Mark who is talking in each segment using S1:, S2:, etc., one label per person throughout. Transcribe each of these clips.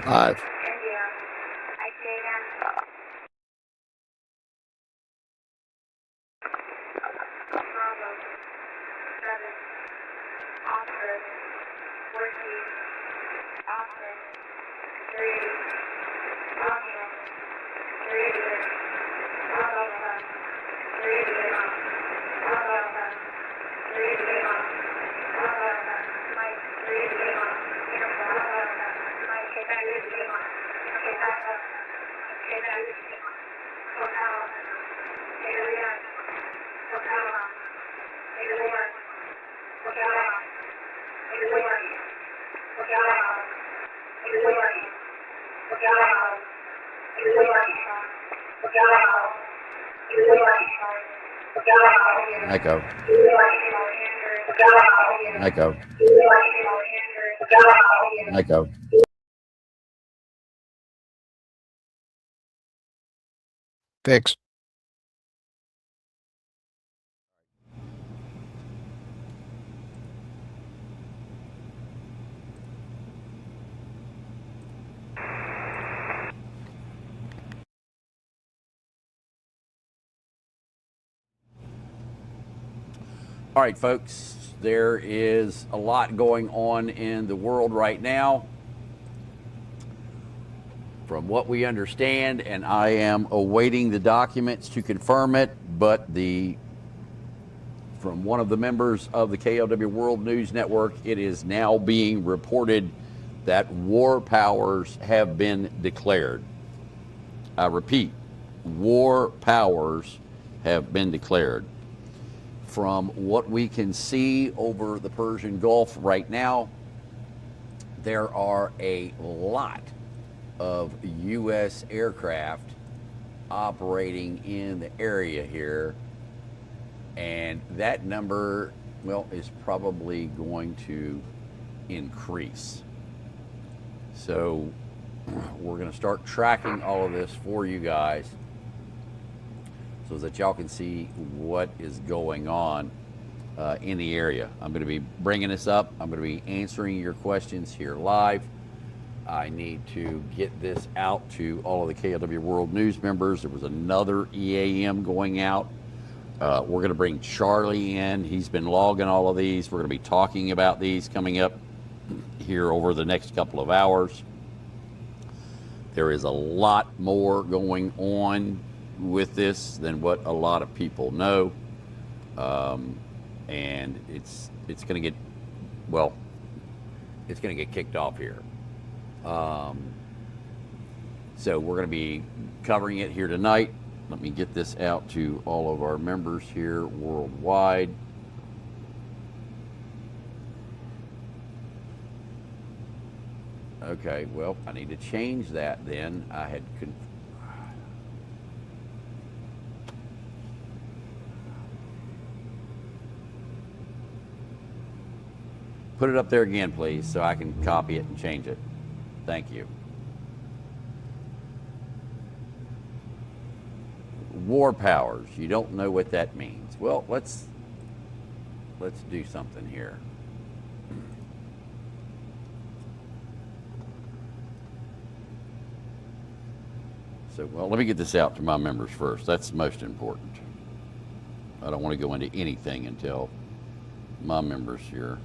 S1: Live. Echo. Echo. Echo. Fixed.
S2: All right, folks, there is a lot going on in the world right now. From what we understand, and I am awaiting the documents to confirm it, but from one of the members of the KLW World News Network, it is now being reported that war powers have been declared. I repeat, war powers have been declared. From what we can see over the Persian Gulf right now, there are a lot of U.S. aircraft operating in the area here, and that number, well, is probably going to increase. So we're going to start tracking all of this for you guys so that y'all can see what is going on in the area. I'm going to be bringing this up. I'm going to be answering your questions here live. I need to get this out to all of the KLW World News members. There was another EAM going out. We're going to bring Charlie in. He's been logging all of these. We're going to be talking about these coming up here over the next couple of hours. There is a lot more going on with this than what a lot of people know, and it's going to get, well, it's going to get kicked off here. So we're going to be covering it here tonight. Let me get this out to all of our members here worldwide. Okay, well, I need to change that then. I had put it up there again, please, so I can copy it and change it. Thank you. War powers. You don't know what that means. Well, let's do something here. So, well, let me get this out to my members first. That's most important. I don't want to go into anything until my members here.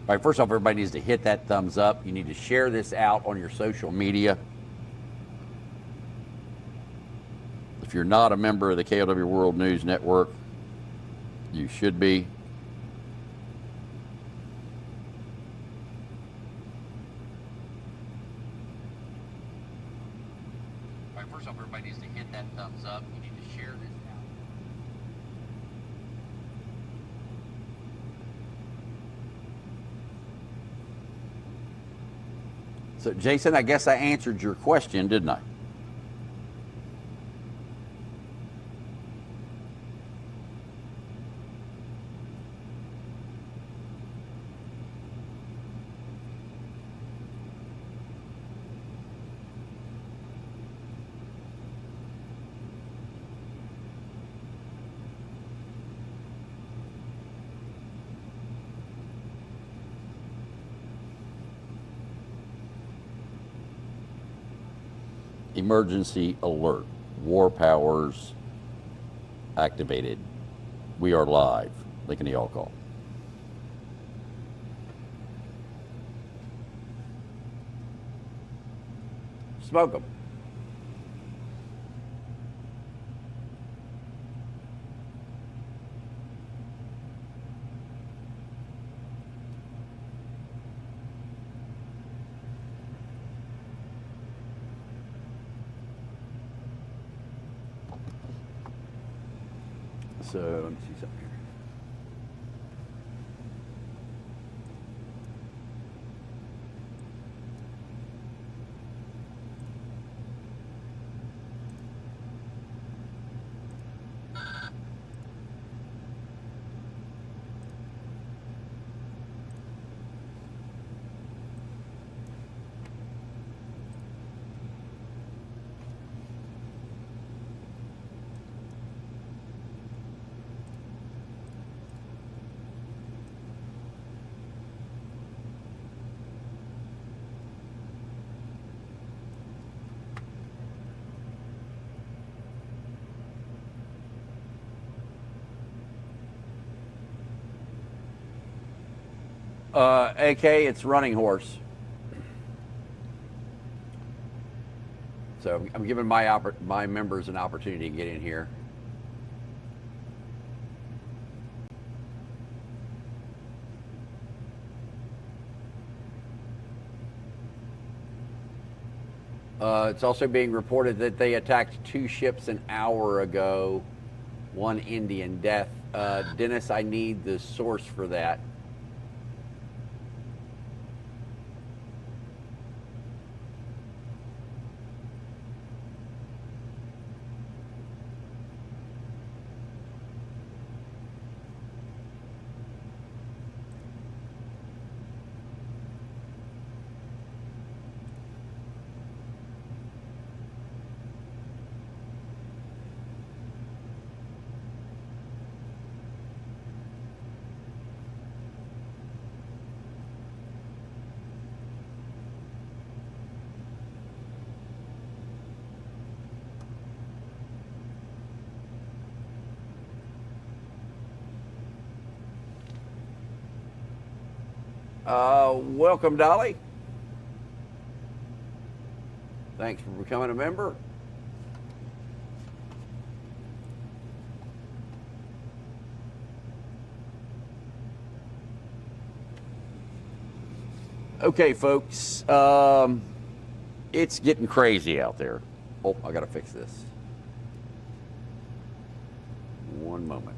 S2: All right, first off, everybody needs to hit that thumbs up. You need to share this out on your social media. If you're not a member of the KLW World News Network, you should be. All right, first off, everybody needs to hit that thumbs up. You need to share this out. So, Jason, I guess I answered your question, didn't I? Emergency alert. War powers activated. We are live. Lincoln to y'all call. Smoke them. So let me see something here. AK, it's running horse. So I'm giving my members an opportunity to get in here. It's also being reported that they attacked 2 ships an hour ago, 1 Indian death. Dennis, I need the source for that. Welcome, Dolly. Thanks for becoming a member. Okay, folks. It's getting crazy out there. Oh, I got to fix this. One moment.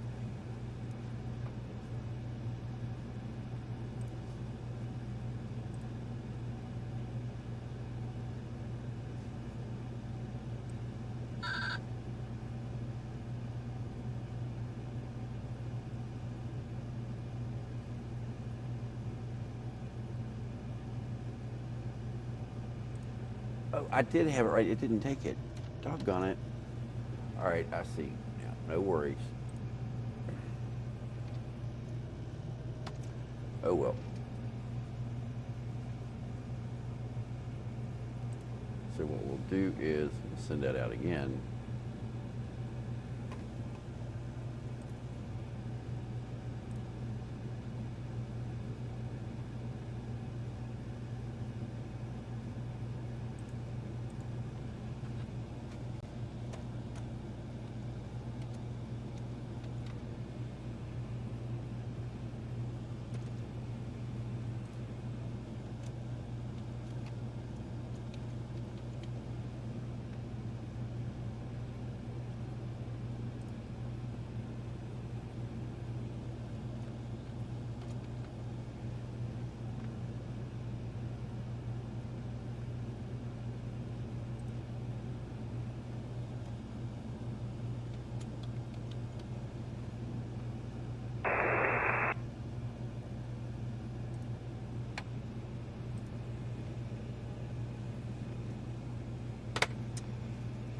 S2: Oh, I did have it right. It didn't take it. Doggone it. All right, I see. Yeah, no worries. Oh, well. So what we'll do is send that out again.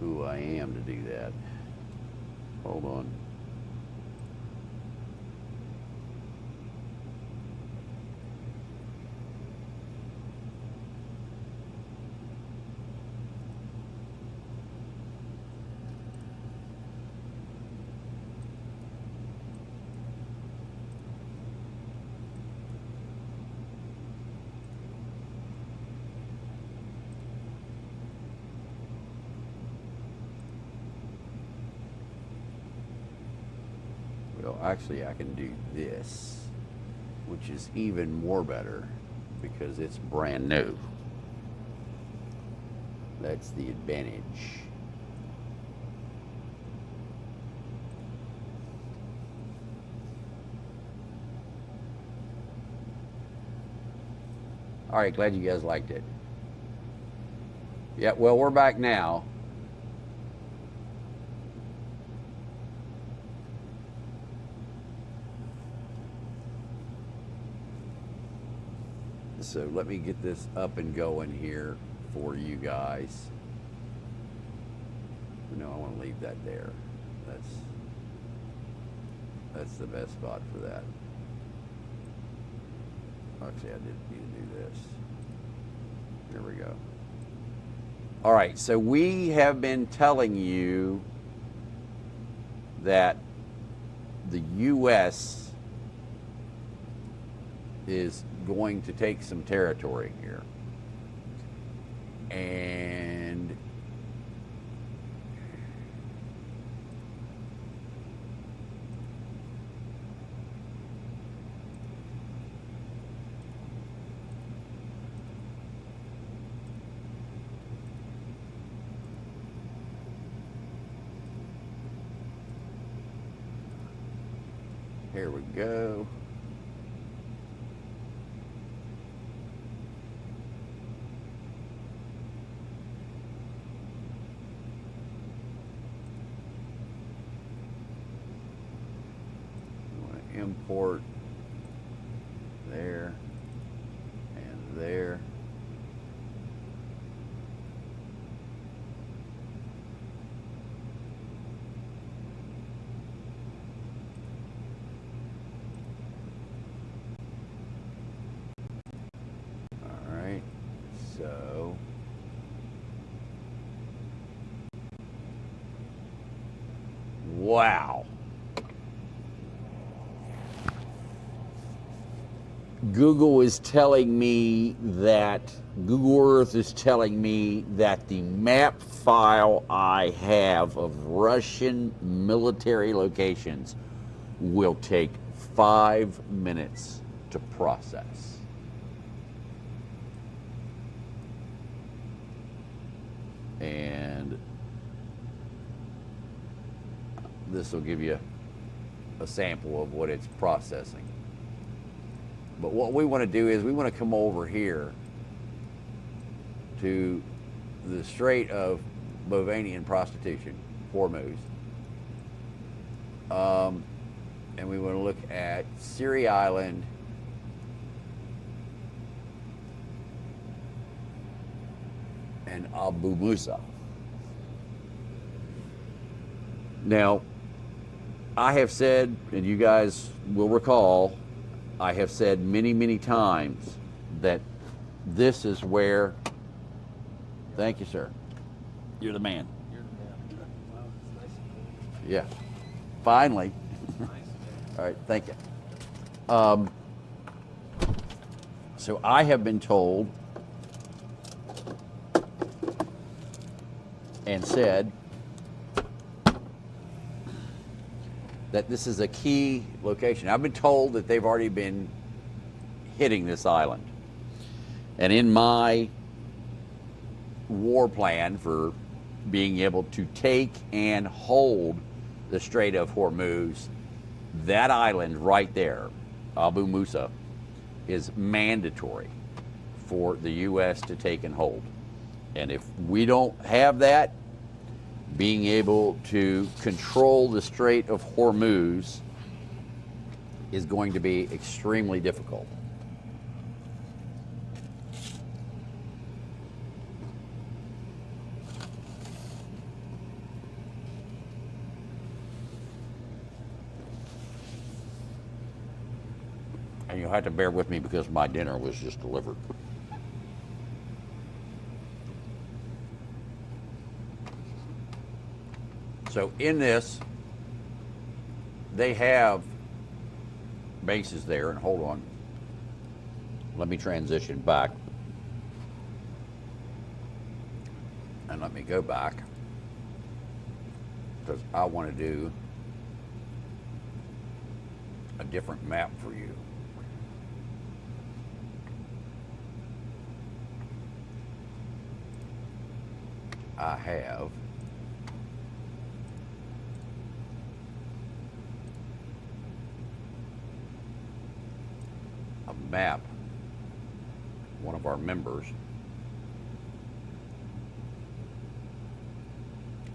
S2: who I am to do that. Hold on. Well, actually, I can do this, which is even more better because it's brand new. That's the advantage. All right, glad you guys liked it. Yeah, well, we're back now. So let me get this up and going here for you guys. No, I want to leave that there. That's the best spot for that. Actually, I didn't need to do this. There we go. All right, so we have been telling you that the U.S. is going to take some territory here. And here we go. Import there and there. All right, so wow. Google is telling me that, Google Earth is telling me that the map file I have of Russian military locations will take 5 minutes to process. And this will give you a sample of what it's processing. But what we want to do is we want to come over here to the Strait of Bovanian Prostitution, Hormuz. And we want to look at Siri Island and Abu Musa. Now, I have said, and you guys will recall, I have said many, many times that this is where, thank you, sir. You're the man.
S3: You're the man. Wow, it's nice of you.
S2: Yeah. Finally.
S3: Nice.
S2: All right, thank you. So I have been told and said that this is a key location. I've been told that they've already been hitting this island. And in my war plan for being able to take and hold the Strait of Hormuz, that island right there, Abu Musa, is mandatory for the U.S. to take and hold. And if we don't have that, being able to control the Strait of Hormuz is going to be extremely difficult. And you'll have to bear with me because my dinner was just delivered. So in this, they have bases there, and hold on. Let me transition back. And let me go back, because I want to do a different map for you. I have a map, one of our members.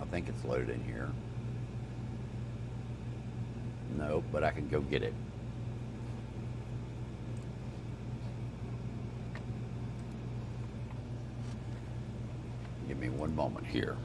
S2: I think it's loaded in here. No, but I can go get it. Give me one moment here.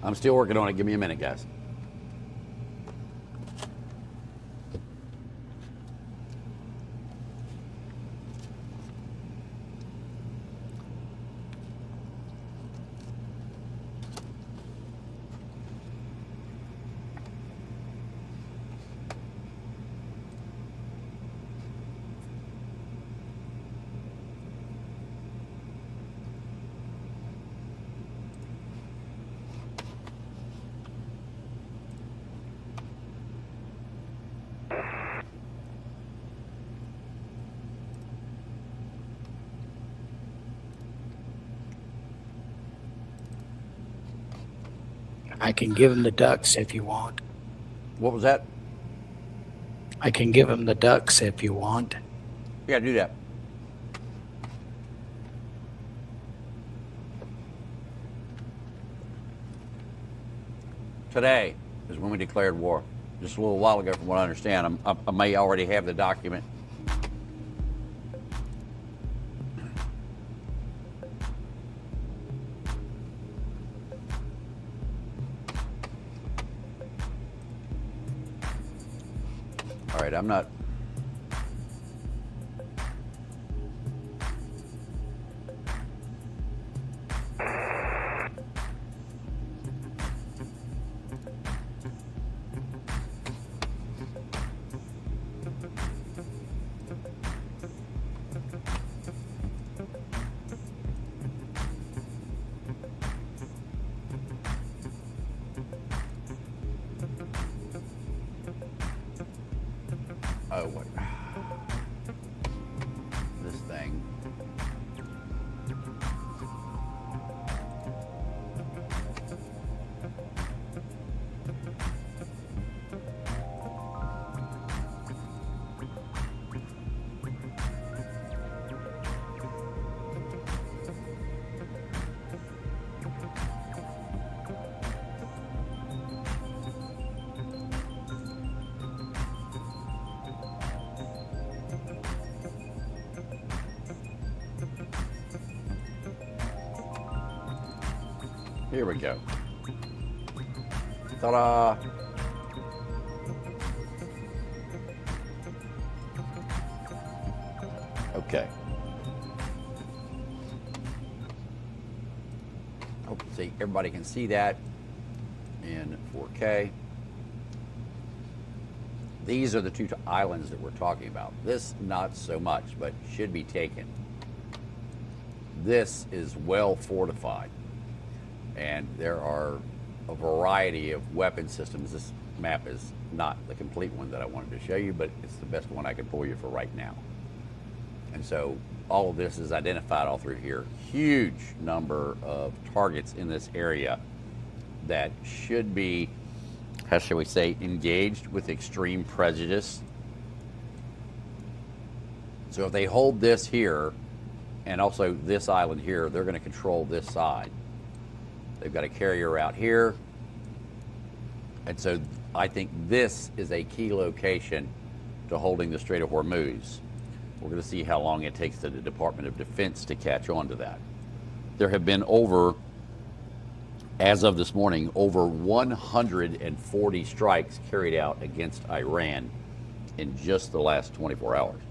S2: I'm still working on it. Give me a minute, guys.
S4: I can give him the ducks if you want.
S2: What was that?
S4: I can give him the ducks if you want.
S2: Yeah, do that. Today is when we declared war. Just a little while ago, from what I understand. I may already have the document. All right, I'm not. Oh, wait. This thing. Here we go. Ta-da! Okay. Hopefully everybody can see that in 4K. These are the two islands that we're talking about. This, not so much, but should be taken. This is well fortified, and there are a variety of weapon systems. This map is not the complete one that I wanted to show you, but it's the best one I can pull you for right now. And so all of this is identified all through here. Huge number of targets in this area that should be, how shall we say, engaged with extreme prejudice. So if they hold this here, and also this island here, they're going to control this side. They've got a carrier out here. And so I think this is a key location to holding the Strait of Hormuz. We're going to see how long it takes to the Department of Defense to catch on to that. There have been over, as of this morning, over 140 strikes carried out against Iran in just the last 24 hours.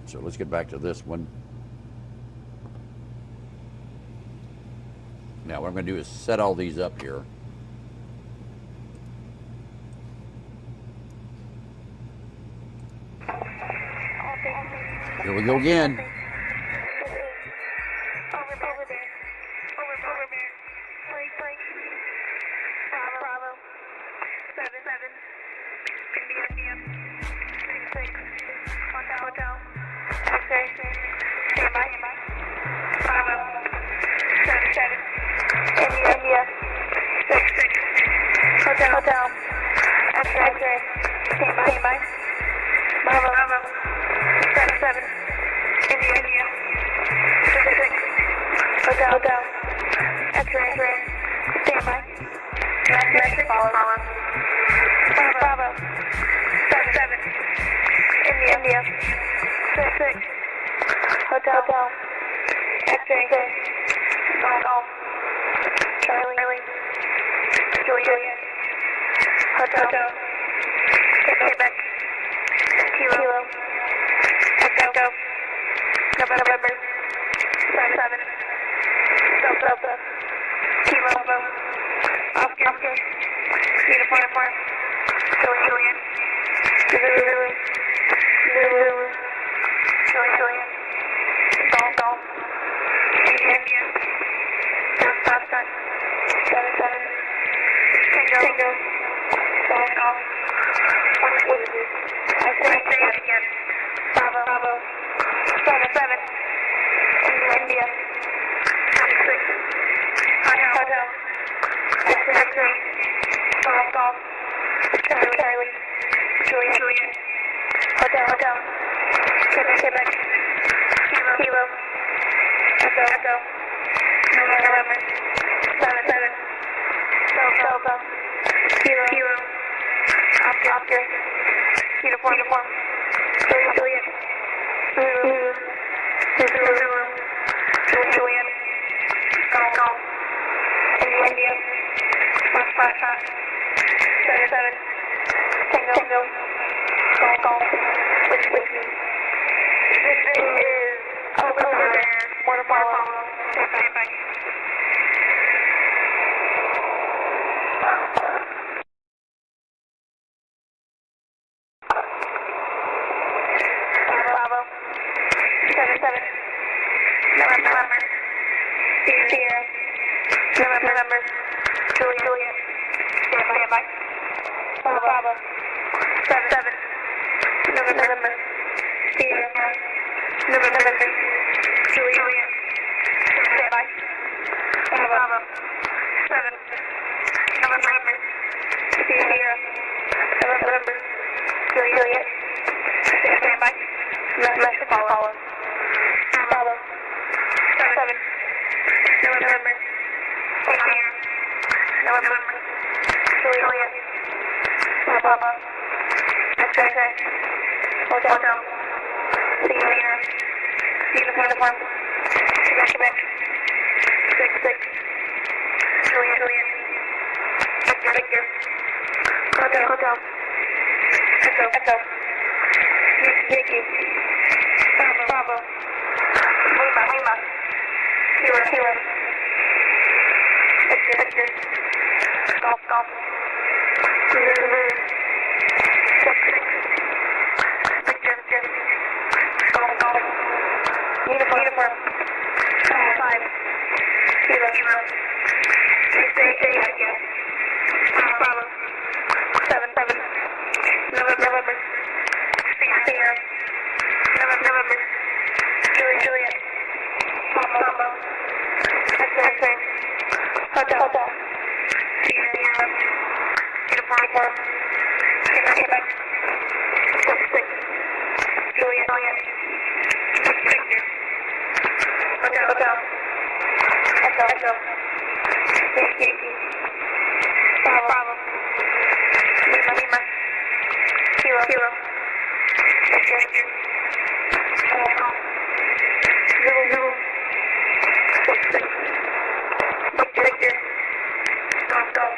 S2: So let's get back to this one. Now what I'm going to do is set all these up here. Here we go again.
S5: Juliet. Papa. X-ray. Hotel. Sierra. Uniform. Quebec. 6. Juliet. Victor. Hotel. Echo. Yankee. Bravo. Lima. Kilo. Victor. Golf. Zulu. 6. Victor. Golf. Uniform. 5. Kilo. Stay, Bravo. 7. November. Sierra. November. Juliet. Papa. X-ray. Hotel. Sierra. Uniform. Quebec. 6. Juliet. Victor. Hotel. Echo. Yankee. Bravo. Lima. Kilo. Victor. Zulu. 6. Victor. Golf.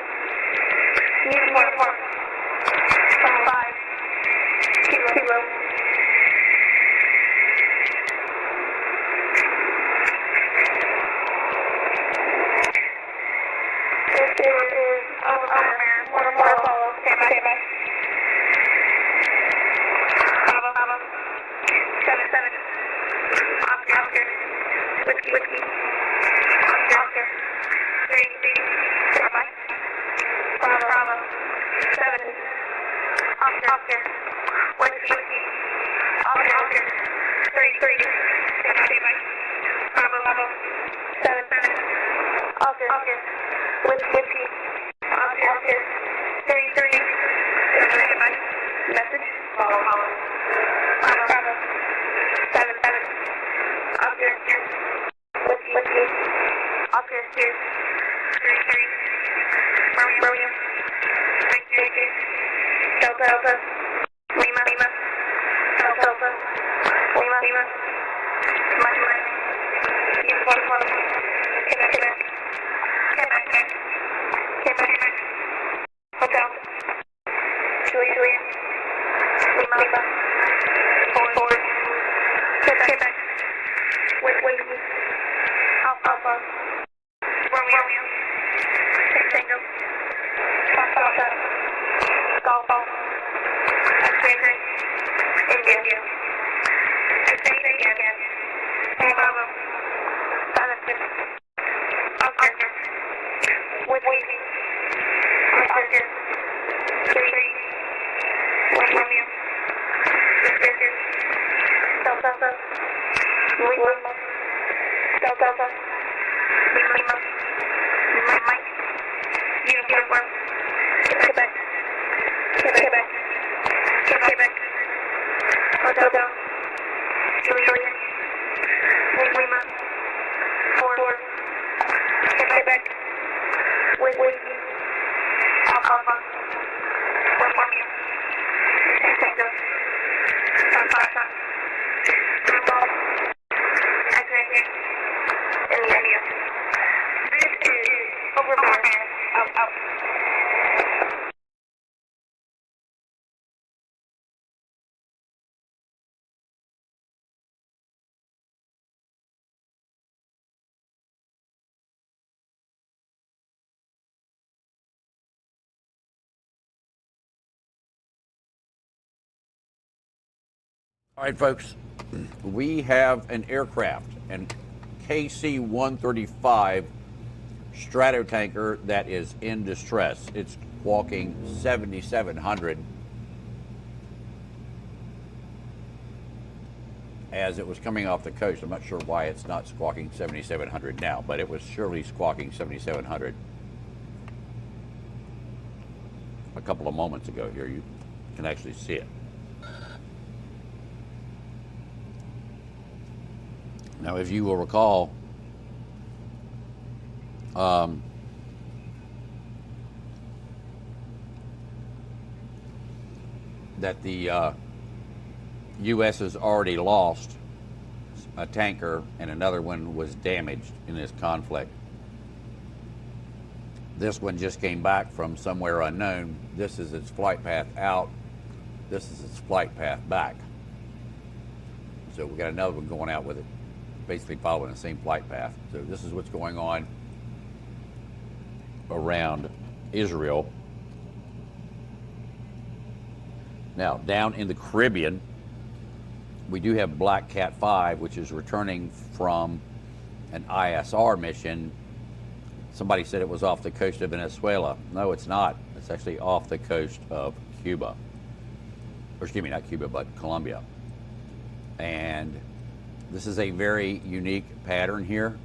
S5: Uniform. 5. Kilo. This is one follow. Stand by. Bravo. 7. Oscar. Whiskey. Oscar. 3. Stand by. Bravo. 7. Oscar. Whiskey. Oscar. 3. Stand by. Bravo. 7. Oscar. Whiskey. Oscar. 3. Stand by. Message. Follow. Bravo. 7. Oscar. Whiskey. Oscar. 3. Romeo. Victor. Delta. Lima. Delta. Lima. Mike. Uniform. Quebec. Hotel. Juliet. Lima. 4. Quebec. Whiskey. Alpha. Romeo. Tango. Papa. Golf. X-ray. India. Again. Bravo. 7. Oscar. Whiskey. Oscar. 3. Romeo. Victor. Delta. Lima. Delta. Lima. Mike. Uniform. Quebec. Hotel. Juliet. Lima. 4. Quebec. Whiskey. Alpha. Romeo. Tango. Papa. Golf. X-ray. India. This is Overbear. Out.
S2: All right, folks, we have an aircraft, an KC-135 Stratotanker that is in distress. It's walking 7,700 as it was coming off the coast. I'm not sure why it's not squawking 7,700 now, but it was surely squawking 7,700 a couple of moments ago. Here you can actually see it. Now, if you will recall, that the U.S. has already lost a tanker and another one was damaged in this conflict. This one just came back from somewhere unknown. This is its flight path out. This is its flight path back. So we got another one going out with it, basically following the same flight path. So this is what's going on around Israel. Now, down in the Caribbean, we do have Black Cat 5, which is returning from an ISR mission. Somebody said it was off the coast of Venezuela. No, it's not. It's actually off the coast of Cuba. Or excuse me, not Cuba, but Colombia. And this is a very unique pattern here.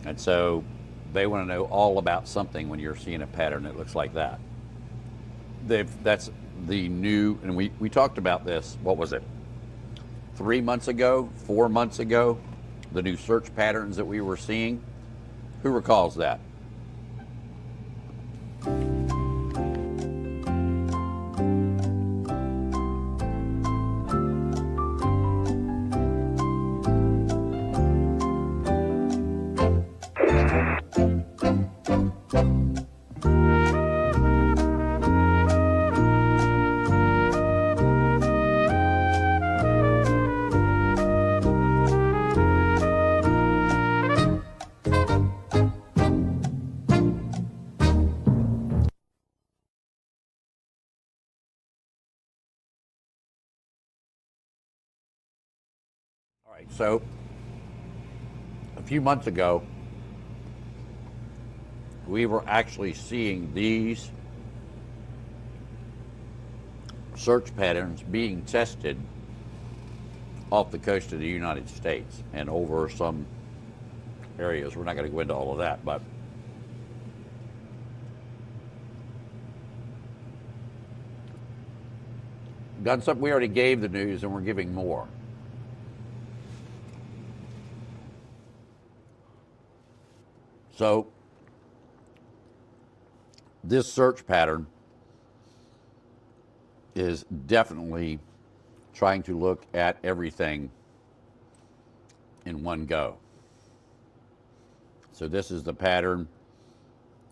S2: And so they want to know all about something when you're seeing a pattern that looks like that. That's the new, and we talked about this, what was it, 3 months ago, 4 months ago, the new search patterns that we were seeing. Who recalls that? All right, so a few months ago, we were actually seeing these search patterns being tested off the coast of the United States and over some areas. We're not going to go into all of that, but done something. We already gave the news and we're giving more. So this search pattern is definitely trying to look at everything in one go. So this is the pattern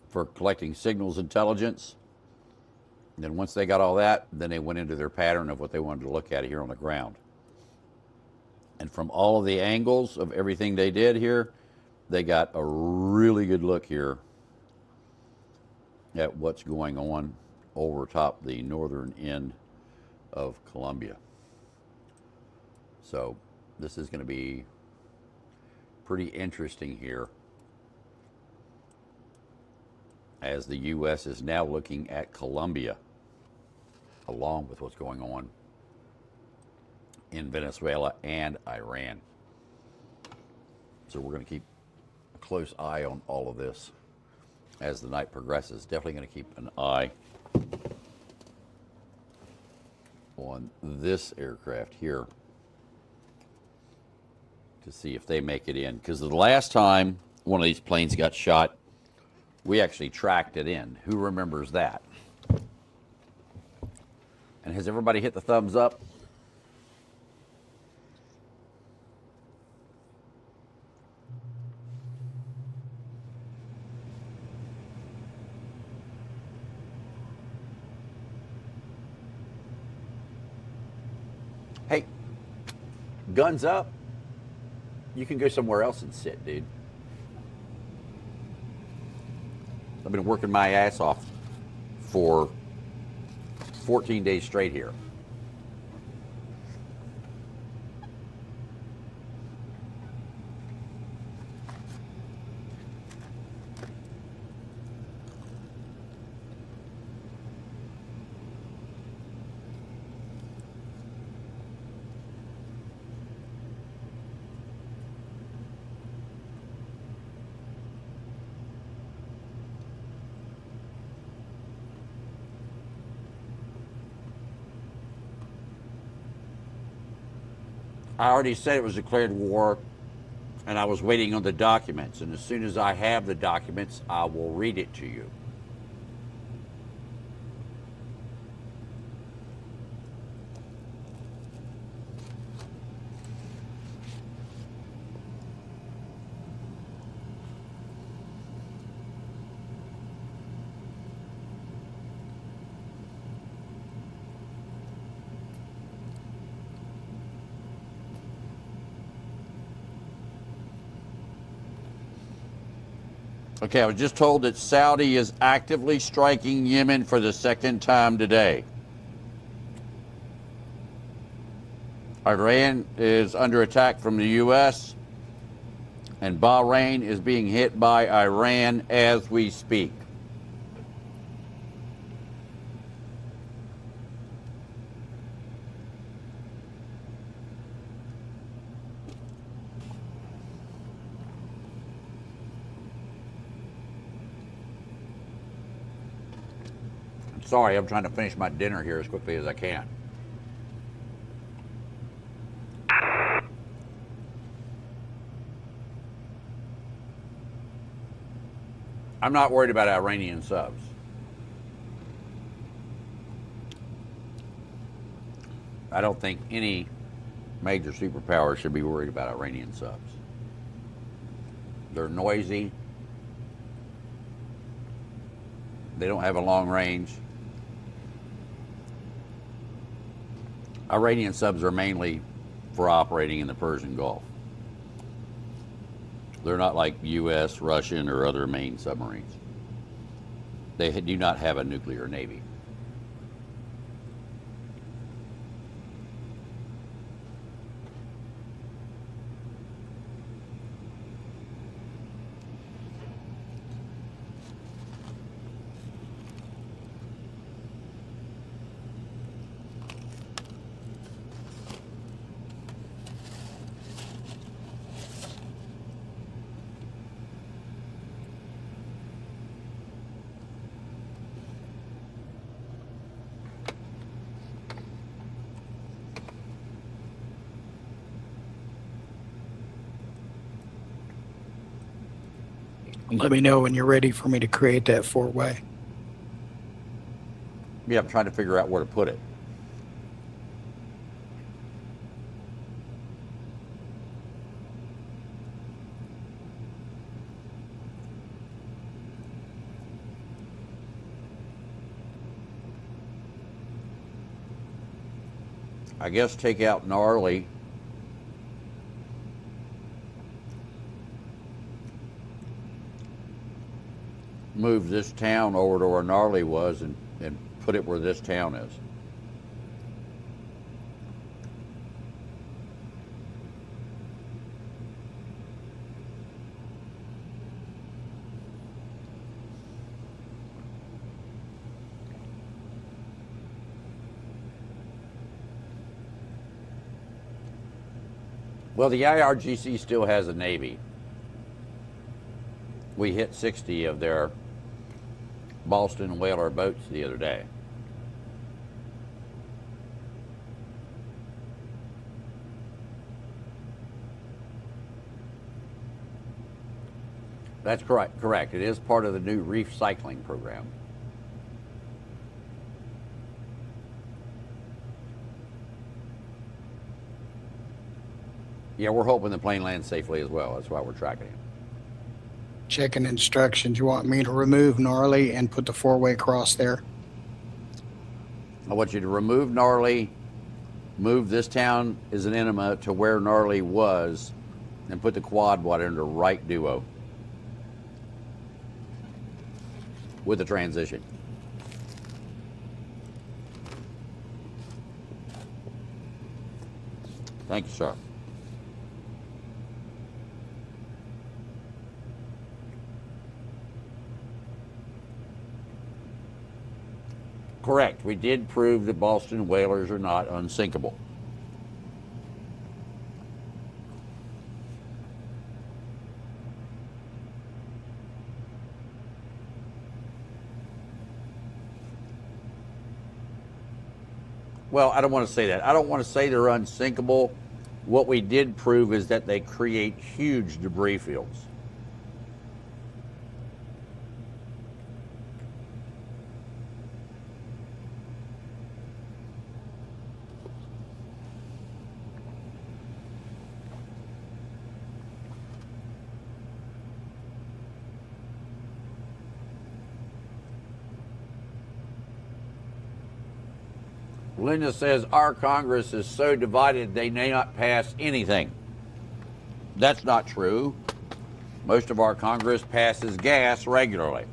S2: for collecting signals intelligence. And then once they got all that, then they went into their pattern of what they wanted to look at here on the ground. And from all of the angles of everything they did here, they got a really good look here at what's going on over top the northern end of Colombia. So this is going to be pretty interesting here as the U.S. is now looking at Colombia along with what's going on in Venezuela and Iran. So we're going to keep a close eye on all of this as the night progresses. Definitely going to keep an eye on this aircraft here to see if they make it in. Because the last time one of these planes got shot, we actually tracked it in. Who remembers that? And has everybody hit the thumbs up? Hey, guns up. You can go somewhere else and sit, dude. I've been working my ass off for 14 days straight here. I already said it was declared war, and I was waiting on the documents. And as soon as I have the documents, I will read it to you. Okay, I was just told that Saudi is actively striking Yemen for the second time today. Iran is under attack from the U.S., and Bahrain is being hit by Iran as we speak. Sorry, I'm trying to finish my dinner here as quickly as I can. I'm not worried about Iranian subs. I don't think any major superpower should be worried about Iranian subs. They're noisy. They don't have a long range. Iranian subs are mainly for operating in the Persian Gulf. They're not like U.S., Russian, or other main submarines. They do not have a nuclear navy.
S4: Let me know when you're ready for me to create that four-way.
S2: Yeah, I'm trying to figure out where to put it. I guess take out gnarly. Move this town over to where gnarly was and put it where this town is. Well, the IRGC still has a Navy. We hit 60 of their Boston whaler boats the other day. That's correct. It is part of the new reef cycling program. Yeah, we're hoping the plane lands safely as well. That's why we're tracking it.
S4: Checking instructions. You want me to remove gnarly and put the four-way cross there?
S2: I want you to remove gnarly, move this town as an enema to where gnarly was, and put the quad water into right duo with the transition. Thank you, sir. Correct. We did prove that Boston whalers are not unsinkable. Well, I don't want to say that. I don't want to say they're unsinkable. What we did prove is that they create huge debris fields. Linda says our Congress is so divided they may not pass anything. That's not true. Most of our Congress passes gas regularly.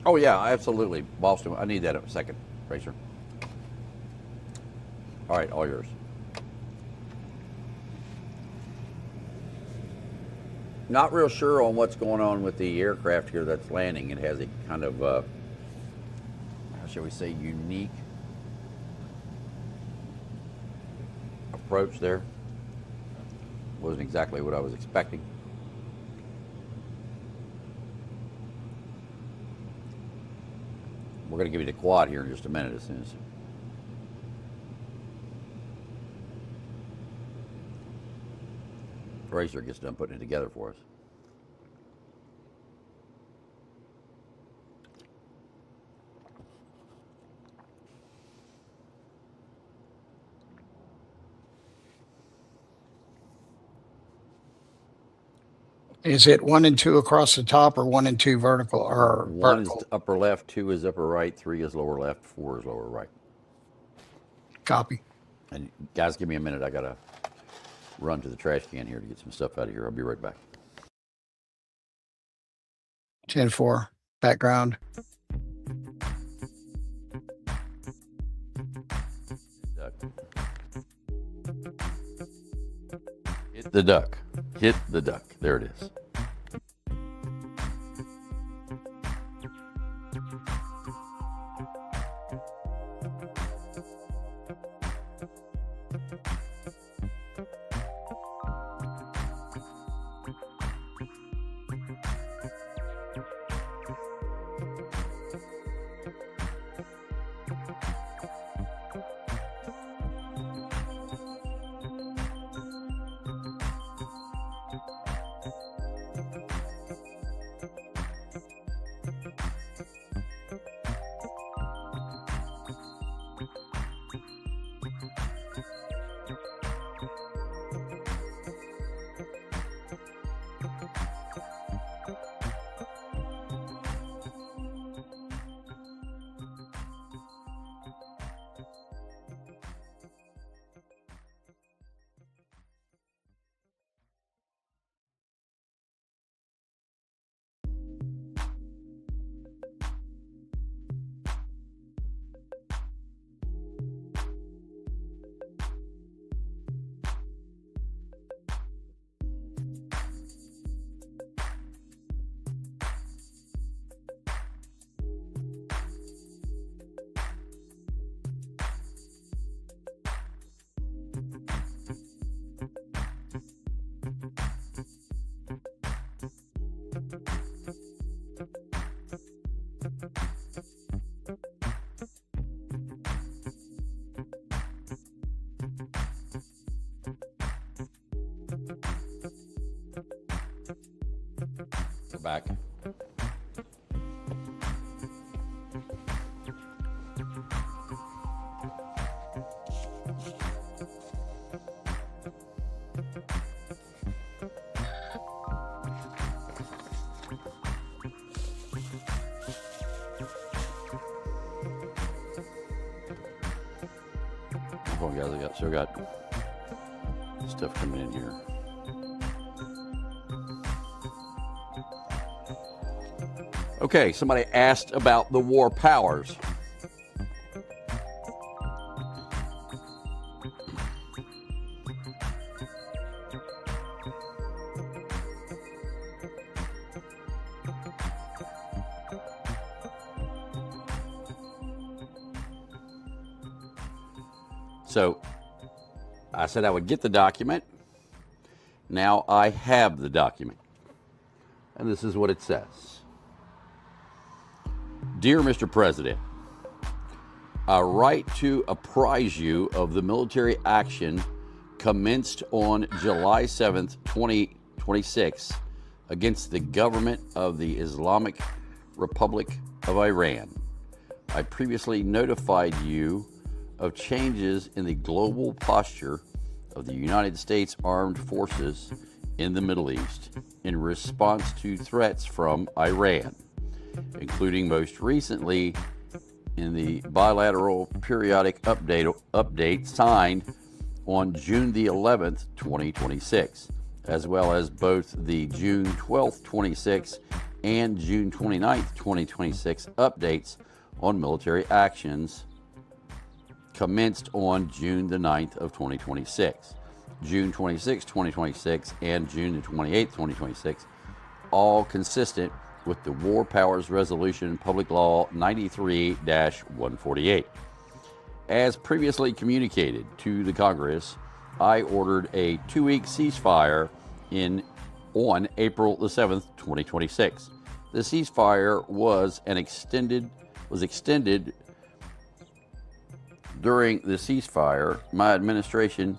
S2: Oh yeah, absolutely. Boston, I need that in a second, Racer. All right, all yours. Not real sure on what's going on with the aircraft here that's landing. It has a kind of, how shall we say, unique approach there. Wasn't exactly what I was expecting. We're going to give you the quad here in just a minute as soon as. Racer gets done putting it together for us.
S4: Is it 1 and 2 across the top or 1 and 2 vertical or
S2: One
S4: vertical?
S2: is upper left, 2 is upper right, 3 is lower left, 4 is lower right.
S4: Copy.
S2: And guys, give me a minute. I got to run to the trash can here to get some stuff out of here. I'll be right back.
S4: 10-4 background.
S2: Duck. Hit the duck. Hit the duck. There it is. We're back. Hold on, guys. I got stuff coming in here. Okay, somebody asked about the war powers. So I said I would get the document. Now I have the document. And this is what it says. Dear Mr. President, I write to apprise you of the military action commenced on July 7th, 2026 against the government of the Islamic Republic of Iran. I previously notified you of changes in the global posture of the United States Armed Forces in the Middle East in response to threats from Iran, including most recently in the bilateral periodic update signed on June the 11th, 2026, as well as both the June 12th, 26 and June 29th, 2026 updates on military actions commenced on June the 9th of 2026, June 26, 2026, and June the 28th, 2026, all consistent with the War Powers Resolution Public Law 93-148. As previously communicated to the Congress, I ordered a 2-week ceasefire on April the 7th, 2026. The ceasefire was extended. During the ceasefire, my administration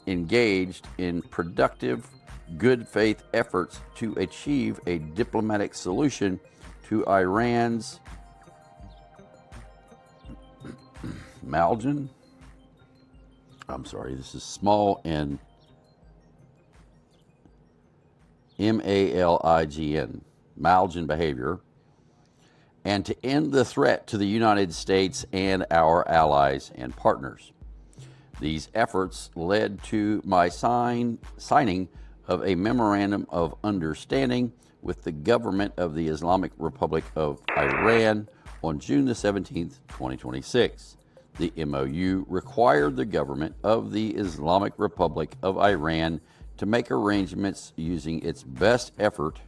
S2: engaged in productive, good faith efforts to achieve a diplomatic solution to Iran's Malgin. This is small and Malign, Malgin behavior, and to end the threat to the United States and our allies and partners. These efforts led to my signing of a memorandum of understanding with the government of the Islamic Republic of Iran on June the 17th, 2026. The MOU required the government of the Islamic Republic of Iran to make arrangements using its best effort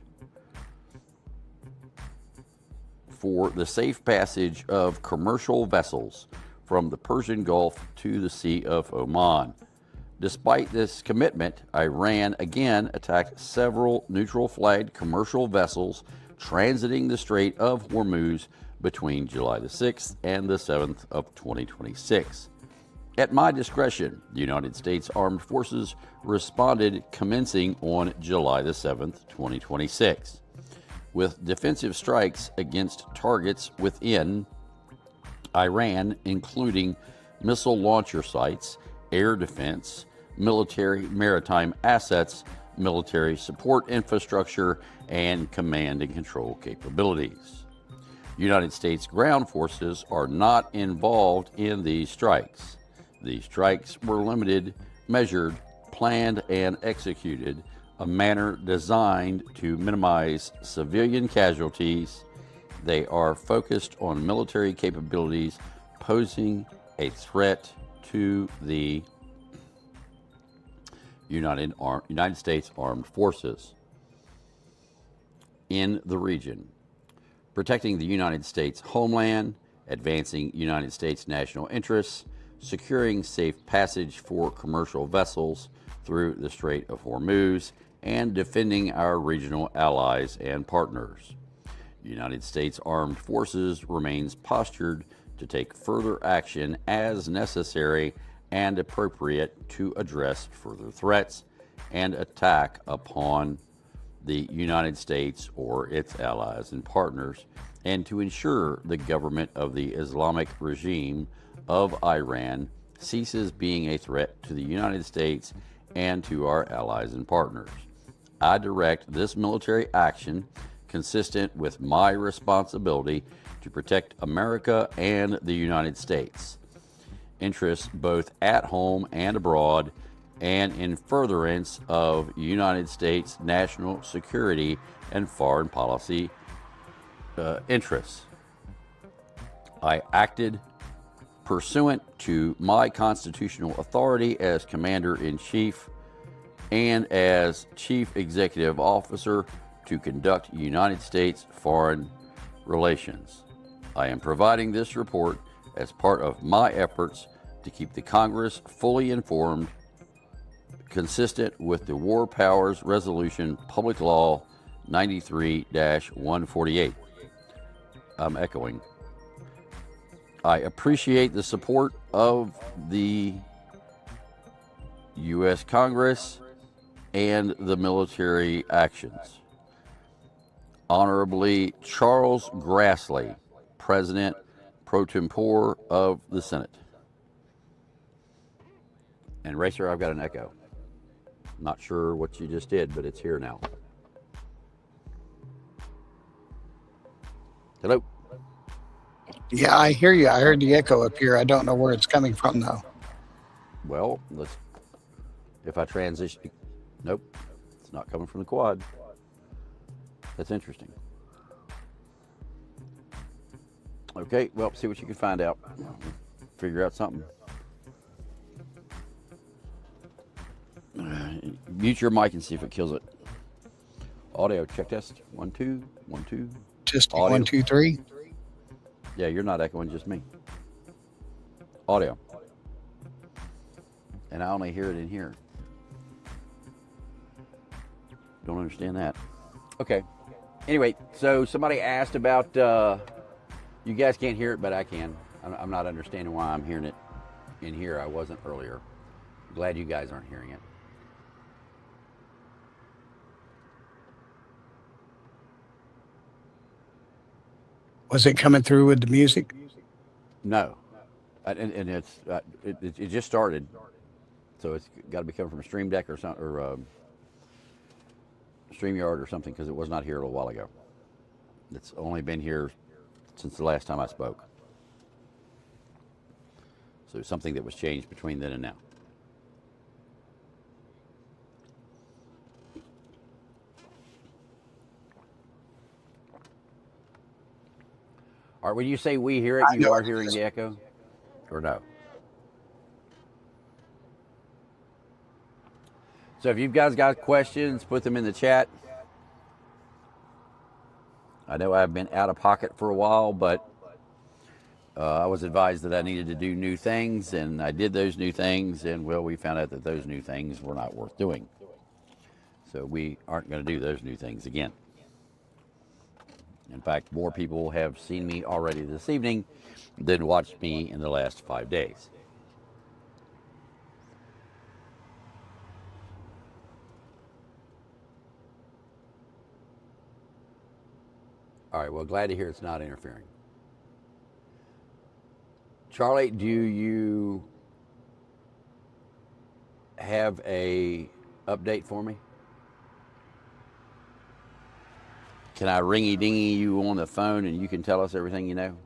S2: for the safe passage of commercial vessels from the Persian Gulf to the Sea of Oman. Despite this commitment, Iran again attacked several neutral-flagged commercial vessels transiting the Strait of Hormuz between July the 6th and the 7th of 2026. At my discretion, the United States Armed Forces responded commencing on July the 7th, 2026, with defensive strikes against targets within Iran, including missile launcher sites, air defense, military maritime assets, military support infrastructure, and command and control capabilities. United States ground forces are not involved in these strikes. These strikes were limited, measured, planned, and executed a manner designed to minimize civilian casualties. They are focused on military capabilities posing a threat to the United States Armed Forces in the region, protecting the United States homeland, advancing United States national interests, securing safe passage for commercial vessels through the Strait of Hormuz, and defending our regional allies and partners. The United States Armed Forces remains postured to take further action as necessary and appropriate to address further threats and attack upon the United States or its allies and partners, and to ensure the government of the Islamic regime of Iran ceases being a threat to the United States and to our allies and partners. I direct this military action consistent with my responsibility to protect America and the United States interests both at home and abroad, and in furtherance of United States national security and foreign policy interests. I acted pursuant to my constitutional authority as Commander-in-Chief and as Chief Executive Officer to conduct United States foreign relations. I am providing this report as part of my efforts to keep the Congress fully informed, consistent with the War Powers Resolution Public Law 93-148. I'm echoing. I appreciate the support of the U.S. Congress and the military actions. Honorably Charles Grassley, President pro tempore of the Senate. And Racer, I've got an echo. Not sure what you just did, but it's here now. Hello?
S4: Yeah, I hear you. I heard the echo up here. I don't know where it's coming from, though.
S2: Well, if I transition, nope, it's not coming from the quad. That's interesting. Okay, well, see what you can find out. Figure out something. Mute your mic and see if it kills it. Audio check test. 1 2 1 2.
S4: Just
S2: Audio.
S4: 1, 2, 3.
S2: Yeah, you're not echoing, just me. Audio. And I only hear it in here. Don't understand that. Okay. Anyway, so somebody asked about, you guys can't hear it, but I can. I'm not understanding why I'm hearing it in here. I wasn't earlier. Glad you guys aren't hearing it.
S4: Was it coming through with the music?
S2: No. And it just started. So it's got to be coming from Stream Deck or something, or StreamYard or something, because it was not here a little while ago. It's only been here since the last time I spoke. So something that was changed between then and now. All right, when you say we hear it, you are hearing the echo? Or no? So if you guys got questions, put them in the chat. I know I've been out of pocket for a while, but I was advised that I needed to do new things, and I did those new things, and well, we found out that those new things were not worth doing. So we aren't going to do those new things again. In fact, more people have seen me already this evening than watched me in the last 5 days. All right, well, glad to hear it's not interfering. Charlie, do you have a update for me? Can I ringy-dingy you on the phone and you can tell us everything you know?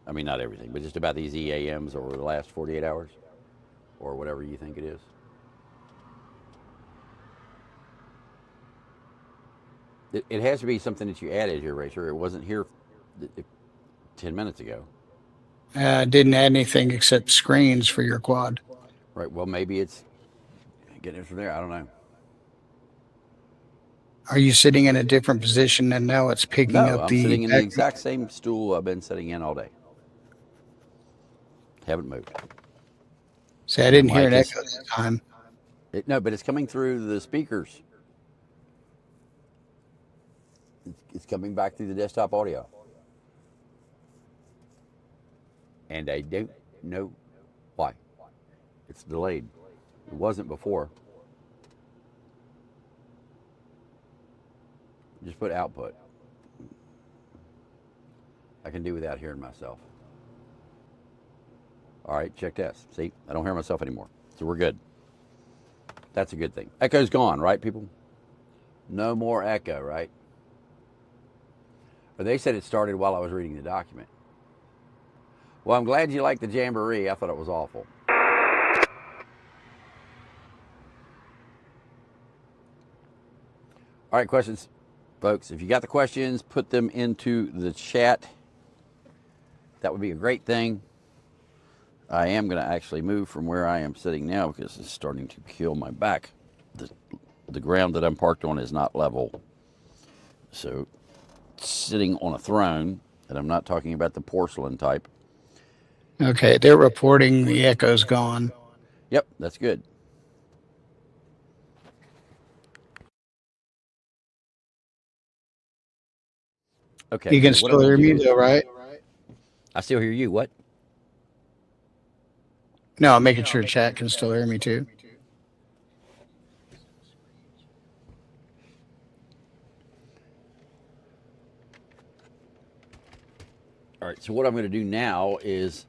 S2: I mean, not everything, but just about these EAMs over the last 48 hours or whatever you think it is. It has to be something that you added here, Racer. It wasn't here 10 minutes ago.
S4: Didn't add anything except screens for your quad.
S2: Right, well, maybe it's getting it from there. I don't know.
S4: Are you sitting in a different position and now it's picking
S2: No,
S4: up
S2: I'm
S4: the...
S2: sitting in the exact same stool I've been sitting in all day. Haven't moved.
S4: See, I didn't hear an echo this time.
S2: No, but it's coming through the speakers. It's coming back through the desktop audio. And I don't know why. It's delayed. It wasn't before. Just put output. I can do without hearing myself. All right, check this. See, I don't hear myself anymore. So we're good. That's a good thing. Echo's gone, right, people? No more echo, right? But they said it started while I was reading the document. Well, I'm glad you liked the Jamboree. I thought it was awful. All right, questions. Folks, if you got the questions, put them into the chat. That would be a great thing. I am going to actually move from where I am sitting now because it's starting to kill my back. The ground that I'm parked on is not level. So, sitting on a throne, and I'm not talking about the porcelain type.
S4: Okay, they're reporting the echo's gone.
S2: Yep, that's good. Okay.
S4: You can
S2: so
S4: still hear me though, right?
S2: I still hear you. What?
S4: No, I'm making sure chat can still hear me too.
S2: All right, so what I'm going to do now is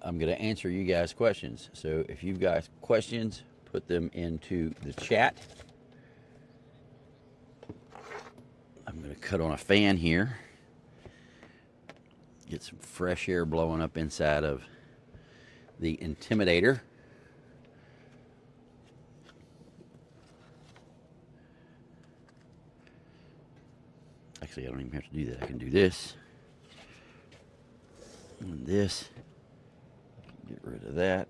S2: I'm going to answer you guys' questions. So if you've got questions, put them into the chat. I'm going to cut on a fan here. Get some fresh air blowing up inside of the Intimidator. Actually, I don't even have to do that. I can do this. And this. Get rid of that.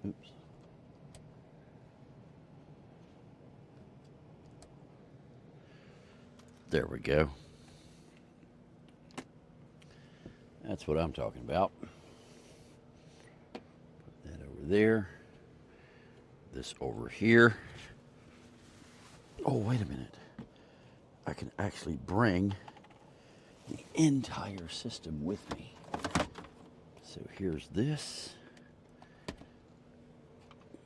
S2: Oops. There we go. That's what I'm talking about. Put that over there. This over here. Oh, wait a minute. I can actually bring the entire system with me. So here's this.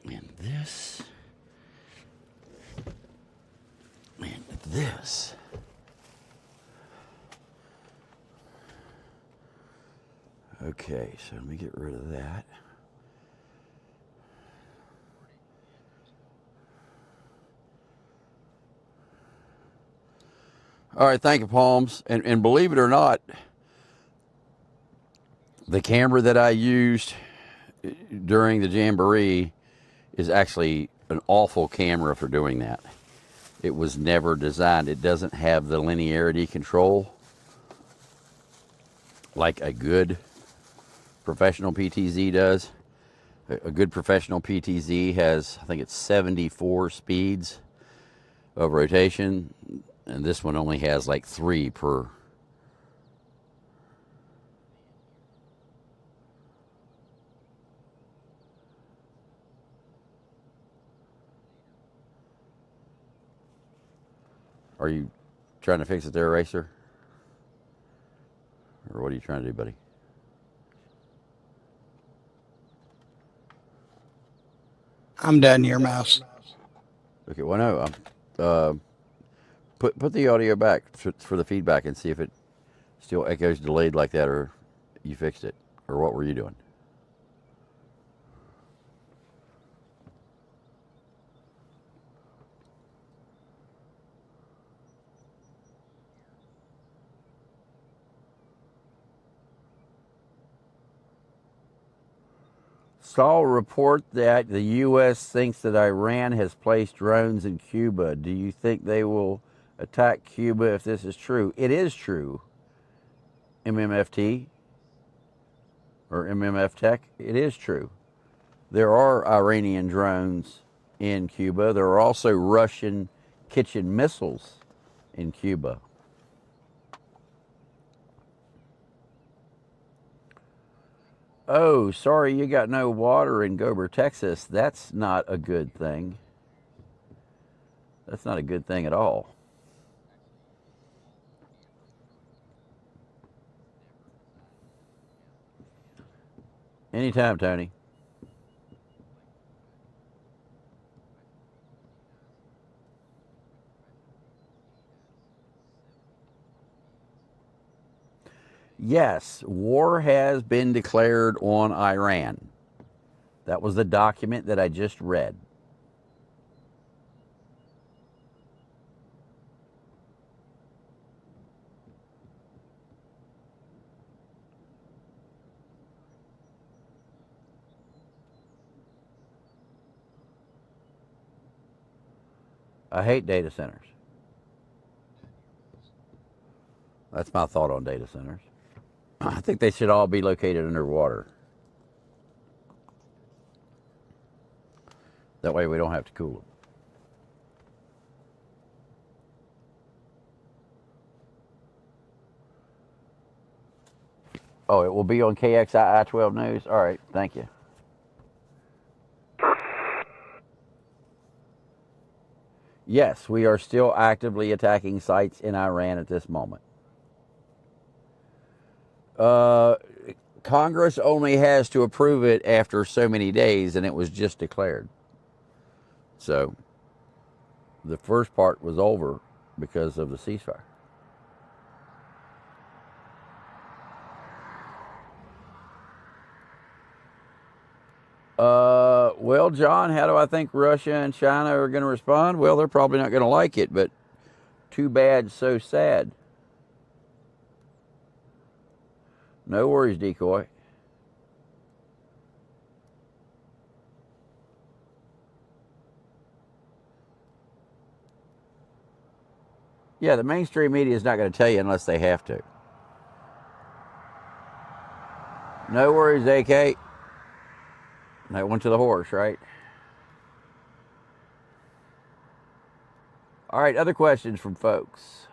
S2: And this. And this. Okay, so let me get rid of that. All right, thank you, Palms. And believe it or not, the camera that I used during the Jamboree is actually an awful camera for doing that. It was never designed. It doesn't have the linearity control like a good professional PTZ does. A good professional PTZ has, I think it's 74 speeds of rotation, and this one only has like 3 per. Are you trying to fix it there, Racer? Or what are you trying to do, buddy?
S4: I'm done here, Mouse.
S2: Okay, well, no. Put the audio back for the feedback and see if it still echoes delayed like that, or you fixed it, or what were you doing? Saw a report that the U.S. thinks that Iran has placed drones in Cuba. Do you think they will attack Cuba if this is true? It is true. MMFT or MMF Tech, it is true. There are Iranian drones in Cuba. There are also Russian kitchen missiles in Cuba. Oh, sorry you got no water in Gober, Texas. That's not a good thing. That's not a good thing at all. Anytime, Tony. Yes, war has been declared on Iran. That was the document that I just read. I hate data centers. That's my thought on data centers. I think they should all be located underwater. That way we don't have to cool them. Oh, it will be on KXII 12 News? All right, thank you. Yes, we are still actively attacking sites in Iran at this moment. Congress only has to approve it after so many days, and it was just declared. So the first part was over because of the ceasefire. Well, John, how do I think Russia and China are going to respond? Well, they're probably not going to like it, but too bad, so sad. No worries, Decoy. Yeah, the mainstream media is not going to tell you unless they have to. No worries, AK. That went to the horse, right? All right, other questions from folks.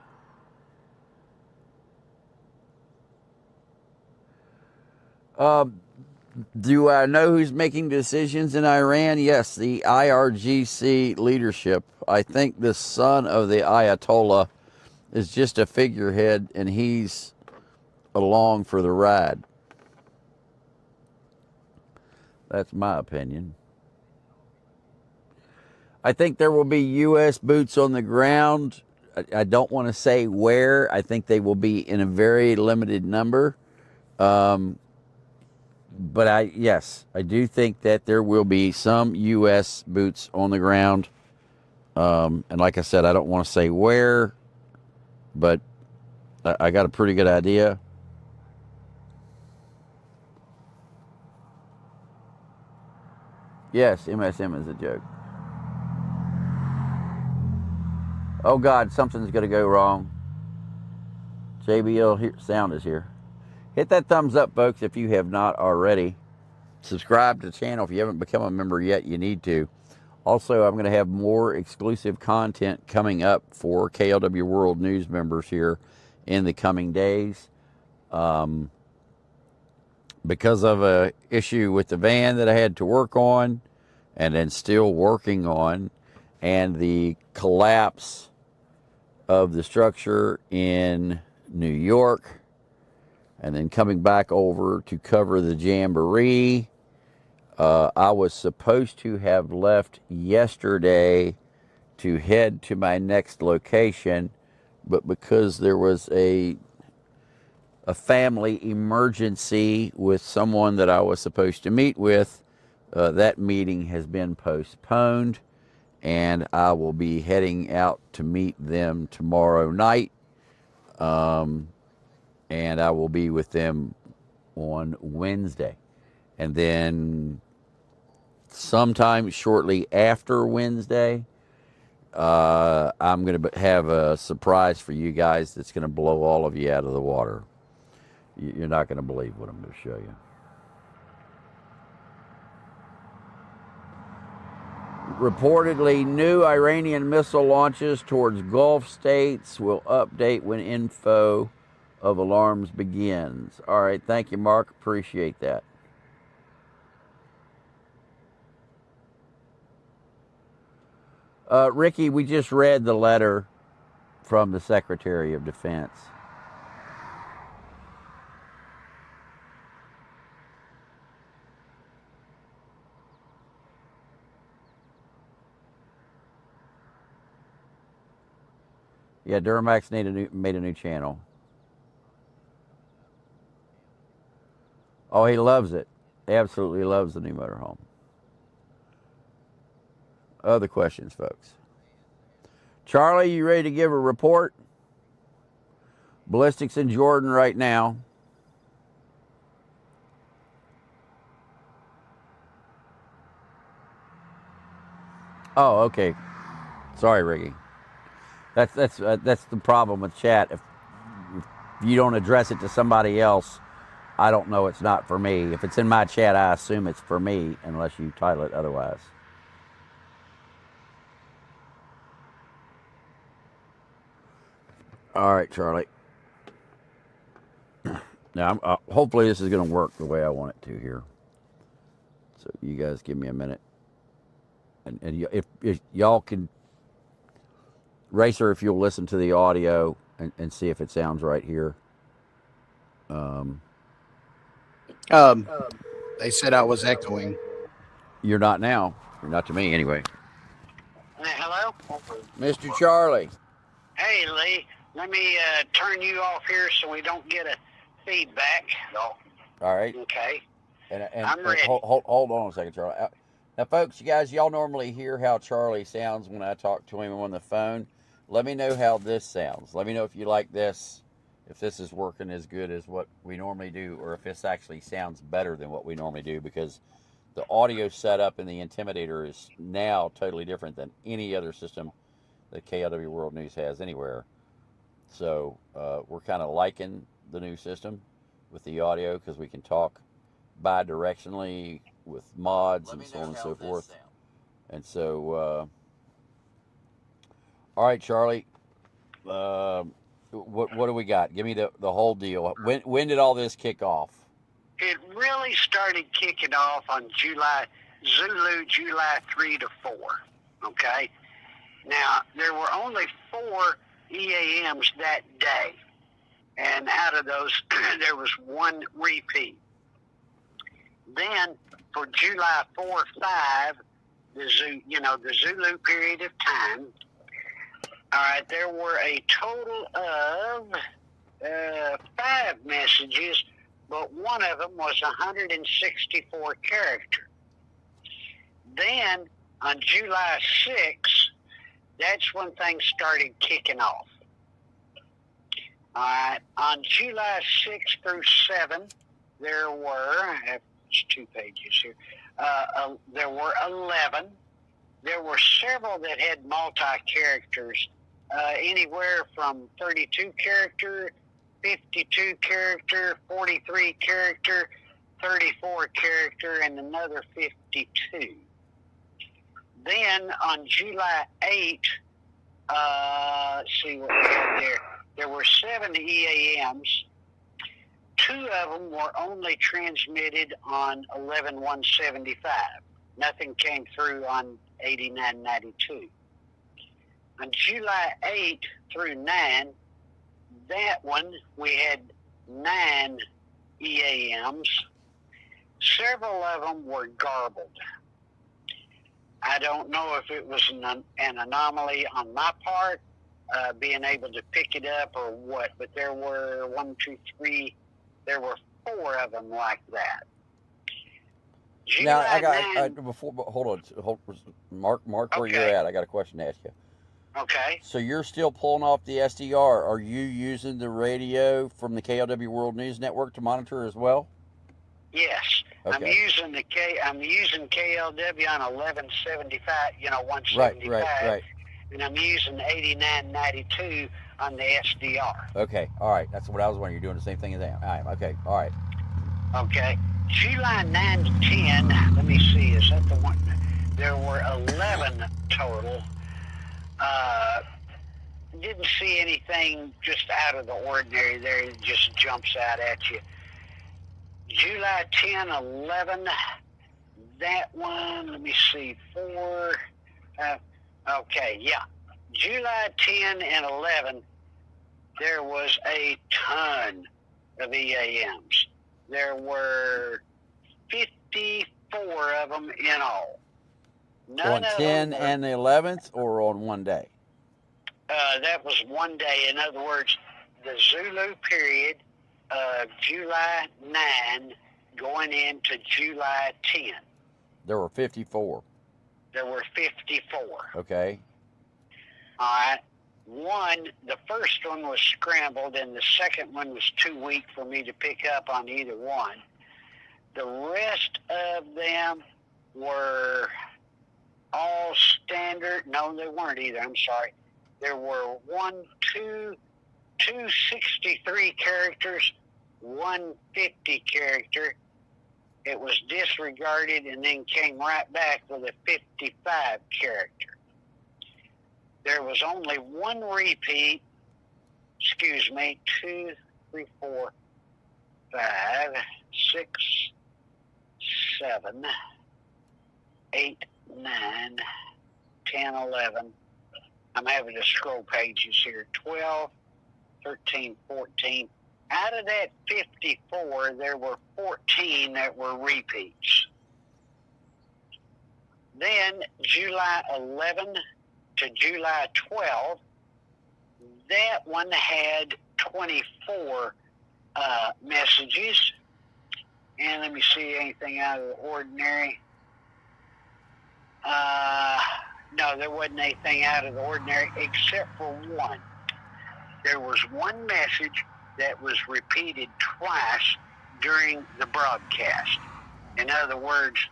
S2: Do I know who's making decisions in Iran? Yes, the IRGC leadership. I think the son of the Ayatollah is just a figurehead, and he's along for the ride. That's my opinion. I think there will be U.S. boots on the ground. I don't want to say where. I think they will be in a very limited number. But I do think that there will be some U.S. boots on the ground. And like I said, I don't want to say where, but I got a pretty good idea. Yes, MSM is a joke. Oh God, something's going to go wrong. JBL sound is here. Hit that thumbs up, folks, if you have not already. Subscribe to the channel if you haven't become a member yet. You need to. Also, I'm going to have more exclusive content coming up for KLW World News members here in the coming days. Because of a issue with the van that I had to work on and then still working on, and the collapse of the structure in New York, and then coming back over to cover the Jamboree. I was supposed to have left yesterday to head to my next location, but because there was a family emergency with someone that I was supposed to meet with, that meeting has been postponed, and I will be heading out to meet them tomorrow night. And I will be with them on Wednesday. And then sometime shortly after Wednesday, I'm going to have a surprise for you guys that's going to blow all of you out of the water. You're not going to believe what I'm going to show you. Reportedly, new Iranian missile launches towards Gulf states will update when info of alarms begins. All right, thank you, Mark. Appreciate that. Ricky, we just read the letter from the Secretary of Defense. Yeah, Duramax made a new channel. Oh, he loves it. Absolutely loves the new motorhome. Other questions, folks? Charlie, you ready to give a report? Ballistics in Jordan right now. Oh, okay. Sorry, Ricky. That's the problem with chat. If you don't address it to somebody else, I don't know it's not for me. If it's in my chat, I assume it's for me unless you title it otherwise. All right, Charlie. Now, hopefully this is going to work the way I want it to here. So you guys give me a minute. And if y'all can, Racer, if you'll listen to the audio and see if it sounds right here.
S4: They said I was echoing.
S2: You're not now. You're not to me anyway.
S6: Hello?
S2: Mr. Charlie.
S6: Hey, Lee. Let me turn you off here so we don't get a feedback.
S2: All right.
S6: Okay. I'm ready.
S2: Hold on a second, Charlie. Now, folks, you guys, y'all normally hear how Charlie sounds when I talk to him on the phone. Let me know how this sounds. Let me know if you like this, if this is working as good as what we normally do, or if this actually sounds better than what we normally do, because the audio setup in the Intimidator is now totally different than any other system that KLW World News has anywhere. So we're kind of liking the new system with the audio because we can talk bi-directionally with mods and so on and so forth. And so, all right, Charlie, what do we got? Give me the whole deal. When did all this kick off?
S6: It really started kicking off on July 3 to 4. Okay. Now there were only 4 EAMs that day, and out of those there was 1 repeat. Then for July 4, 5, the Zulu period of time. All right, there were a total of 5 messages, but one of them was 164 character. Then on July 6, that's when things started kicking off. All right, on July 6 through 7, there were, it's 2 pages here, there were 11. There were several that had multi-characters, anywhere from 32 character, 52 character, 43 character, 34 character, and another 52. Then on July 8, let's see what we had there. There were 7 EAMs. 2 of them were only transmitted on 11175. Nothing came through on 8992. On July 8 through 9, that one we had 9 EAMs. Several of them were garbled. I don't know if it was an anomaly on my part, being able to pick it up or what, but there were there were 4 of them like that.
S2: Now I got hold on, mark where you're at. I got a question to ask you.
S6: Okay.
S2: So you're still pulling off the SDR. Are you using the radio from the KLW World News Network to monitor as well?
S6: Yes.
S2: Okay.
S6: I'm using KLW on 1175, 175.
S2: Right.
S6: And I'm using 8992 on the SDR.
S2: Okay. All right. That's what I was wondering. You're doing the same thing as I am. Okay. All right.
S6: Okay. July 9 to 10, let me see, is that the one? There were 11 total. Didn't see anything just out of the ordinary there. It just jumps out at you. July 10, 11, that one, let me see, 4, okay, yeah. July 10 and 11, there was a ton of EAMs. There were 54 of them in all.
S2: On 10 and the 11th, or on one day?
S6: That was one day. In other words, the Zulu period of July 9 going into July 10.
S2: There were 54.
S6: There were 54.
S2: Okay.
S6: All right. The first one was scrambled, and the second one was too weak for me to pick up on either one. The rest of them were all standard. No, they weren't either. I'm sorry. There were 263 characters, 150 character. It was disregarded and then came right back with a 55 character. There was only 1 repeat. 2, 3, 4, 5, 6, 7, 8, 9, 10, 11. I'm having to scroll pages here. 12, 13, 14. Out of that 54, there were 14 that were repeats. Then July 11 to July 12, that one had 24 messages. And let me see anything out of the ordinary. No, there wasn't anything out of the ordinary except for one. There was one message that was repeated twice during the broadcast. In other words,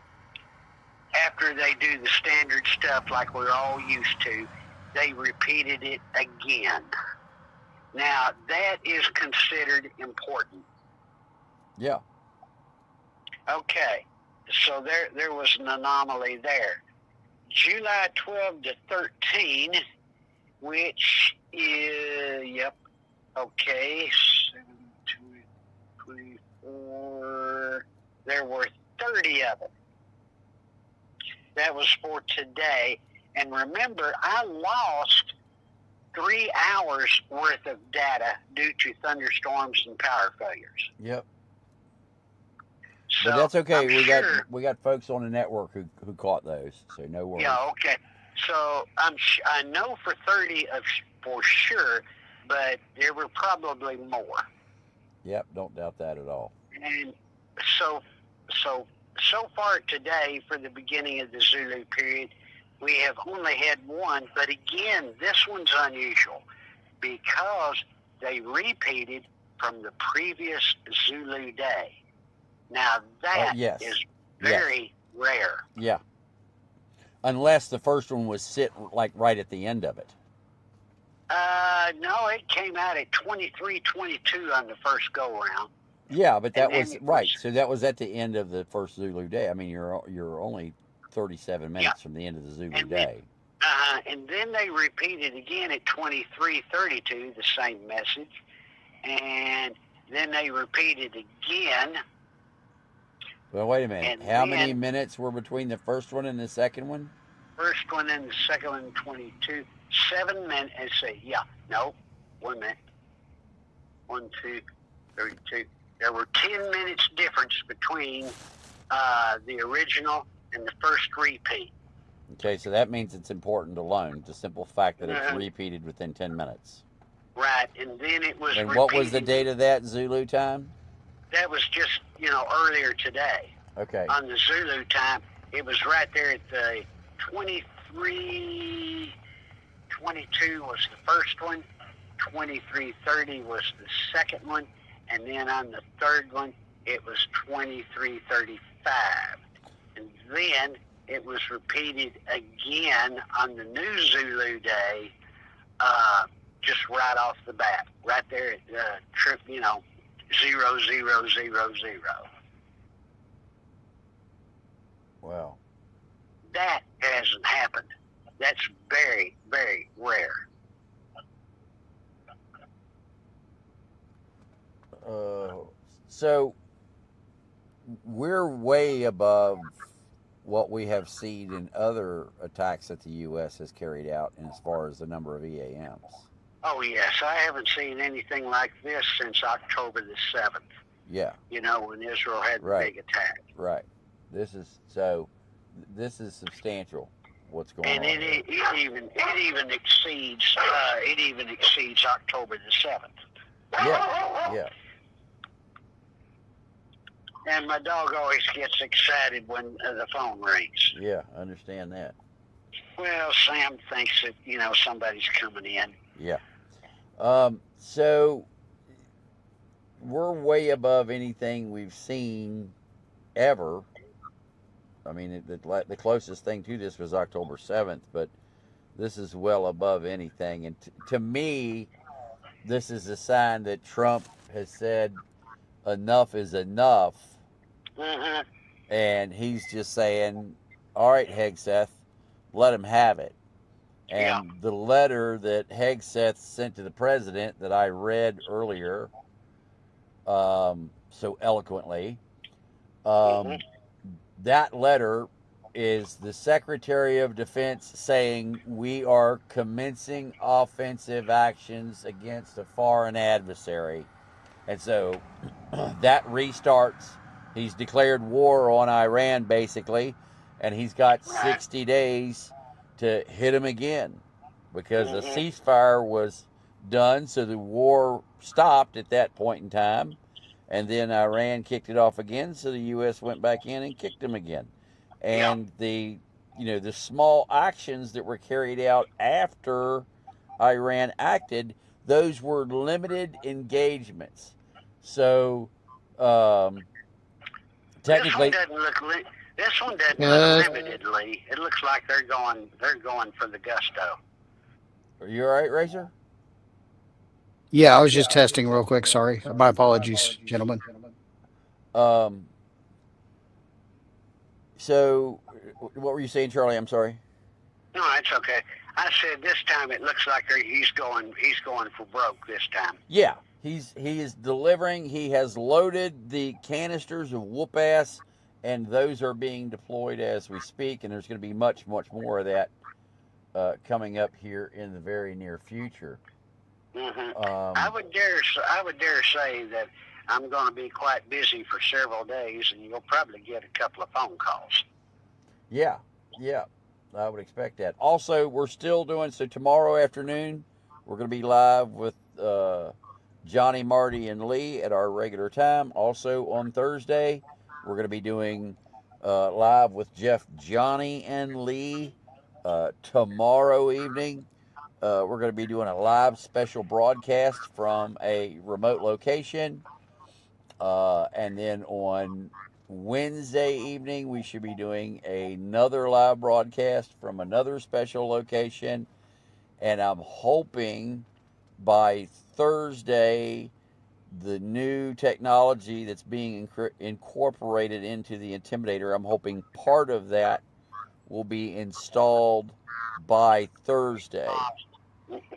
S6: after they do the standard stuff like we're all used to, they repeated it again. Now, that is considered important.
S2: Yeah.
S6: Okay, so there was an anomaly there. July 12 to 13, which is, okay, 24, there were 30 of them. That was for today. And remember, I lost 3 hours worth of data due to thunderstorms and power failures.
S2: Yep.
S6: So
S2: But that's okay.
S6: I'm
S2: We got folks on the network who caught those, so no worries.
S6: Yeah, okay. So I know for 30 for sure, but there were probably more.
S2: Yep, don't doubt that at all.
S6: And so far today, for the beginning of the Zulu period, we have only had one. But again, this one's unusual because they repeated from the previous Zulu day. Now that
S2: yes.
S6: is very rare.
S2: Yeah. Unless the first one was like right at the end of it.
S6: No, it came out at 23:22 on the first go round.
S2: Yeah, but that
S6: And
S2: was right. So that was at the end of the first Zulu day. I mean, you're only 37 minutes from the end of the Zulu day.
S6: And then they repeated again at 23:32 the same message, and then they repeated again.
S2: Well, wait a minute.
S6: And
S2: How
S6: then,
S2: many minutes were between the first one and the second one?
S6: First one and the second one, 22. 7 minutes. Let's see. Yeah. No. 1 minute. 1, 2, 32. There were 10 minutes difference between the original and the first repeat.
S2: Okay, so that means it's important to learn the simple fact that it's repeated within 10 minutes.
S6: Right, and then it was.
S2: And
S6: repeated.
S2: what was the date of that Zulu time?
S6: That was just earlier today.
S2: Okay.
S6: On the Zulu time, it was right there at the 23:22 was the first one, 23:30 was the second one, and then on the third one, it was 23:35. And then it was repeated again on the new Zulu day, just right off the bat, right there at the trip, 0000.
S2: Wow.
S6: That hasn't happened. That's very, very rare.
S2: So we're way above what we have seen in other attacks that the U.S. has carried out as far as the number of EAMs.
S6: Oh, yes. I haven't seen anything like this since October the 7th.
S2: Yeah.
S6: When Israel had the big attack.
S2: Right. This is substantial. What's going on?
S6: And it even exceeds October the 7th.
S2: Yeah.
S6: And my dog always gets excited when the phone rings.
S2: Yeah, I understand that.
S6: Well, Sam thinks that somebody's coming in.
S2: Yeah. So we're way above anything we've seen ever. I mean, the closest thing to this was October 7th, but this is well above anything. And to me, this is a sign that Trump has said enough is enough.
S6: Mm-hmm.
S2: And he's just saying, all right, Hegseth, let him have it. And the letter that Hegseth sent to the president that I read earlier so eloquently, that letter is the Secretary of Defense saying we are commencing offensive actions against a foreign adversary. And so that restarts. He's declared war on Iran, basically, and he's got 60 days to hit him again because the ceasefire was done, so the war stopped at that point in time. and then Iran kicked it off again, so the U.S. went back in and kicked them again. And the small actions that were carried out after Iran acted, those were limited engagements. So technically,
S6: This one doesn't
S4: Yeah.
S6: look limited, Lee. It looks like they're going for the gusto.
S2: are you all right, Racer?
S4: Yeah, I was just testing real quick. Sorry. My apologies, gentlemen.
S2: So what were you saying, Charlie? I'm sorry.
S6: No, it's okay. I said this time it looks like he's going for broke this time.
S2: Yeah, he is delivering. He has loaded the canisters of whoop ass, and those are being deployed as we speak. And there's going to be much more of that coming up here in the very near future.
S6: I would dare say that I'm going to be quite busy for several days, and you'll probably get a couple of phone calls.
S2: Yeah, I would expect that. Also, we're still doing, so tomorrow afternoon, we're going to be live with Johnny, Marty, and Lee at our regular time. Also on Thursday, we're going to be doing live with Jeff, Johnny, and Lee tomorrow evening. We're going to be doing a live special broadcast from a remote location. And then on Wednesday evening, we should be doing another live broadcast from another special location. And I'm hoping by Thursday, the new technology that's being incorporated into the Intimidator, I'm hoping part of that will be installed by Thursday.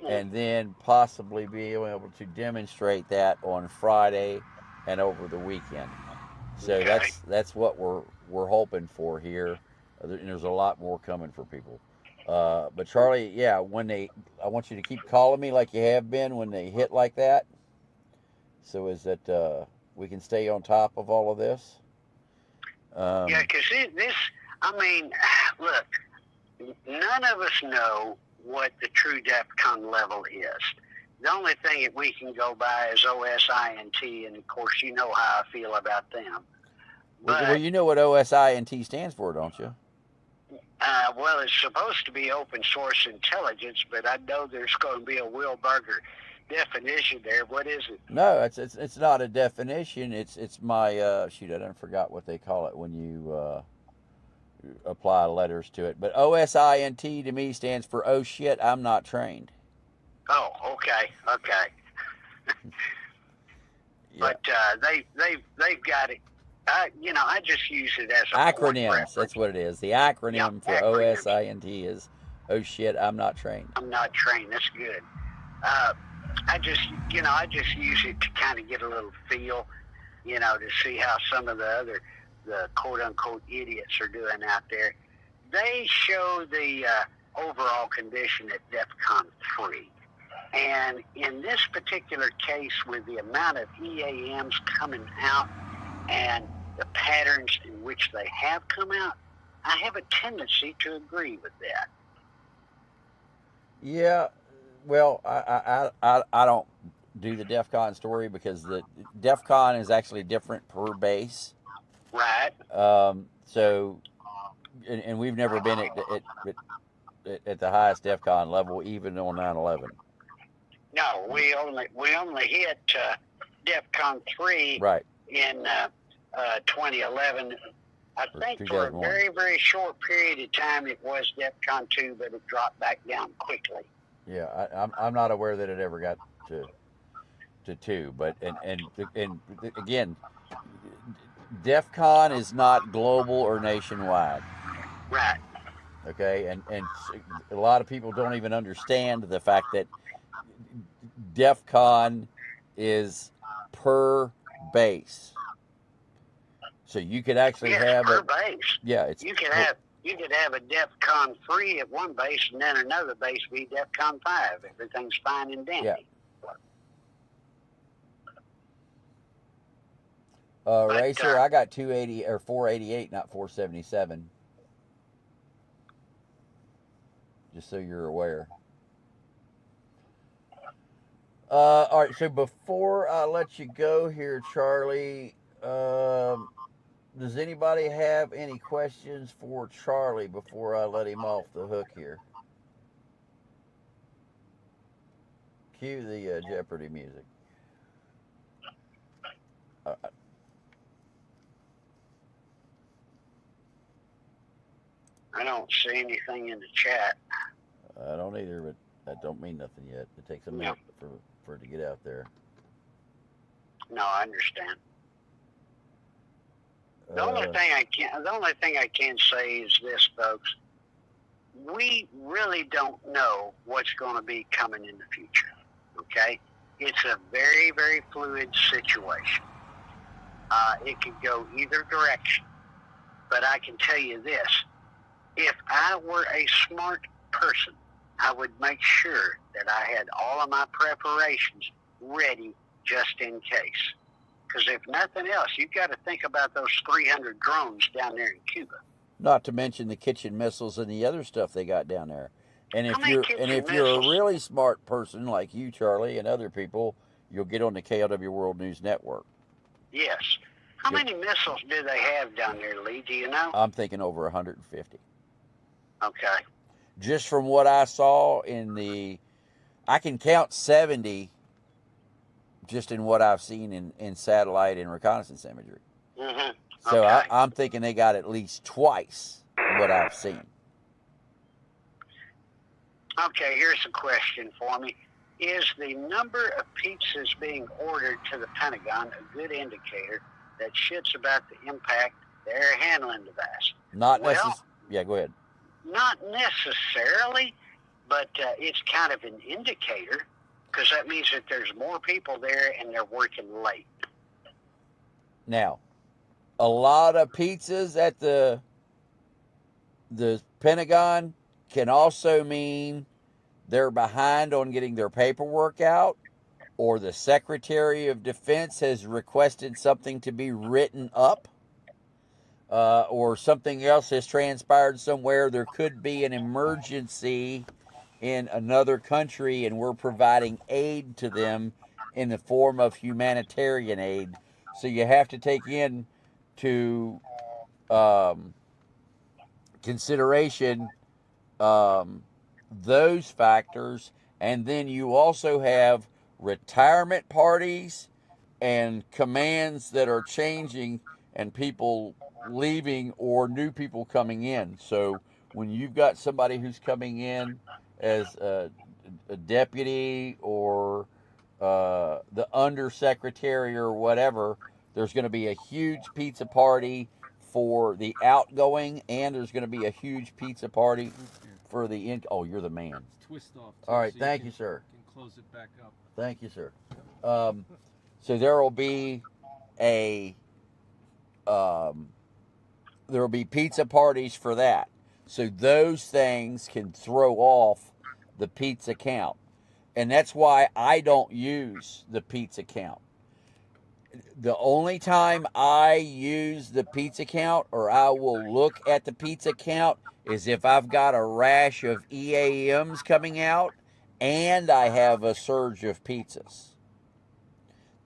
S2: And then possibly be able to demonstrate that on Friday and over the weekend. So
S6: Okay.
S2: that's what we're hoping for here. And there's a lot more coming for people. But Charlie, yeah, I want you to keep calling me like you have been when they hit like that. So is that we can stay on top of all of this.
S6: Yeah, because look, none of us know what the true DEFCON level is. The only thing that we can go by is OSINT, and of course you know how I feel about them.
S2: Well, you know what OSINT stands for, don't you?
S6: Well, it's supposed to be open source intelligence, but I know there's going to be a Will Berger definition there. What is it?
S2: No, it's not a definition. It's my shoot. I done forgot what they call it when you apply letters to it. But OSINT to me stands for oh shit, I'm not trained.
S6: Oh, okay.
S2: Yeah.
S6: But they've got it. I just use it as a
S2: acronyms. That's what it is. The acronym for acronyms. OSINT is oh shit, I'm not trained.
S6: I'm not trained. That's good. I just use it to kind of get a little feel, to see how some of the quote unquote idiots are doing out there. They show the overall condition at DEFCON 3. And in this particular case, with the amount of EAMs coming out and the patterns in which they have come out, I have a tendency to agree with that.
S2: Yeah, well, I don't do the DEFCON story because the DEFCON is actually different per base.
S6: Right.
S2: So, and we've never been at the highest DEFCON level, even on 9/11.
S6: No, we only hit DEFCON 3
S2: right.
S6: in 2011. I think for a
S2: 2001.
S6: very, very short period of time it was DEFCON 2, but it dropped back down quickly.
S2: Yeah, I'm not aware that it ever got to 2, but and again, DEFCON is not global or nationwide.
S6: Right.
S2: Okay, and a lot of people don't even understand the fact that DEFCON is per base. So you could actually have
S6: per base.
S2: Yeah,
S6: you could have a DEFCON 3 at one base, and then another base be DEFCON 5. Everything's fine and dandy.
S2: Yeah. Racer, I got 280 or 488, not 477. Just so you're aware. All right. So before I let you go here, Charlie, does anybody have any questions for Charlie before I let him off the hook here? Cue the Jeopardy music. Uh,
S6: I don't see anything in the chat.
S2: I don't either, but that don't mean nothing yet. It takes a
S6: No,
S2: minute for it to get out there.
S6: no, I understand. The only
S2: Uh,
S6: thing I can say is this, folks. We really don't know what's going to be coming in the future. Okay, it's a very, very fluid situation. It could go either direction. But I can tell you this: if I were a smart person, I would make sure that I had all of my preparations ready just in case. Because if nothing else, you've got to think about those 300 drones down there in Cuba.
S2: Not to mention the kitchen missiles and the other stuff they got down there. And
S6: How
S2: if
S6: many
S2: you're and
S6: kitchen
S2: if you're a
S6: missiles?
S2: really smart person like you, Charlie, and other people, you'll get on the KLW World News Network.
S6: Yes. How
S2: Yep.
S6: many missiles do they have down there, Lee? Do you know?
S2: I'm thinking over 150.
S6: Okay.
S2: Just from what I saw I can count 70 just in what I've seen in satellite and reconnaissance imagery.
S6: Mm-hmm.
S2: So
S6: Okay.
S2: I'm thinking they got at least twice what I've seen.
S6: Okay, here's a question for me. Is the number of pizzas being ordered to the Pentagon a good indicator that shit's about to impact the air handling device?
S2: Not
S6: Well,
S2: necessarily. Yeah, go ahead.
S6: not necessarily, but it's kind of an indicator because that means that there's more people there and they're working late.
S2: Now, a lot of pizzas at the Pentagon can also mean they're behind on getting their paperwork out, or the Secretary of Defense has requested something to be written up, or something else has transpired somewhere. There could be an emergency in another country, and we're providing aid to them in the form of humanitarian aid. So you have to take into um, consideration um, those factors, and then you also have retirement parties and commands that are changing and people leaving or new people coming in. So when you've got somebody who's coming in as a deputy or the undersecretary or whatever, there's going to be a huge pizza party for the outgoing, and there's going to be a huge pizza party for the in. Oh, you're the man.
S3: It's twist off.
S2: All right, thank you, sir.
S3: Can close it back up.
S2: Thank you, sir. So there will be a there will be pizza parties for that. So those things can throw off the pizza count, and that's why I don't use the pizza count. The only time I use the pizza count, or I will look at the pizza count, is if I've got a rash of EAMs coming out and I have a surge of pizzas.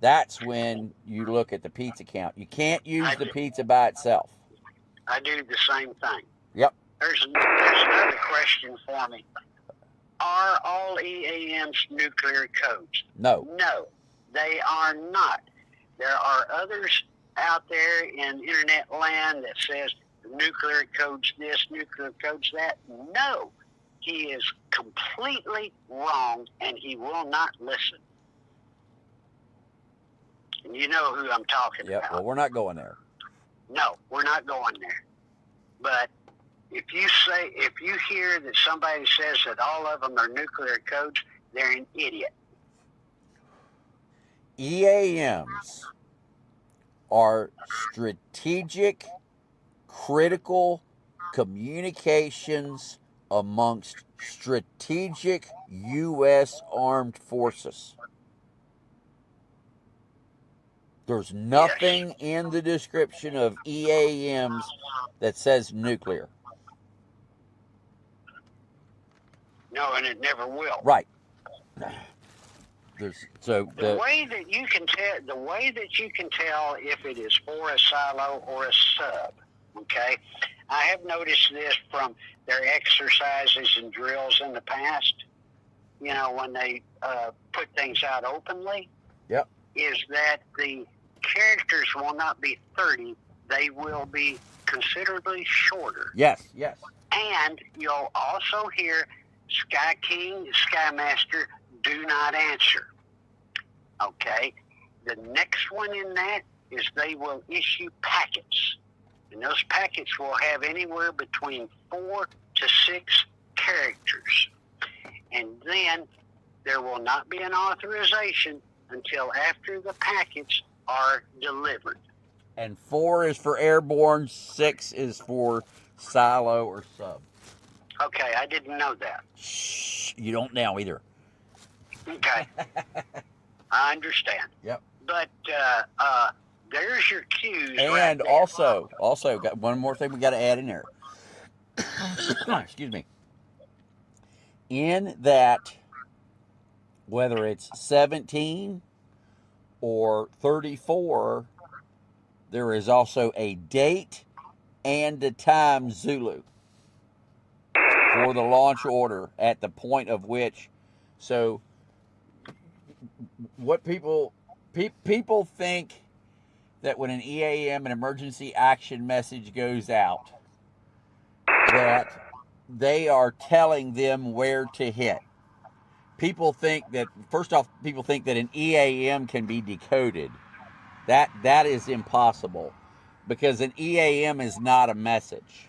S2: That's when you look at the pizza count. You can't use the pizza by itself.
S6: I do the same thing.
S2: Yep.
S6: There's another question for me. Are all EAMs nuclear codes?
S2: No.
S6: No, they are not. There are others out there in internet land that says nuclear codes this, nuclear codes that. No, he is completely wrong, and he will not listen. And you know who I'm talking
S2: Yep.
S6: about.
S2: Well, we're not going there.
S6: No, we're not going there. But if you hear that somebody says that all of them are nuclear codes, they're an idiot.
S2: EAMs are strategic, critical communications amongst strategic U.S. armed forces. There's nothing in the description of EAMs that says nuclear.
S6: No, and it never will.
S2: Right. So
S6: The way that you can tell if it is for a silo or a sub, okay? I have noticed this from their exercises and drills in the past. You know, when they put things out openly,
S2: Yep.
S6: is that the characters will not be 30; they will be considerably shorter.
S2: yes.
S6: And you'll also hear Sky King, Sky Master, do not answer. Okay? The next one in that is they will issue packets. And those packets will have anywhere between 4 to 6 characters. And then there will not be an authorization until after the packets are delivered.
S2: And 4 is for airborne, 6 is for silo or sub.
S6: Okay, I didn't know that.
S2: Shh, you don't now either.
S6: Okay. I understand.
S2: Yep.
S6: But there's your cues.
S2: And
S6: right there.
S2: also got one more thing we got to add in there. Excuse me. In that, whether it's 17 or 34, there is also a date and a time Zulu for the launch order at the point of which. So what people think that when an EAM, an emergency action message, goes out, that they are telling them where to hit. People think that, first off, people think that an EAM can be decoded. That is impossible, because an EAM is not a message.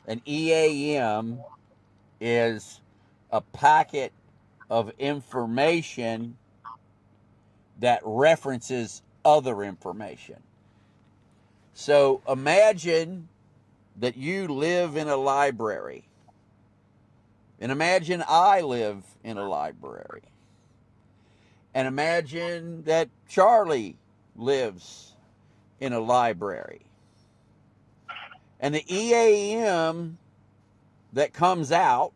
S2: An EAM is a packet of information that references other information. So imagine that you live in a library. And imagine I live in a library. And imagine that Charlie lives in a library. And the EAM that comes out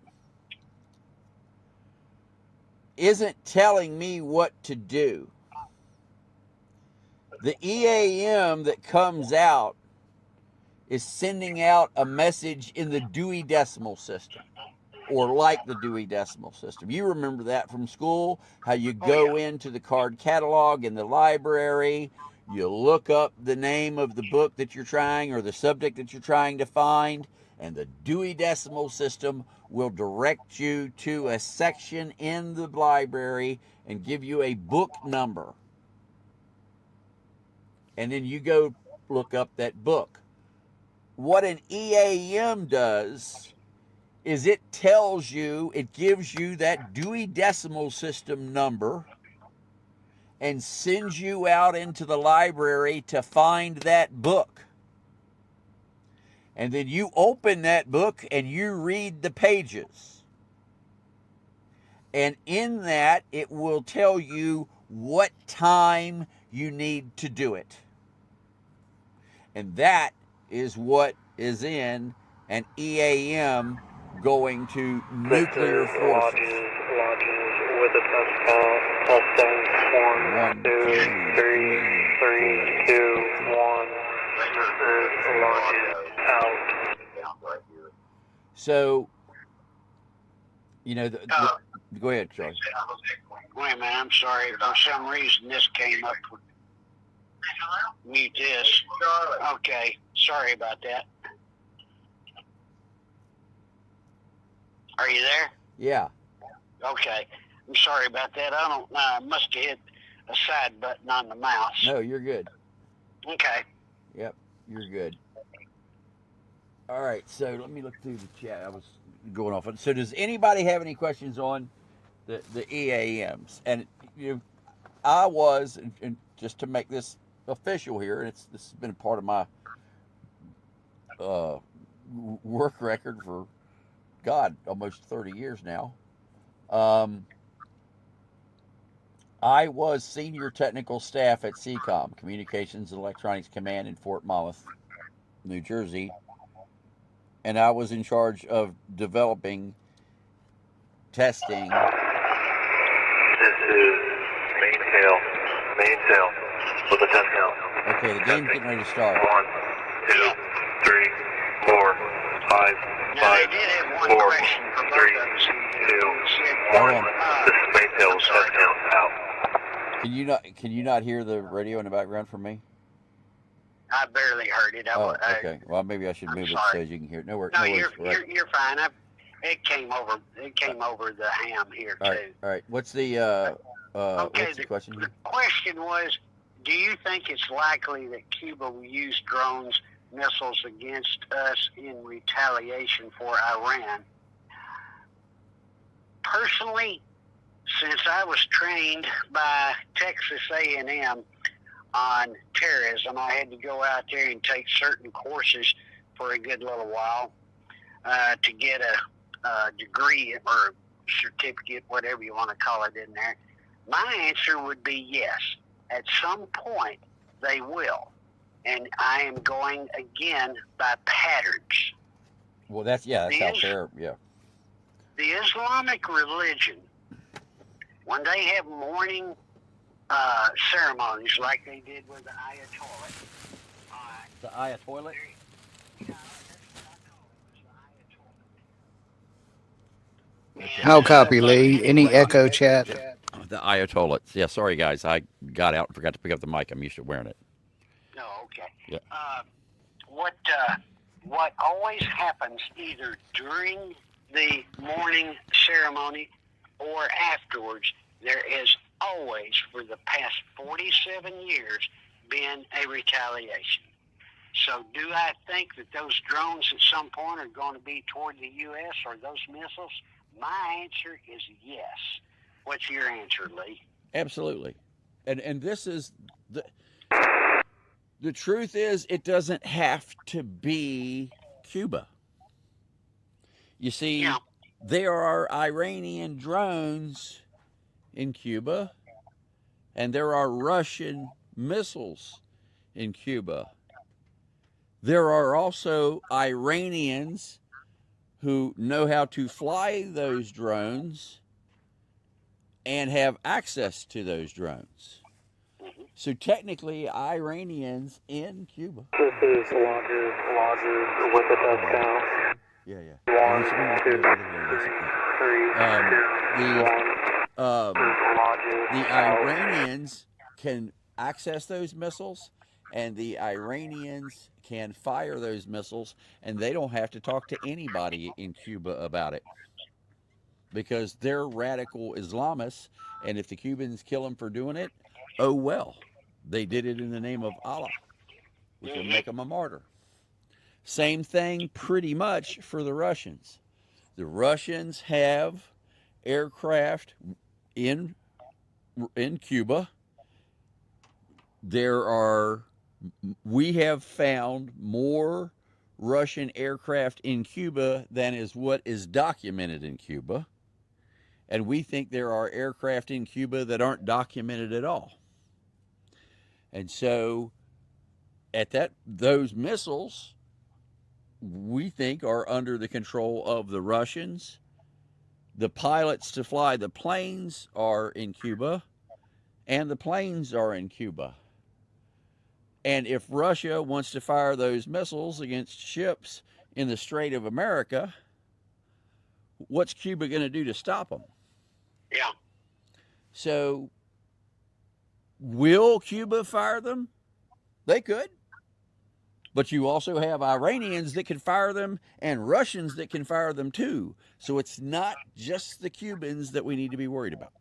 S2: isn't telling me what to do. The EAM that comes out is sending out a message in the Dewey Decimal System, or like the Dewey Decimal System. You remember that from school, how you go into the card catalog in the library, you look up the name of the book that you're trying, or the subject that you're trying to find, and the Dewey Decimal System will direct you to a section in the library and give you a book number. And then you go look up that book. What an EAM does is it tells you, it gives you that Dewey Decimal System number and sends you out into the library to find that book. And then you open that book and you read the pages. And in that, it will tell you what time you need to do it. And that is what is in an EAM going to nuclear forces.
S5: Launches with a test call. Testing 1, 2, 3, 3, 2, 1. Launches out.
S2: So, you know, go ahead, Charlie.
S6: Wait a minute, I'm sorry. For some reason, this came up. Mute this. Okay, sorry about that. Are you there?
S2: Yeah.
S6: Okay, I'm sorry about that. I don't know. I must have hit a side button on the mouse.
S2: No, you're good.
S6: Okay.
S2: Yep, you're good. All right, so let me look through the chat. I was going off. So does anybody have any questions on the EAMs? And you know, I was, and just to make this official here, and this has been a part of my work record for, God, almost 30 years now. I was senior technical staff at CCOM, Communications and Electronics Command in Fort Monmouth, New Jersey. And I was in charge of developing, testing,
S5: This is main tail with a 10 count.
S2: Okay, the game's getting ready to start.
S5: 1, 2, 3, 4, 5,
S6: Now, they did have one
S5: 4,
S6: question for both
S5: 3,
S6: of us.
S5: 2, 1.
S2: Hold on.
S5: This is main tail with 10 count out.
S2: Can you not hear the radio in the background from me?
S6: I barely heard it.
S2: Oh, okay. Well, maybe I should
S6: I'm
S2: move it
S6: sorry.
S2: so you can hear it. No worries.
S6: No,
S2: No worries.
S6: you're fine. It came over the ham here
S2: All
S6: too.
S2: right. All right. What's the
S6: Okay,
S2: what's the question
S6: the
S2: here?
S6: question was, do you think it's likely that Cuba will use drones, missiles against us in retaliation for Iran? Personally, since I was trained by Texas A&M on terrorism, I had to go out there and take certain courses for a good little while to get a degree or certificate, whatever you want to call it in there. My answer would be yes. At some point, they will. And I am going again by patterns.
S2: Well, that's how fair. Yeah.
S6: The Islamic religion, when they have morning ceremonies like they did with the Ayatollah.
S2: The Ayatollah.
S4: No copy, Lee. Any echo chat?
S2: The Ayatollah. Yeah, sorry guys, I got out and forgot to pick up the mic. I'm used to wearing it.
S6: No, okay.
S2: Yeah.
S6: What always happens either during the morning ceremony or afterwards, there has always, for the past 47 years, been a retaliation. So do I think that those drones at some point are going to be toward the U.S. or those missiles? My answer is yes. What's your answer, Lee?
S2: Absolutely. And this is the truth is it doesn't have to be Cuba. You see, there are Iranian drones in Cuba, and there are Russian missiles in Cuba. There are also Iranians who know how to fly those drones and have access to those drones. So technically, Iranians in Cuba.
S5: This is Roger with a 10 count.
S2: Yeah, yeah.
S5: 1, 2, 3, 2, 1.
S2: The Iranians can access those missiles, and the Iranians can fire those missiles, and they don't have to talk to anybody in Cuba about it because they're radical Islamists, and if the Cubans kill them for doing it, oh well. They did it in the name of Allah, which will make them a martyr. Same thing pretty much for the Russians. The Russians have aircraft in Cuba. We have found more Russian aircraft in Cuba than is what is documented in Cuba. And we think there are aircraft in Cuba that aren't documented at all. And so those missiles, we think, are under the control of the Russians. The pilots to fly the planes are in Cuba, and the planes are in Cuba. And if Russia wants to fire those missiles against ships in the Strait of America, what's Cuba going to do to stop them?
S6: Yeah.
S2: So, will Cuba fire them? They could. But you also have Iranians that can fire them and Russians that can fire them too. So it's not just the Cubans that we need to be worried about.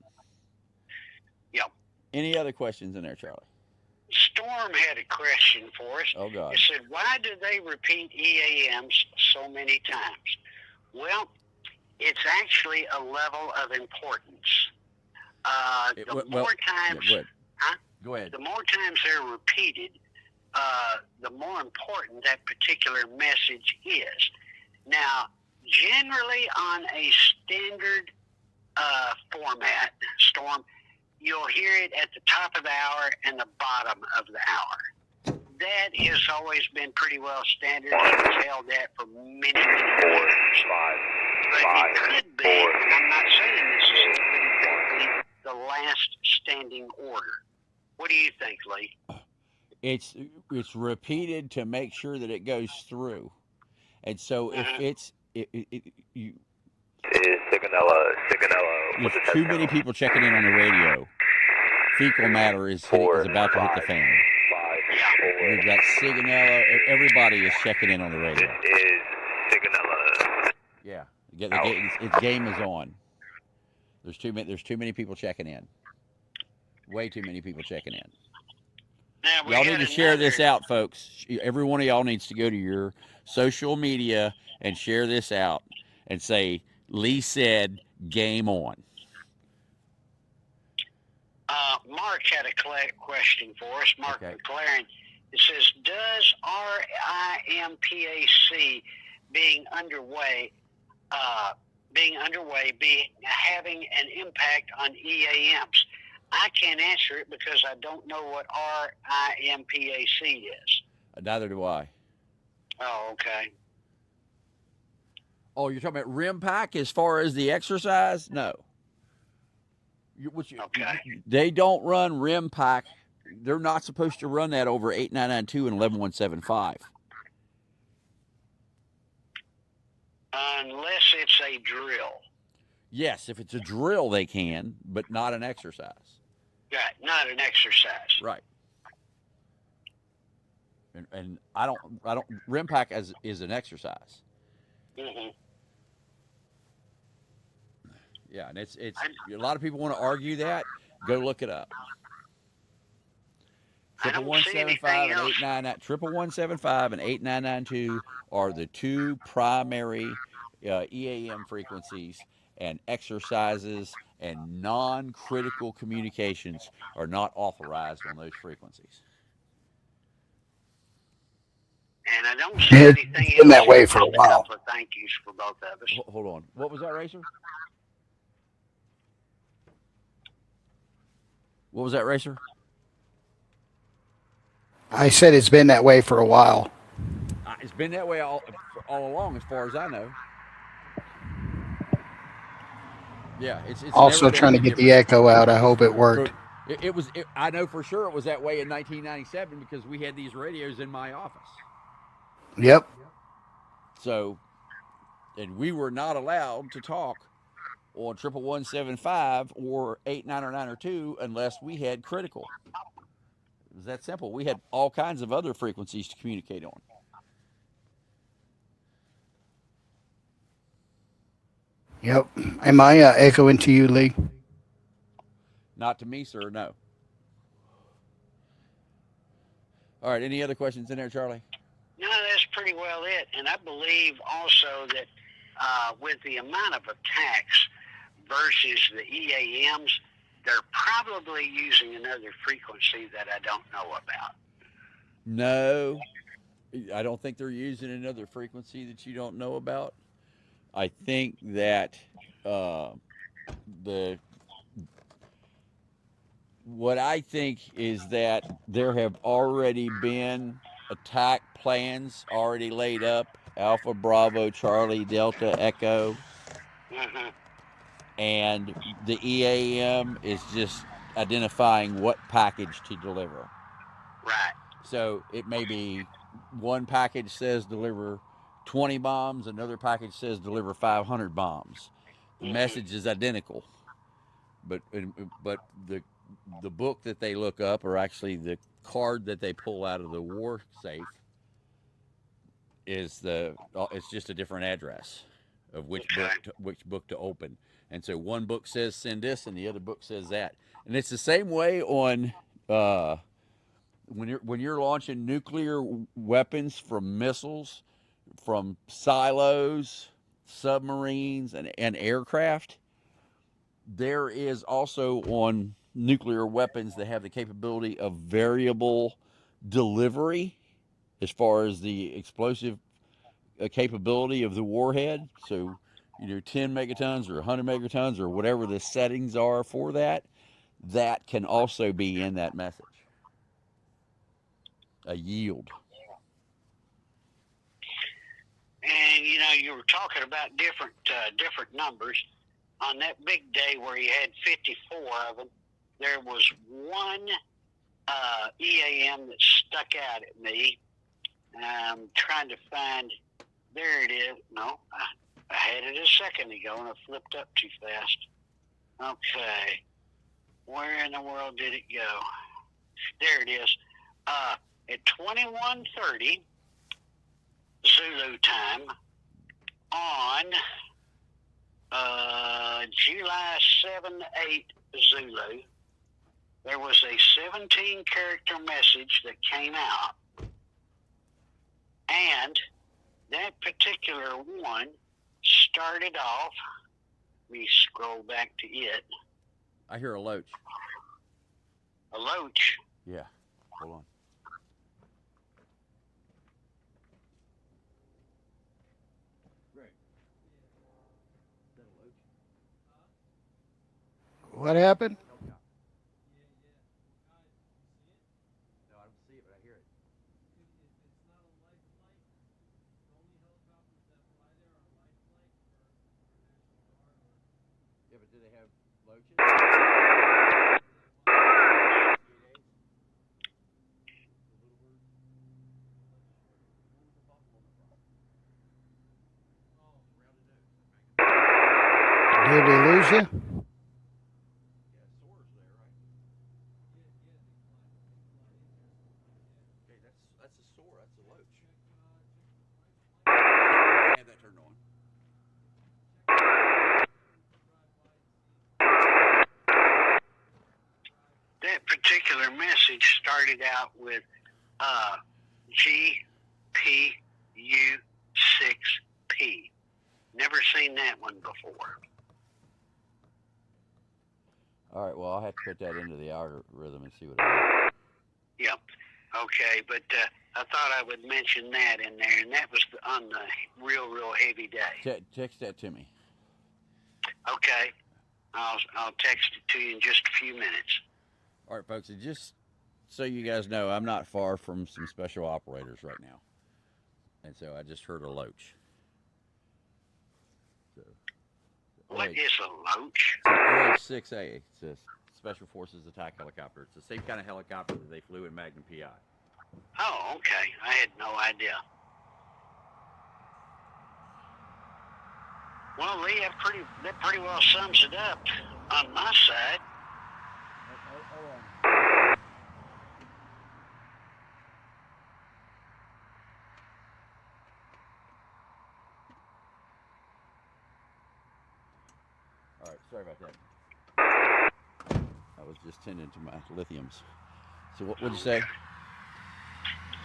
S6: Yep.
S2: Any other questions in there, Charlie?
S6: Storm had a question for us.
S2: Oh, God.
S6: It said, why do they repeat EAMs so many times? Well, it's actually a level of importance.
S2: Go ahead.
S6: The more times they're repeated, the more important that particular message is. Now, generally on a standard format, Storm, you'll hear it at the top of the hour and the bottom of the hour. That has always been pretty well standard. It's held that for many, many years. But it could be, and I'm not saying this is it, but it could be the
S2: it's repeated to make sure that it goes through. And so if it's you,
S5: Is Sigonella.
S2: there's too many people checking in on the radio. Fecal matter is about to hit the fan. We've got Sigonella. Everybody is checking in on the radio.
S5: Is Sigonella.
S2: Yeah, its game is on. There's too many people checking in. Way too many people checking in.
S6: Now, we
S2: Y'all
S6: had
S2: need to share this
S6: another-
S2: out, folks. Every one of y'all needs to go to your social media and share this out and say, Lee said, game on.
S6: Mark had a question for us. Mark
S2: Okay.
S6: McLaren. It says, does RIMPAC being underway be having an impact on EAMs? I can't answer it because I don't know what RIMPAC is.
S2: Neither do I.
S6: Oh, okay.
S2: Oh, you're talking about rim pack as far as the exercise? No.
S6: Okay.
S2: They don't run rim pack. They're not supposed to run that over 8992 and 11175.
S6: Unless it's a drill.
S2: Yes, if it's a drill, they can, but not an exercise.
S6: Right, not an exercise.
S2: Right. And I don't rim pack is an exercise.
S6: Mm-hmm.
S2: Yeah, and it's a lot of people want to argue that. Go look it up.
S6: I don't see
S2: 175 and
S6: anything else.
S2: 115 and 8992 are the two primary EAM frequencies, and exercises and non-critical communications are not authorized on those frequencies.
S6: And I don't see
S4: It's
S6: anything
S4: been that
S6: else.
S4: way for a while.
S6: couple of thank yous for both of us.
S2: Hold on. What was that, Racer? What was that, Racer?
S4: I said it's been that way for a while.
S2: It's been that way all along, as far as I know. Yeah, it's
S4: Also
S2: never been
S4: trying to
S2: any
S4: get the
S2: different.
S4: echo out. I hope it worked.
S2: I know for sure it was that way in 1997 because we had these radios in my office.
S4: Yep.
S2: So, and we were not allowed to talk on 11175 or 8992 unless we had critical. It was that simple. We had all kinds of other frequencies to communicate on.
S4: Yep. Am I echoing to you, Lee?
S2: Not to me, sir, no. All right, any other questions in there, Charlie?
S6: No, that's pretty well it. And I believe also that with the amount of attacks versus the EAMs, they're probably using another frequency that I don't know about.
S2: No, I don't think they're using another frequency that you don't know about. I think that what I think is that there have already been attack plans already laid up, Alpha, Bravo, Charlie, Delta, Echo,
S6: Mm-hmm.
S2: and the EAM is just identifying what package to deliver.
S6: Right.
S2: So it may be one package says deliver 20 bombs, another package says deliver 500 bombs. The message is identical, but the book that they look up, or actually the card that they pull out of the war safe, is it's just a different address of which book to open. And so one book says send this, and the other book says that. And it's the same way on when you're launching nuclear weapons from missiles, from silos, submarines, and aircraft. There is also on nuclear weapons that have the capability of variable delivery as far as the explosive capability of the warhead. So, 10 megatons or 100 megatons or whatever the settings are for that, that can also be in that message. A yield.
S6: And you were talking about different numbers. On that big day where you had 54 of them, there was one EAM that stuck out at me. I'm trying to find. There it is. No, I had it a second ago and I flipped up too fast. Okay. Where in the world did it go? There it is. At 21:30 Zulu time on July 7-8 Zulu, there was a 17-character message that came out. And that particular one started off, let me scroll back to it.
S2: I hear a loach.
S6: A loach.
S2: Yeah. Hold on. Great. Is that a loach?
S4: What happened?
S2: No, I don't see it, but I hear it. Yeah, but do they have loaches?
S4: Did we lose you?
S2: Yeah, soar's there, right? Okay, that's a soar. That's a loach. Have that turned on.
S6: That particular message started out with GPU6P. Never seen that one before.
S2: All right, well, I'll have to put that into the algorithm and see what it is.
S6: Yep. Okay, but I thought I would mention that in there, and that was on the real heavy day.
S2: Text that to me.
S6: Okay. I'll text it to you in just a few minutes.
S2: All right, folks, and just so you guys know, I'm not far from some special operators right now. And so I just heard a loach. So,
S6: What is a loach?
S2: It's an OH-6A. It's a Special Forces attack helicopter. It's the same kind of helicopter that they flew in Magnum PI.
S6: Oh, okay. I had no idea. Well, Lee, that pretty well sums it up on my side.
S2: All right, sorry about that. I was just tending to my lithiums. So what would you say?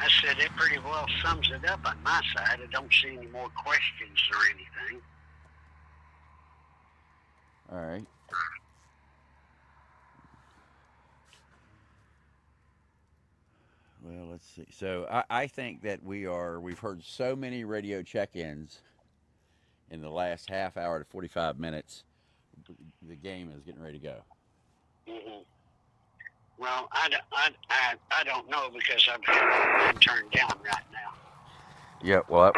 S6: I said it pretty well sums it up on my side. I don't see any more questions or anything.
S2: All right. Well, let's see. So I think that we've heard so many radio check-ins in the last half hour to 45 minutes. The game is getting ready to go.
S6: Mm-hmm. Well, I don't know because I've got mine turned down right now.
S2: Yeah, well,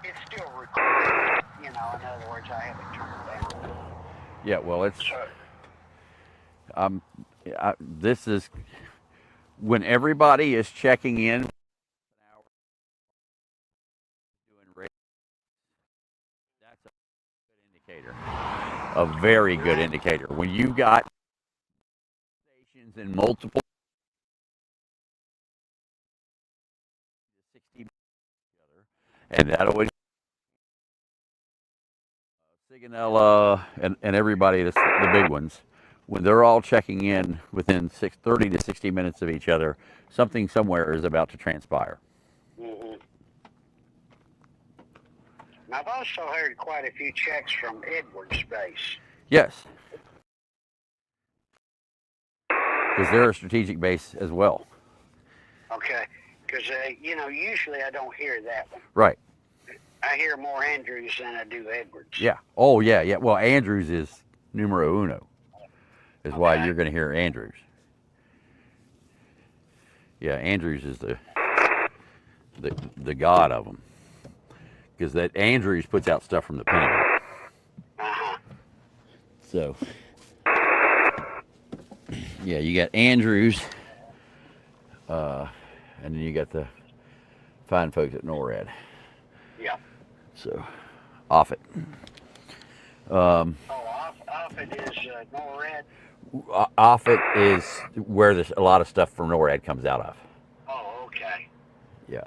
S6: It's still recording. You know, in other words, I have it turned down.
S2: yeah, well, it's
S6: So,
S2: this is when everybody is checking in. Doing radio, that's a good indicator. A very good indicator. When you've got stations in multiple 60 together, and that always Sigonella and everybody, the big ones, when they're all checking in within 30 to 60 minutes of each other, something somewhere is about to transpire.
S6: mm-hmm. And I've also heard quite a few checks from Edwards Base.
S2: Yes. Because they're a strategic base as well.
S6: Okay, because usually I don't hear that one.
S2: Right.
S6: I hear more Andrews than I do Edwards.
S2: Yeah. Oh, yeah, yeah. Well, Andrews is numero uno. Is why
S6: Okay.
S2: you're going to hear Andrews. Yeah, Andrews is the god of them. Because that Andrews puts out stuff from the Pentagon.
S6: Uh-huh.
S2: So, yeah, you got Andrews And then you got the fine folks at NORAD.
S6: Yeah.
S2: So, off it.
S6: Off it is NORAD.
S2: Off it is where a lot of stuff from NORAD comes out of.
S6: Oh, okay.
S2: Yeah.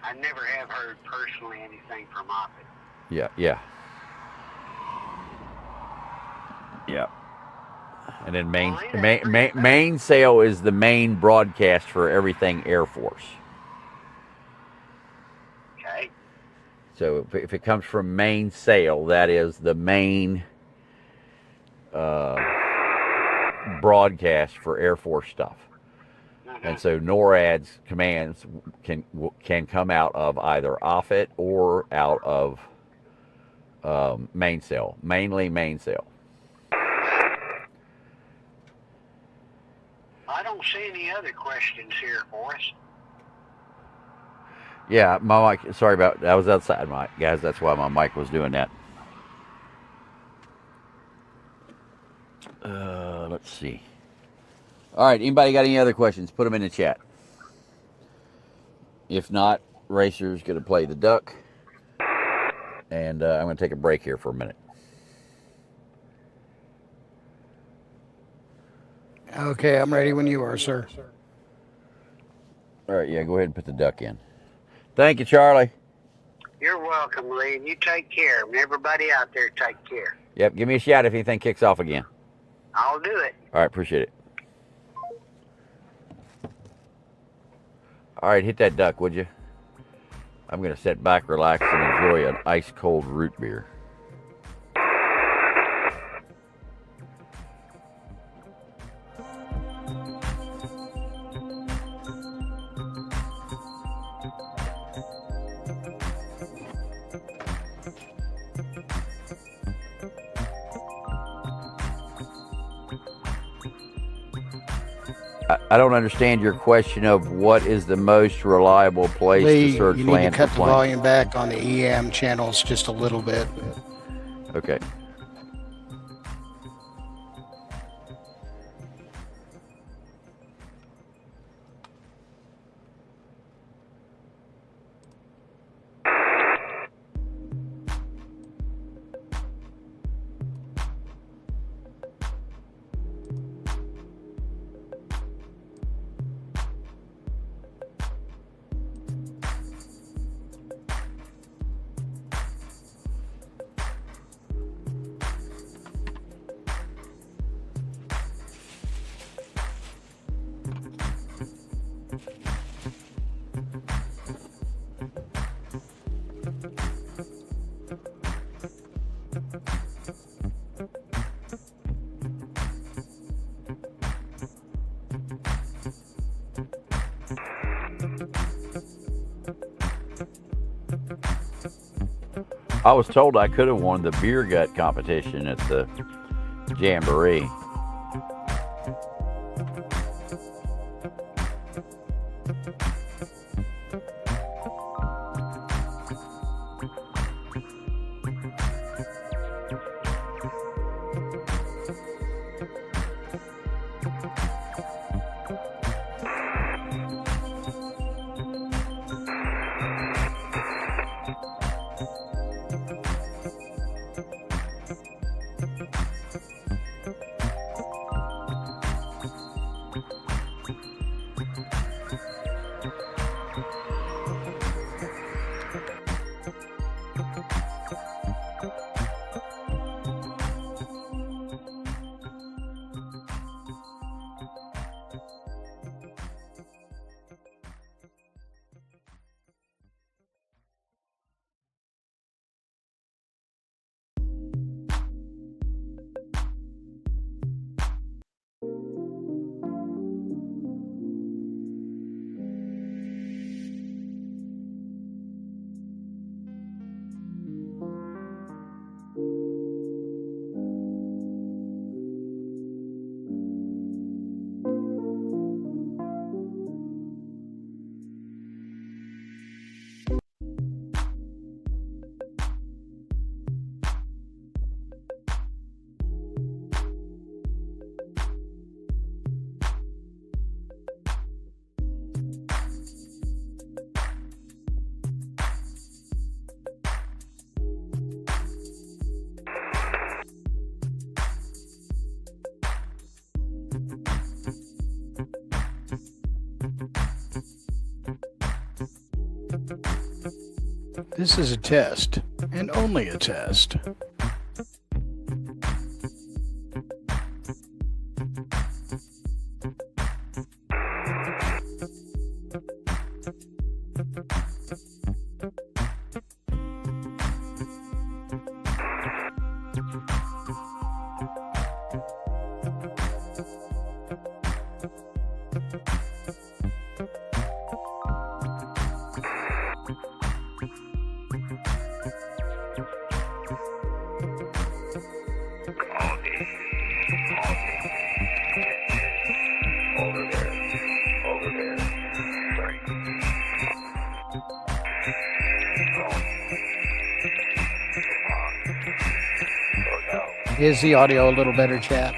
S6: I never have heard personally anything from Offutt.
S2: Yeah. Yeah. Yeah. And then mainsail is the main broadcast for everything Air Force.
S6: Okay.
S2: So if it comes from mainsail, that is the main broadcast for Air Force stuff. And so NORAD's commands can come out of either Offutt or out of mainsail, mainly mainsail.
S6: I don't see any other questions here for us.
S2: Yeah, my mic. Sorry about that. Was outside, Mike, guys. That's why my mic was doing that. Let's see. All right. Anybody got any other questions? Put them in the chat. If not, Racer's going to play the duck, and I'm going to take a break here for a minute.
S4: Okay, I'm ready when you are, sir.
S2: All right. Yeah, go ahead and put the duck in. Thank you, Charlie.
S6: You're welcome, Lee. You take care. And everybody out there, take care.
S2: Yep. Give me a shout if anything kicks off again.
S6: I'll do it.
S2: All right. Appreciate it. All right. Hit that duck, would you? I'm going to sit back, relax, and enjoy an ice-cold root beer. I don't understand your question of what is the most reliable place
S4: Lee,
S2: to search
S4: you need
S2: land
S4: to cut
S2: for
S4: the
S2: planes.
S4: volume back on the EM channels just a little bit.
S2: Okay. I was told I could have won the beer gut competition at the Jamboree.
S4: This is a test, and only a test. Is the audio a little better, chat?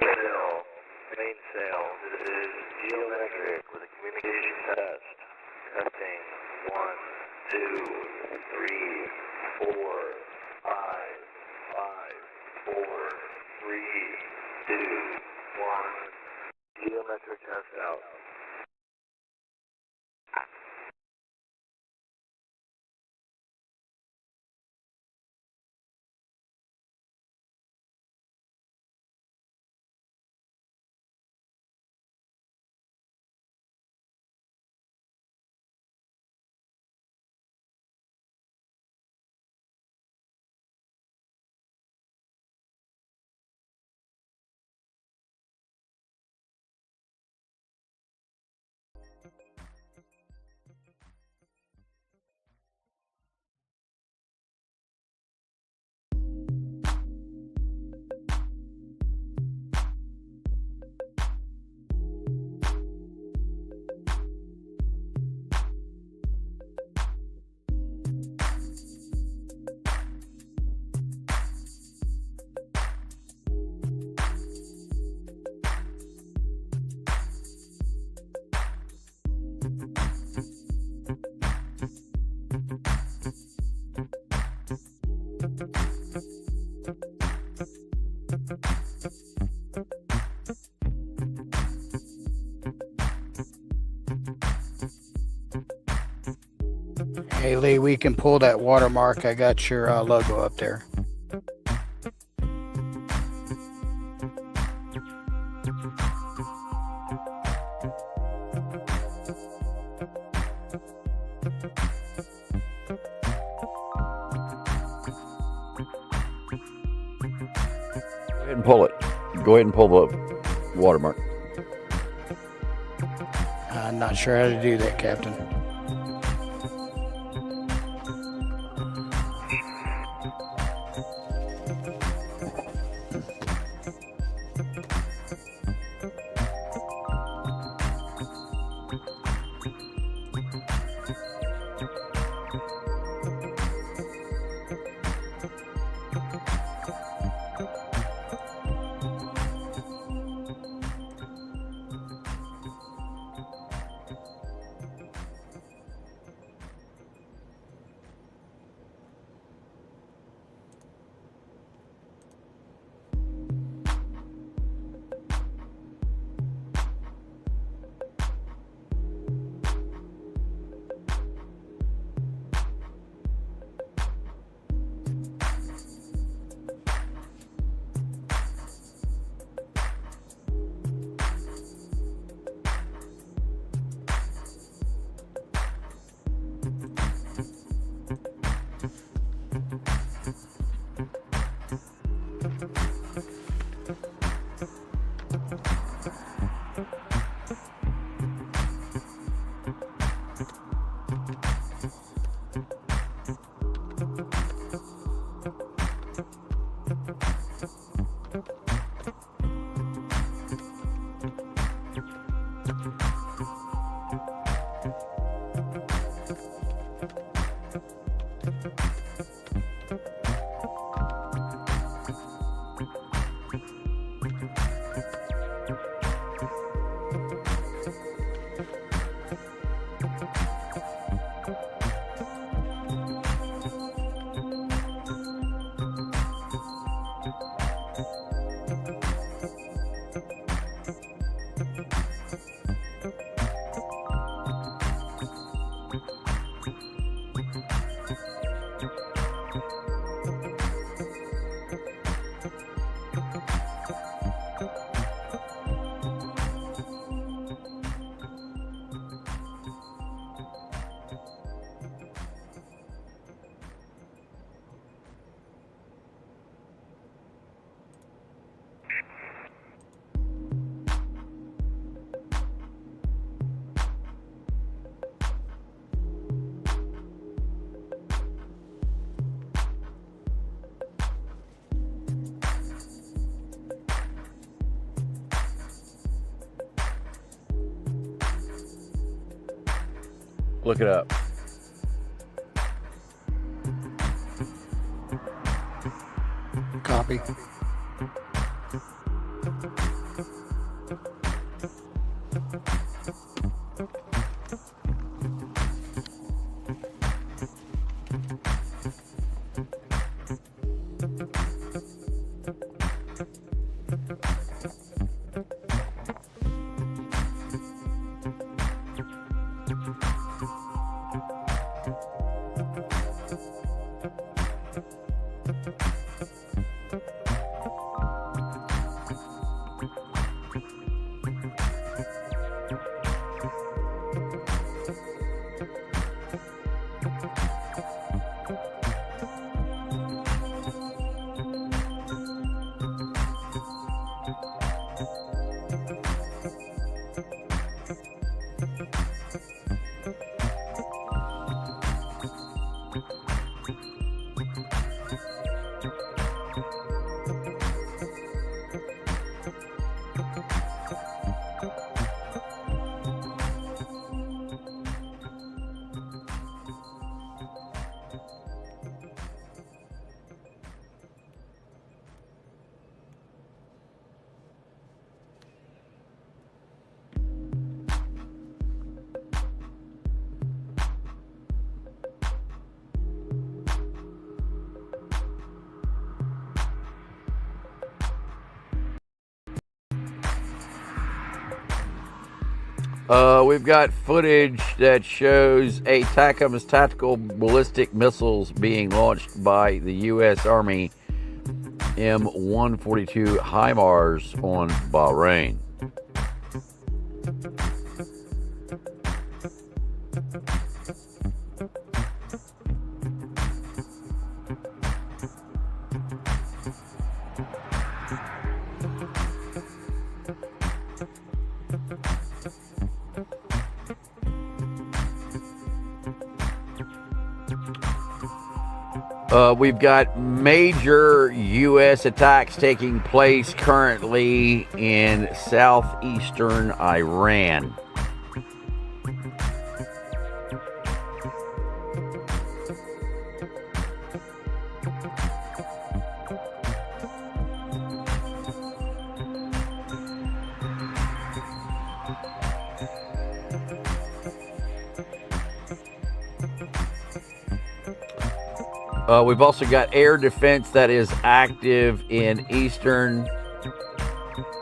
S5: Mainsail. This is geometric with a communication test. Testing. 1, 2, 3, 4, 5, 5, 4, 3, 2, 1. Geometric test out.
S4: Hey Lee, we can pull that watermark. I got your logo up there.
S2: Go ahead and pull it. Go ahead and pull the watermark.
S4: I'm not sure how to do that, Captain.
S2: Look it up.
S4: Copy.
S2: We've got footage that shows ATACMS tactical ballistic missiles being launched by the U.S. Army M142 HIMARS on Bahrain. We've got major U.S. attacks taking place currently in southeastern Iran. We've also got air defense that is active in eastern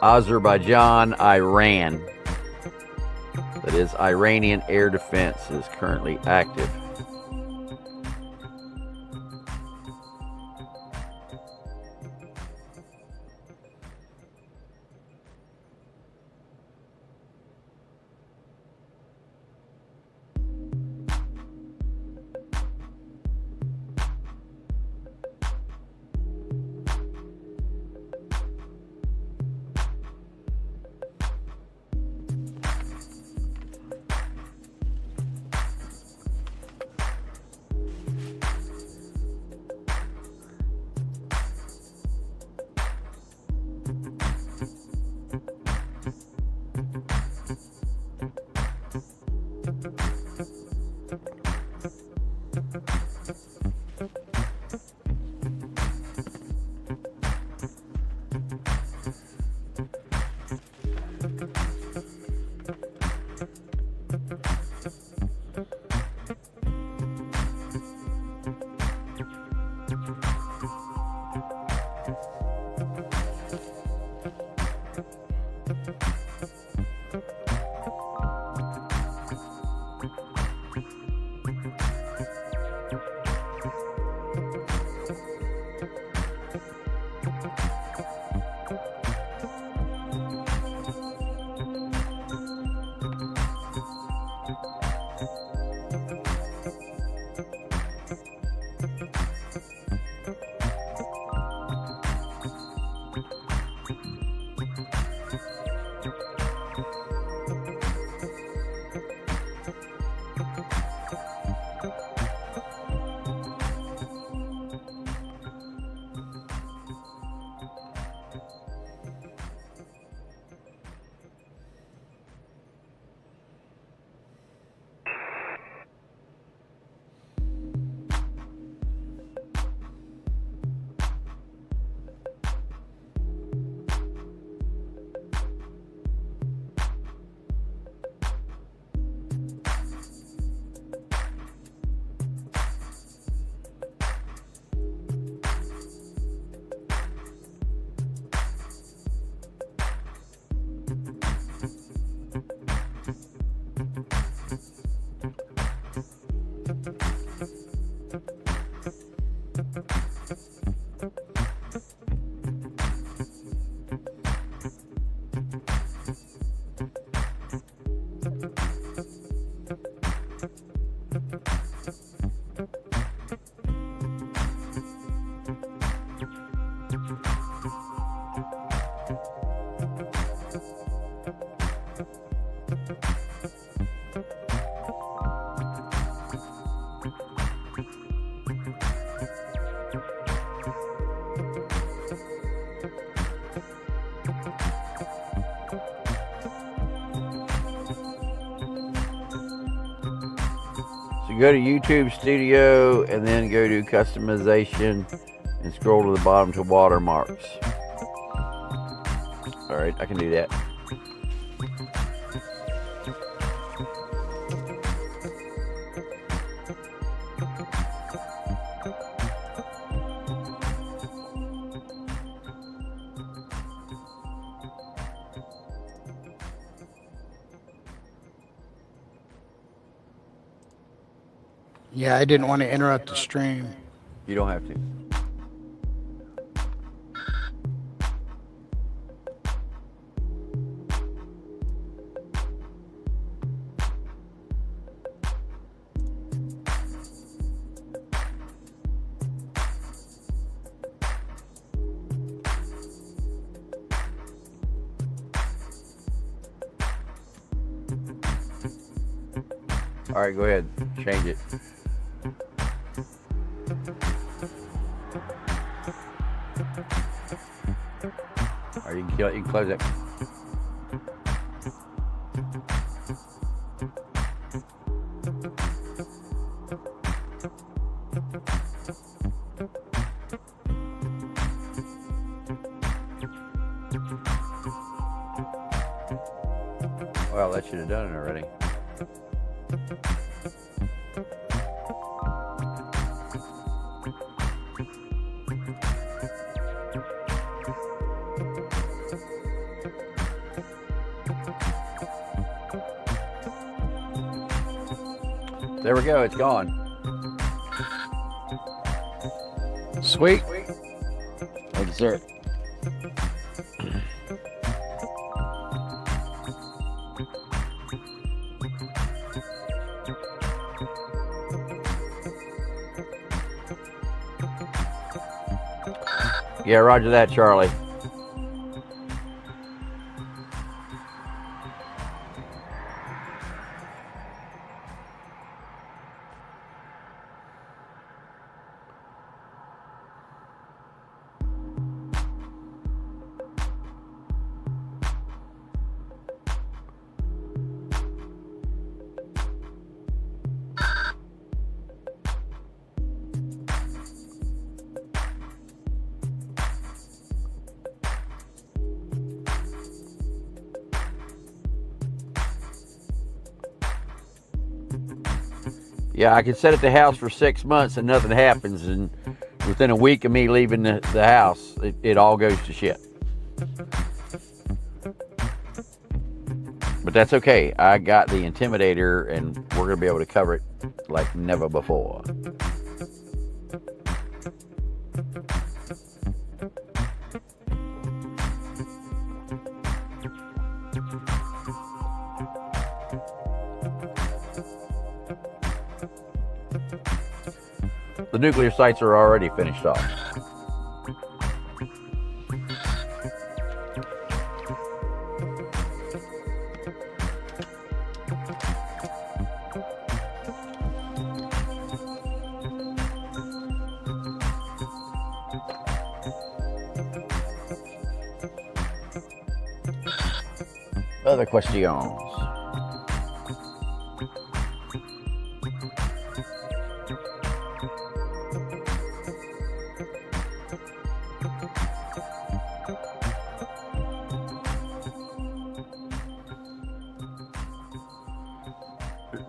S2: Azerbaijan, Iran. That is, Iranian air defense is currently active. So go to YouTube Studio and then go to customization and scroll to the bottom to watermarks. All right, I can do that.
S4: Yeah, I didn't want to interrupt the stream.
S2: You don't have to. All right, go ahead, change it. All right, you can close it. Well, that should have done it already. There we go, it's gone.
S4: Sweet.
S1: Thank you, sir.
S2: Yeah, roger that, Charlie. Yeah, I can sit at the house for 6 months and nothing happens, and within a week of me leaving the house, it all goes to shit. But that's okay. I got the Intimidator, and we're going to be able to cover it like never before. The nuclear sites are already finished off. Other questions?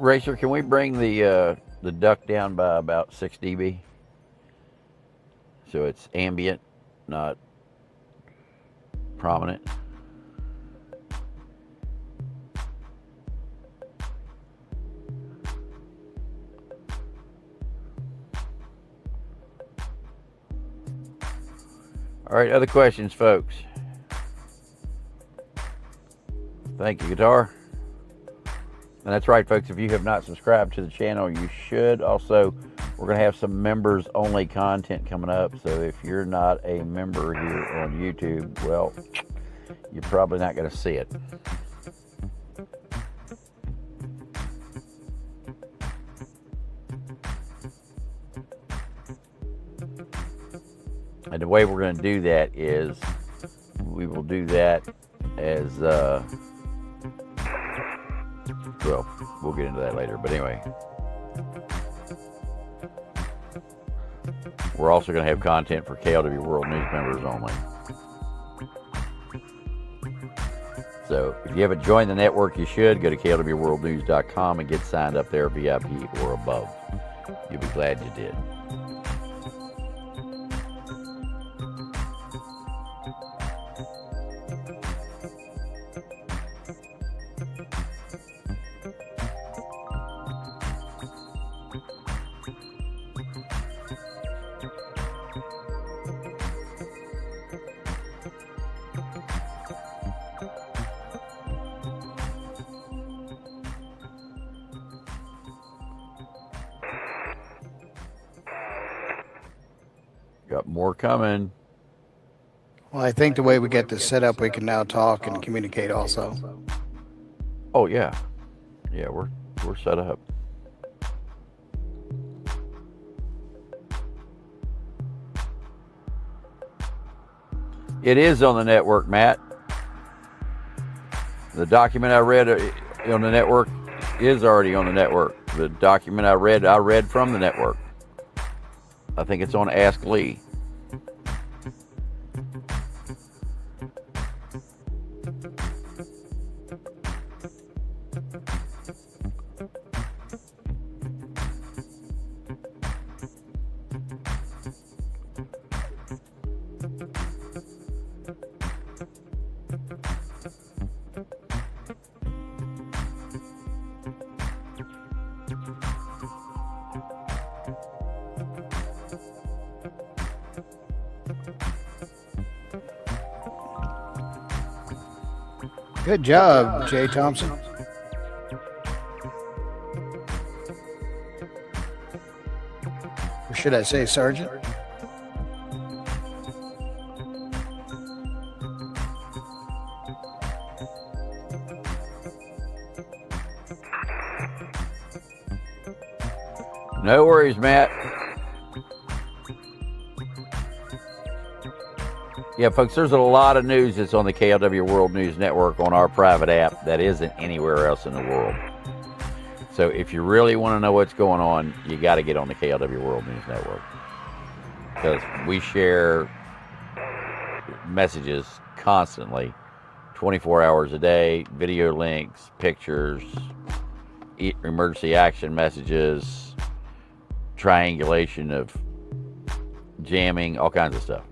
S2: Racer, can we bring the duct down by about 6 dB? So it's ambient, not prominent. All right, other questions, folks? Thank you, Guitar. And that's right, folks, if you have not subscribed to the channel, you should. Also, we're going to have some members-only content coming up, so if you're not a member here on YouTube, well, you're probably not going to see it. And the way we're going to do that is we will do that as, well, we'll get into that later. But anyway, We're also going to have content for KLW World News members only. So if you haven't joined the network, you should. Go to klwworldnews.com and get signed up there, VIP or above. You'll be glad you did. Got more coming.
S4: Well, I think the way we get this set up, we can now talk and communicate also.
S2: Oh yeah, yeah, we're set up. It is on the network, Matt. The document I read on the network is already on the network. The document I read from the network. I think it's on Ask Lee.
S4: Good job, Jay Thompson. Or should I say Sergeant?
S2: No worries, Matt. Yeah, folks, there's a lot of news that's on the KLW World News Network on our private app that isn't anywhere else in the world. So if you really want to know what's going on, you got to get on the KLW World News Network. Because we share messages constantly, 24 hours a day, video links, pictures, emergency action messages, triangulation of jamming, all kinds of stuff.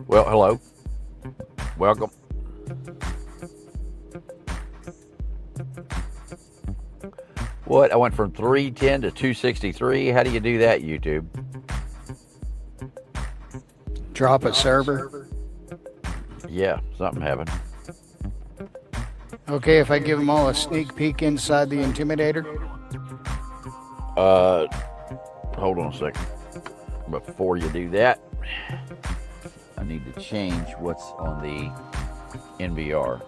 S2: Well, hello. Welcome. What? I went from 310 to 263. How do you do that, YouTube?
S4: Drop a server.
S2: Yeah, something happened.
S4: Okay, if I give them all a sneak peek inside the Intimidator.
S2: Hold on a second. Before you do that, I need to change what's on the NVR.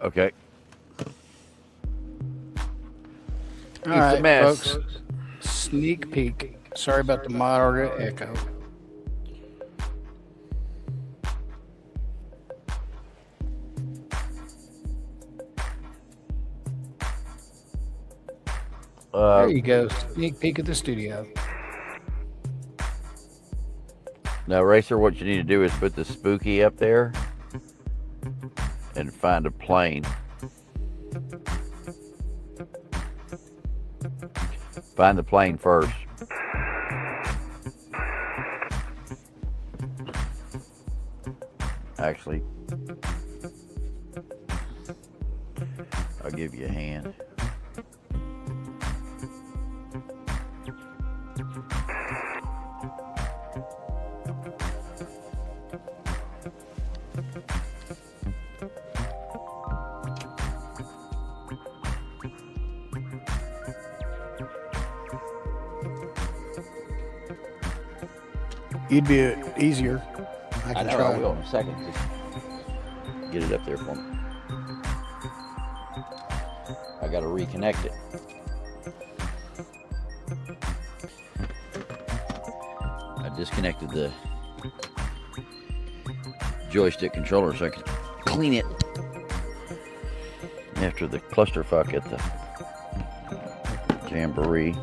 S2: Okay.
S4: All right,
S2: a mess.
S4: folks. Sneak peek. Sorry about the moderate echo. There you go. Sneak peek of the studio.
S2: Now, Racer, what you need to do is put the spooky up there and find a plane. Find the plane first. Actually, I'll give you a hand.
S4: You'd be easier. I
S2: I
S4: can
S2: know,
S4: try.
S2: I will in a second. Just get it up there for me. I got to reconnect it. I disconnected the joystick controller so I could clean it after the clusterfuck at the Jamboree.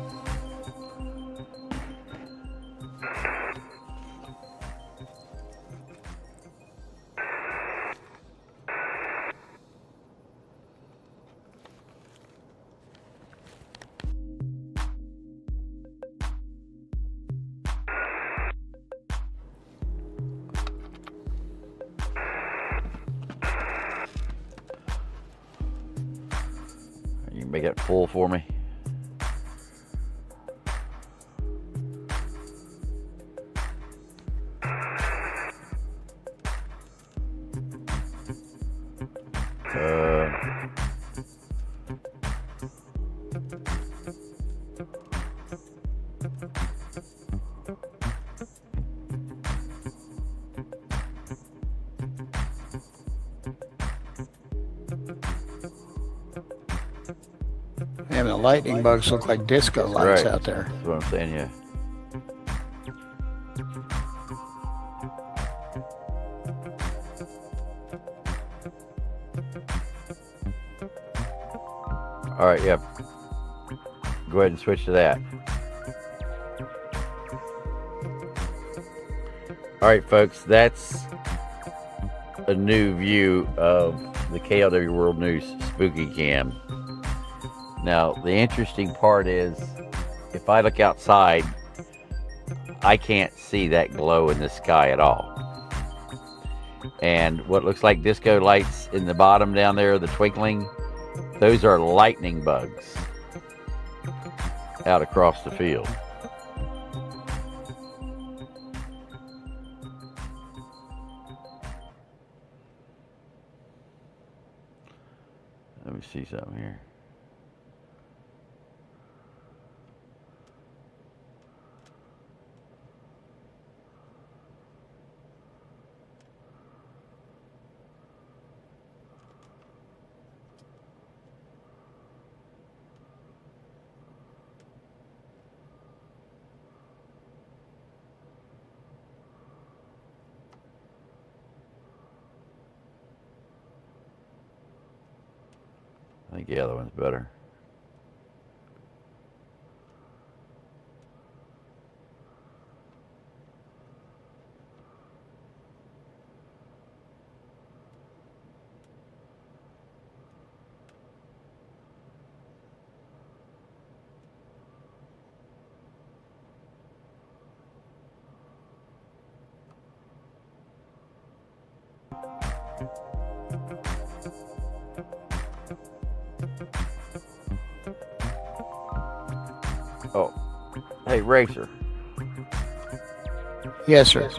S2: You can make it full for me.
S4: And the lightning bugs look like disco lights
S2: Right.
S4: out there.
S2: That's what I'm saying, yeah. All right, yeah. Go ahead and switch to that. All right, folks, that's a new view of the KLW World News Spooky Cam. Now, the interesting part is, if I look outside, I can't see that glow in the sky at all. And what looks like disco lights in the bottom down there, the twinkling, those are lightning bugs out across the field. Let me see something here. I think the other one's better. Oh, hey, Racer,
S4: Yes, sir.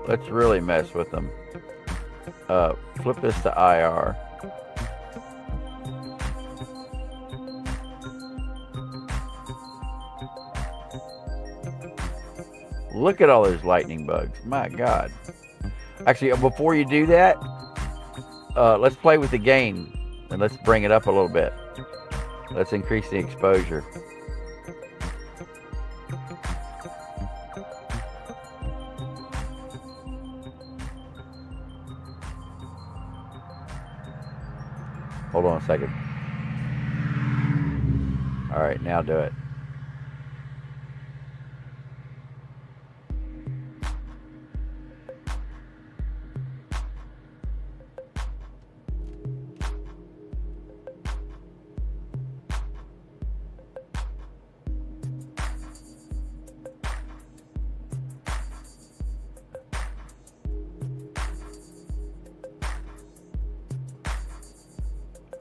S2: let's really mess with them. Flip this to IR. Look at all those lightning bugs. My God. Actually, before you do that, let's play with the gain and let's bring it up a little bit. Let's increase the exposure. Hold on a second. All right, now do it.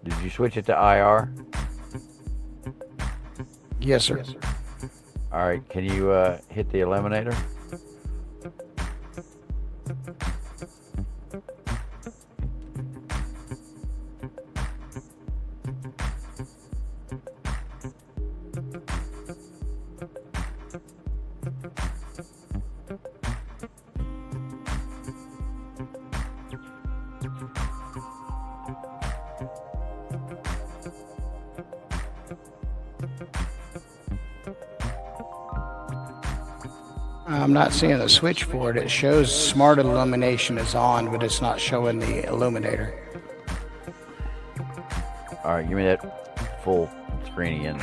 S1: Did you switch it to IR?
S4: Yes, sir.
S1: All right, can you hit the eliminator?
S4: I'm not seeing the switch for it. It shows smart illumination is on, but it's not showing the illuminator.
S1: All right, give me that full screen again.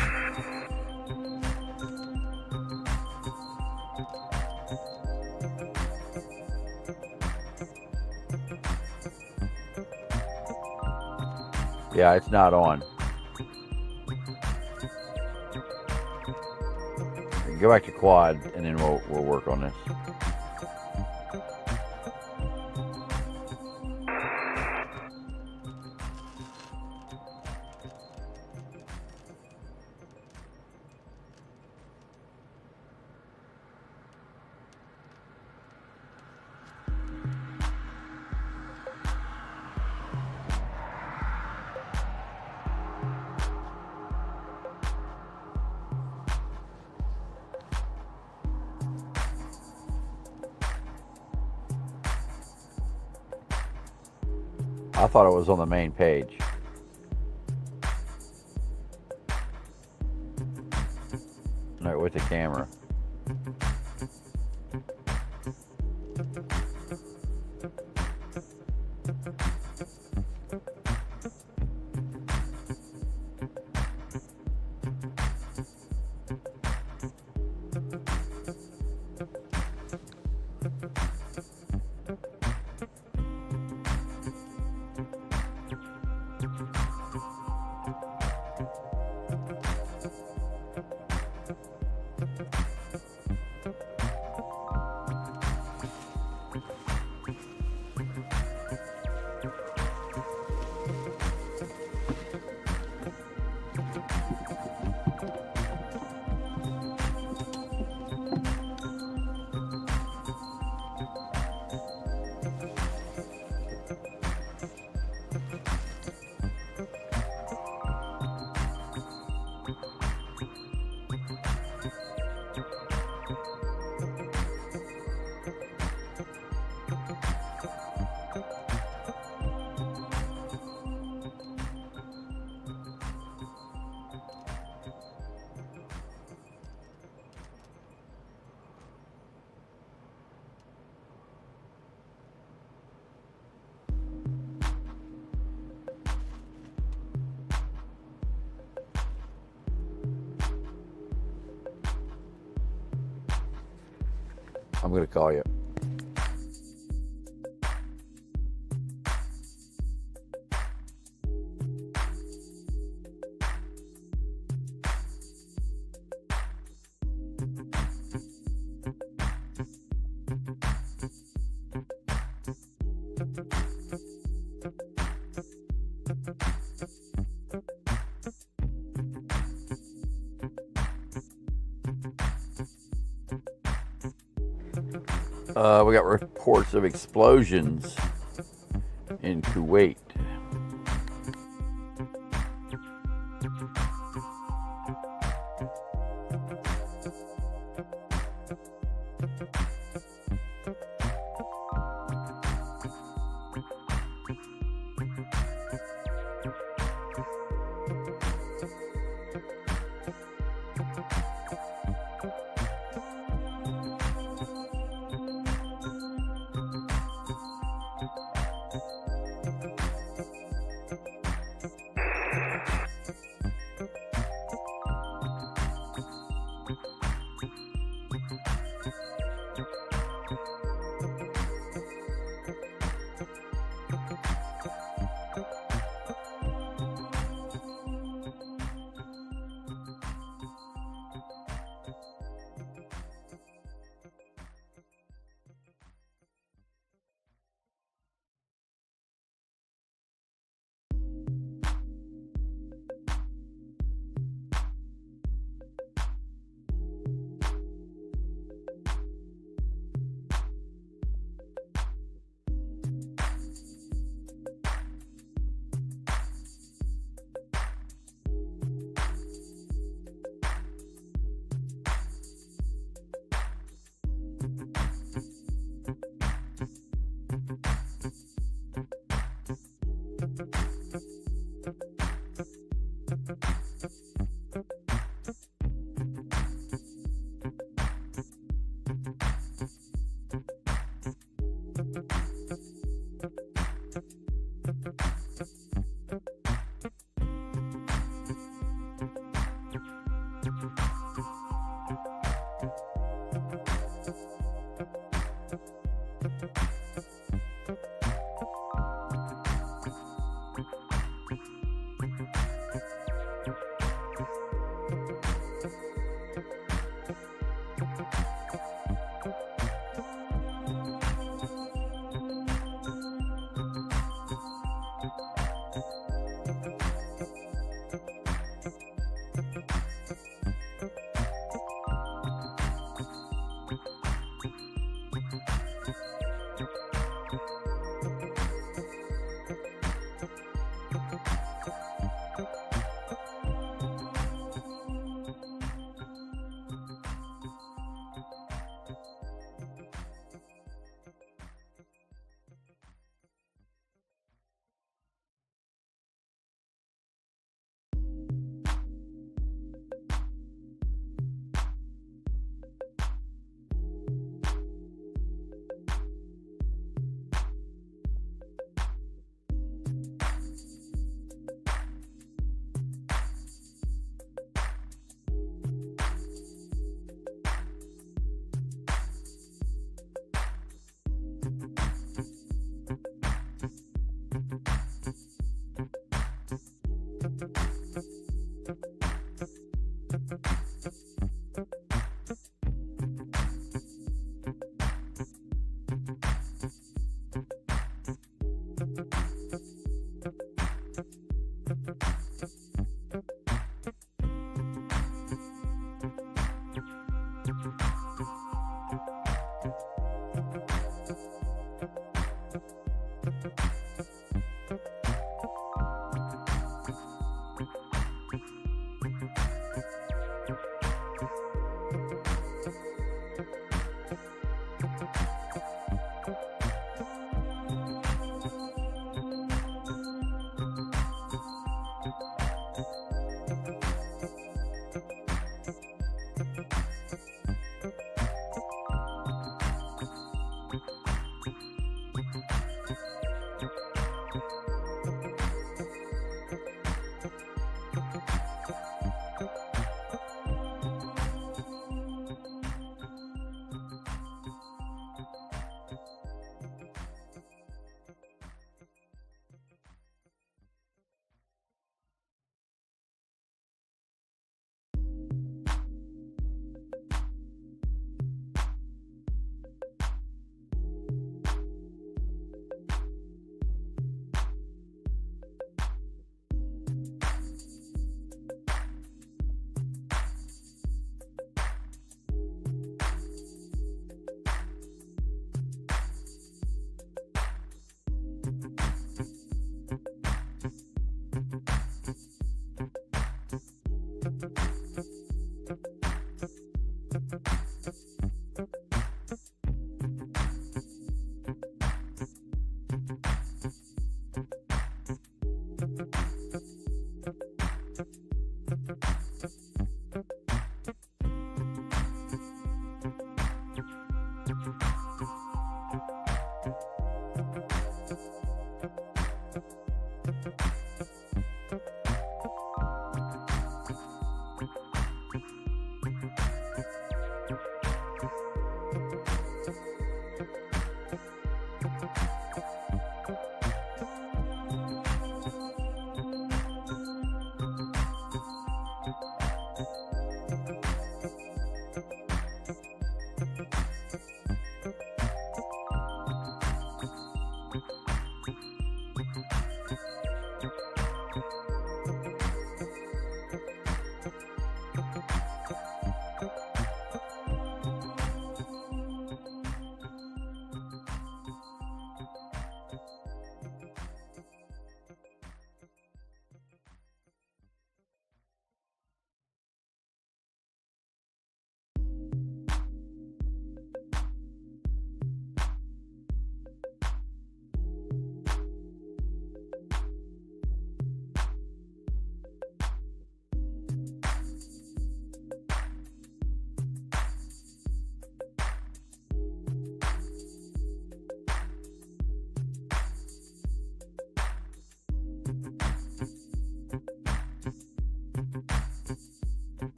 S1: Yeah, it's not on. Go back to quad, and then we'll work on this. I thought it was on the main page. All right, with the camera. I'm going to call you. We got reports of explosions in Kuwait.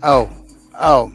S4: Oh, oh,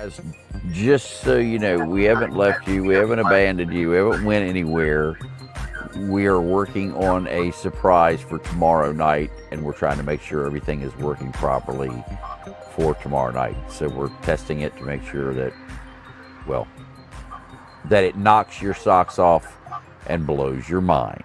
S1: Guys, just so you know, we haven't left you, we haven't abandoned you, we haven't went anywhere. We are working on a surprise for tomorrow night, and we're trying to make sure everything is working properly for tomorrow night. So we're testing it to make sure that, well, that it knocks your socks off and blows your mind.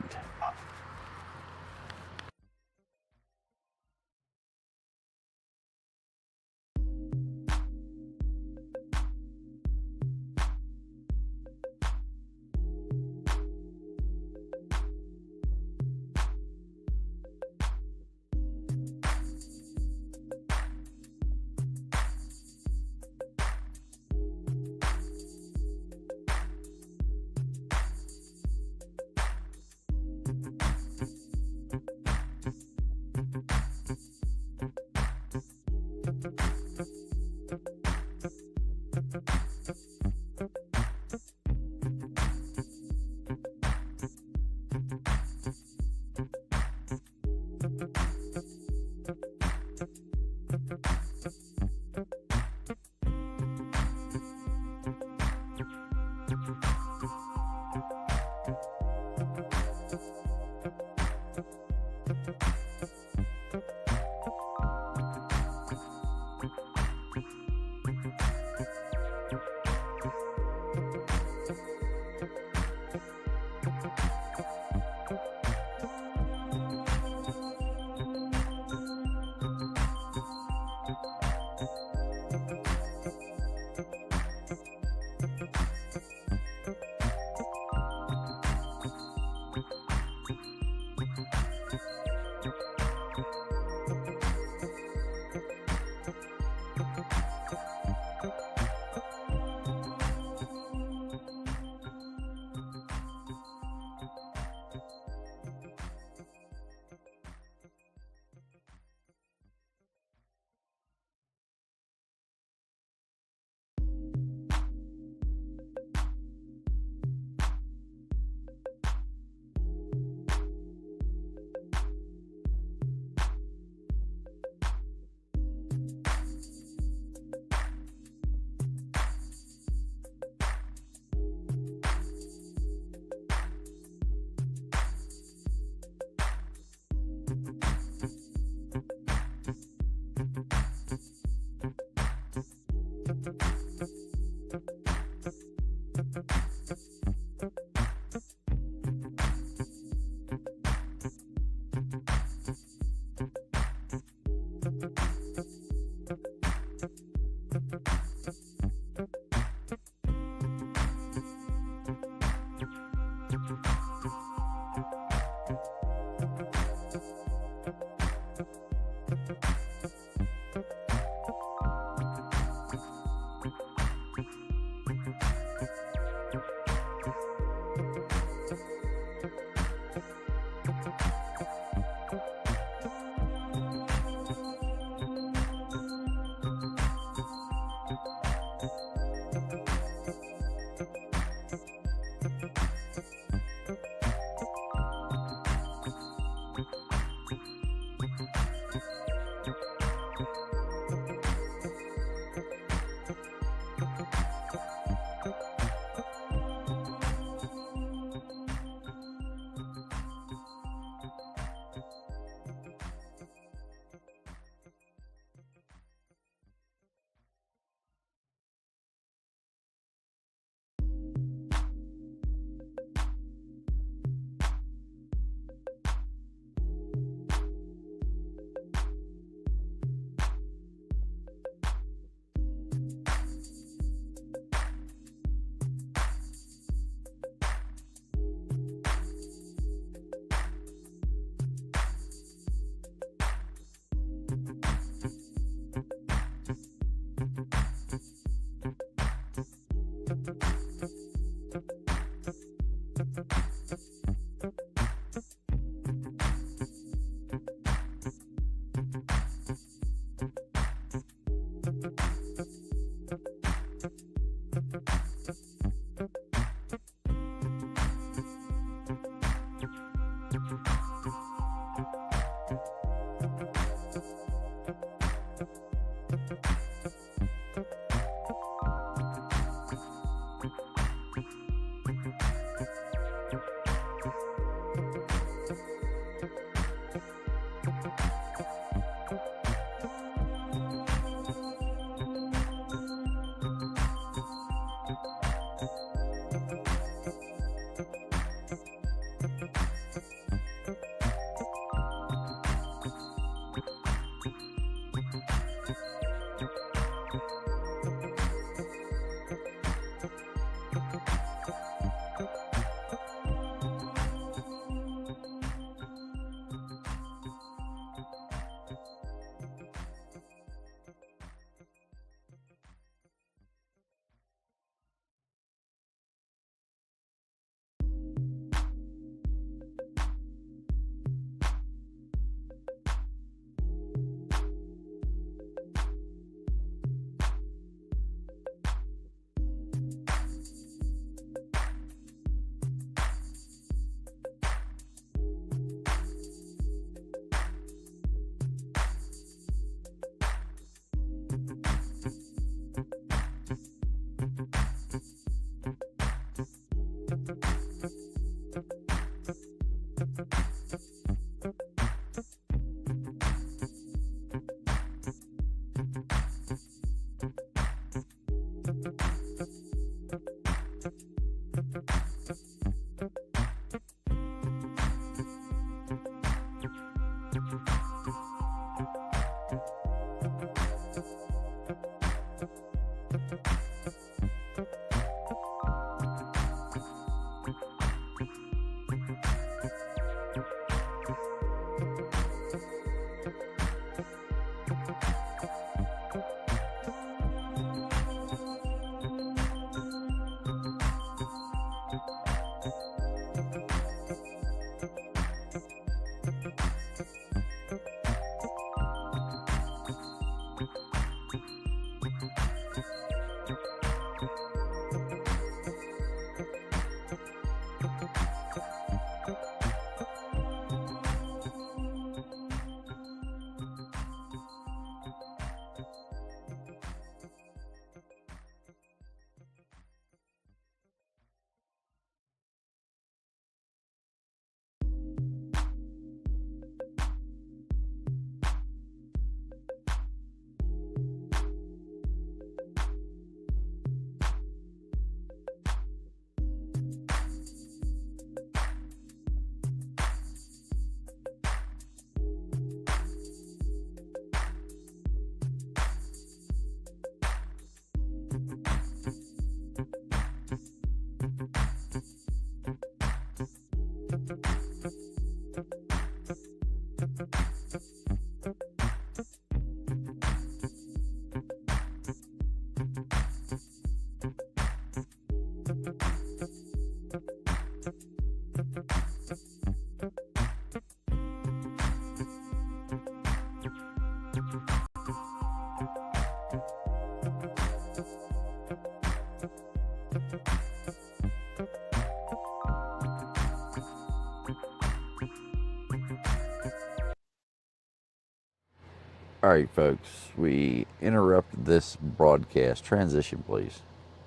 S1: All right, folks, we interrupt this broadcast. Transition, please.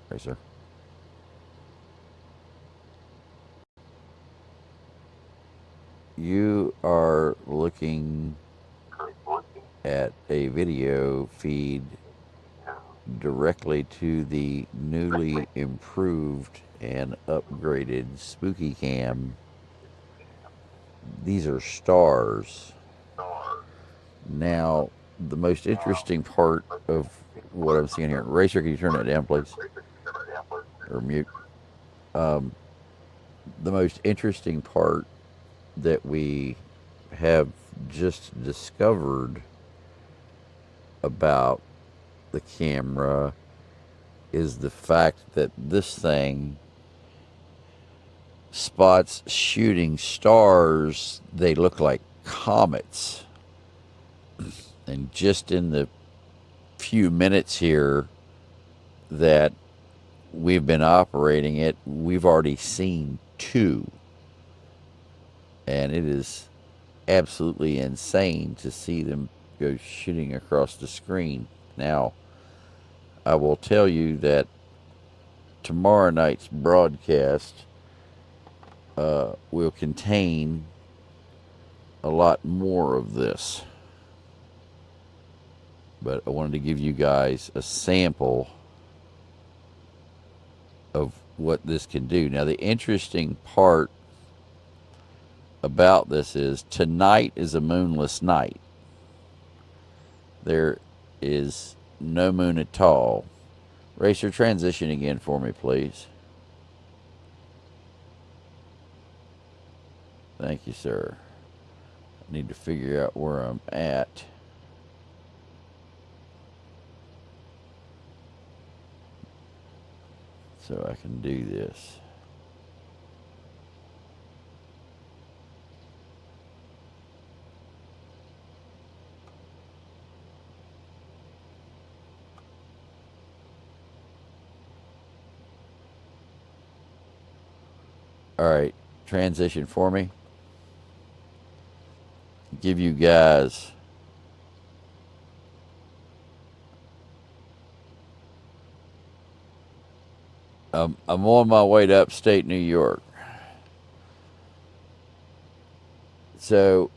S1: Right, sir. You are looking at a video feed directly to the newly improved and upgraded Spooky Cam. These are stars. Now, the most interesting part of what I'm seeing here, Racer, can you turn that down, please? Or mute. The most interesting part that we have just discovered about the camera is the fact that this thing spots shooting stars. They look like comets. And just in the few minutes here that we've been operating it, we've already seen two. And it is absolutely insane to see them go shooting across the screen. Now, I will tell you that tomorrow night's broadcast will contain a lot more of this. But I wanted to give you guys a sample of what this can do. Now, the interesting part about this is tonight is a moonless night. There is no moon at all. Racer, transition again for me, please. Thank you, sir. I need to figure out where I'm at. So I can do this. All right, transition for me. Give you guys I'm on my way to upstate New York. So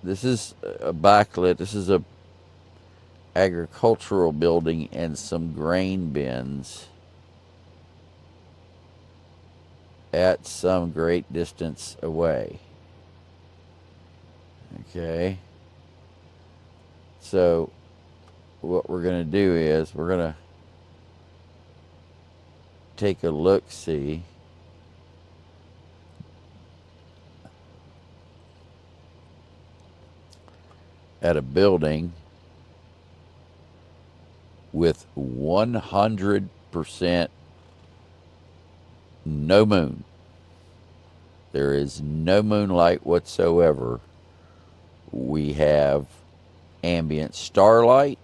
S1: this is a backlit. This is a agricultural building and some grain bins at some great distance away. Okay. So what we're going to do is we're going to take a look-see at a building with 100% no moon. There is no moonlight whatsoever. We have ambient starlight,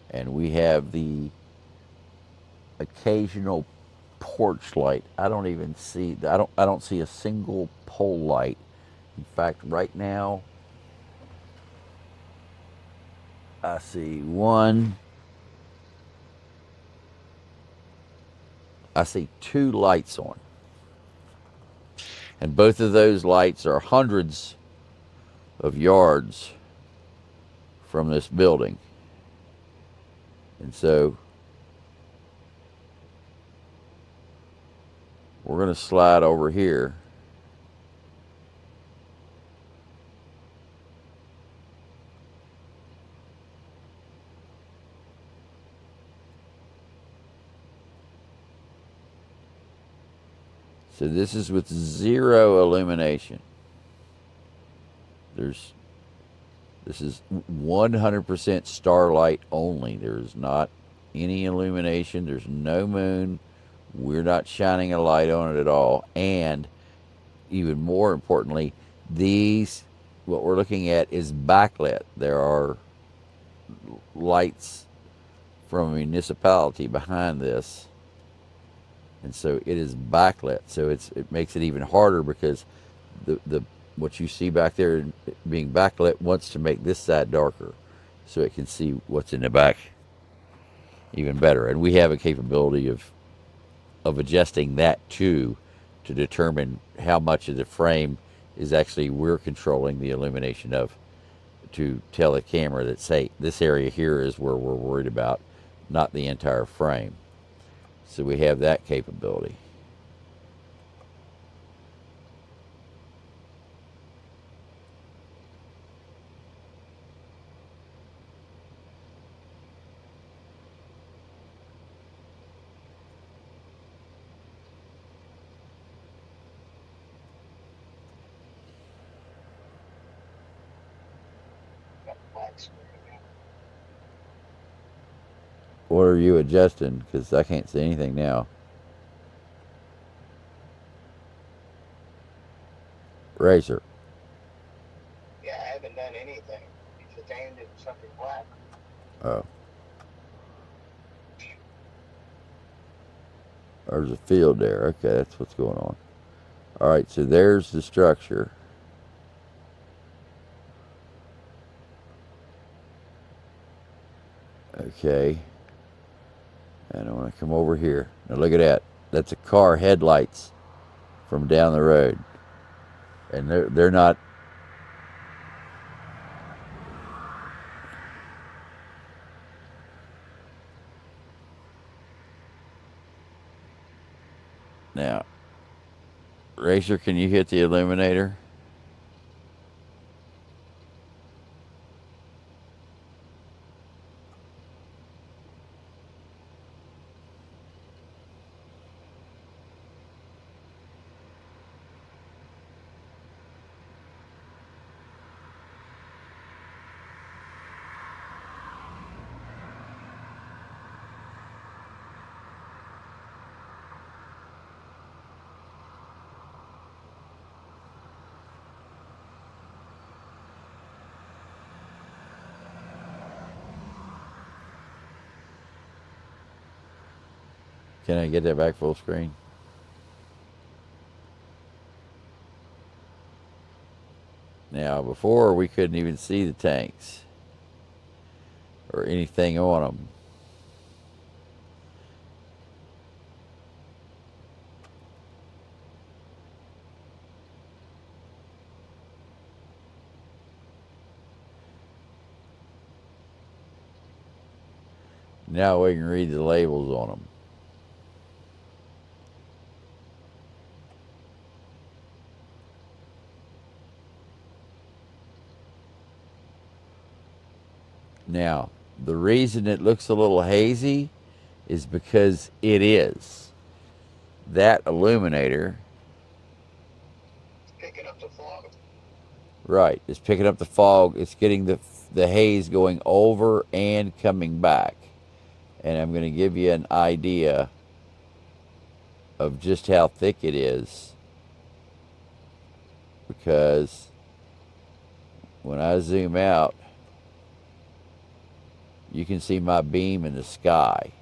S1: and we have the occasional porch light. I don't even see I don't see a single pole light. In fact, right now I see two lights on. And both of those lights are hundreds of yards from this building. And so we're going to slide over here. So this is with zero illumination. This is 100% starlight only. There's not any illumination. There's no moon. We're not shining a light on it at all. And even more importantly, what we're looking at is backlit. There are lights from a municipality behind this. And so it is backlit. So it makes it even harder because the what you see back there being backlit wants to make this side darker so it can see what's in the back even better. And we have a capability of adjusting that too to determine how much of the frame is actually we're controlling the illumination of, to tell the camera that, say, this area here is where we're worried about, not the entire frame. So we have that capability. What are you adjusting? Because I can't see anything now. Racer.
S4: Yeah, I haven't done anything. It's just aimed at something black.
S1: Oh. There's a field there. Okay, that's what's going on. All right, so there's the structure. Okay. And I want to come over here. Now look at that. That's a car headlights from down the road. And they're not. Now, Racer, can you hit the illuminator? Can I get that back full screen? Now, before we couldn't even see the tanks or anything on them. Now we can read the labels on them. Now, the reason it looks a little hazy is because it is. That illuminator,
S6: Picking up the fog.
S1: right, is picking up the fog. It's getting the haze going over and coming back. And I'm going to give you an idea of just how thick it is, because when I zoom out, you can see my beam in the sky,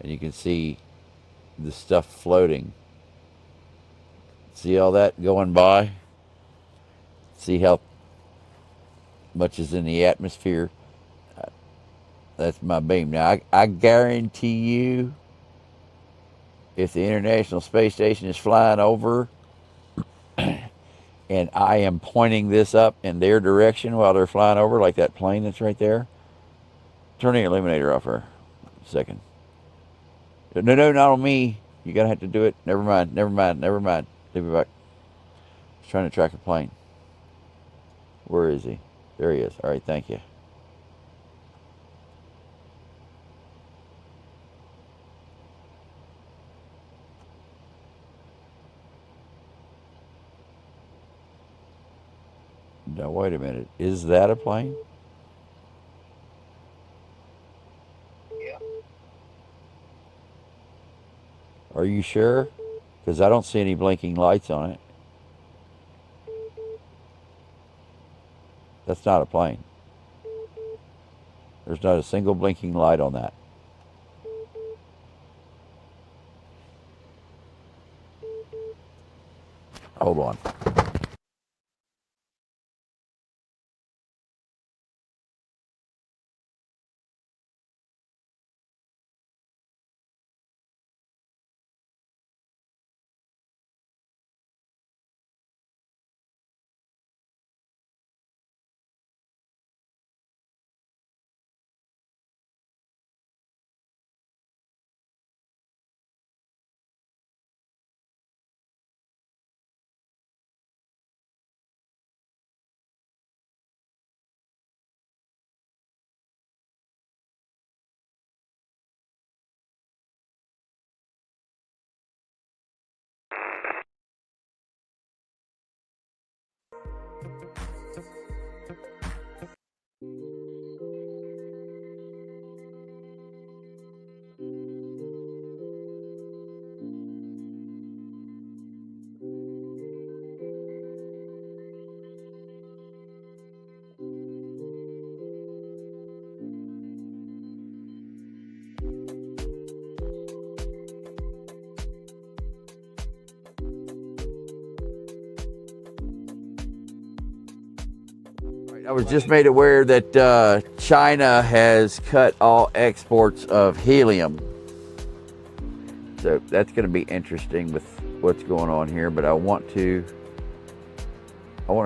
S1: and you can see the stuff floating. See all that going by? See how much is in the atmosphere? That's my beam. Now, I guarantee you, if the International Space Station is flying over and I am pointing this up in their direction while they're flying over, like that plane that's right there, turn the illuminator off for a second. No, not on me. You're going to have to do it. Never mind. Leave it back. I was trying to track a plane. Where is he? There he is. All right, thank you. Now, wait a minute. Is that a plane?
S6: Yeah.
S1: Are you sure? Because I don't see any blinking lights on it. That's not a plane. There's not a single blinking light on that. Hold on. I was just made aware that China has cut all exports of helium. So that's going to be interesting with what's going on here. But I want to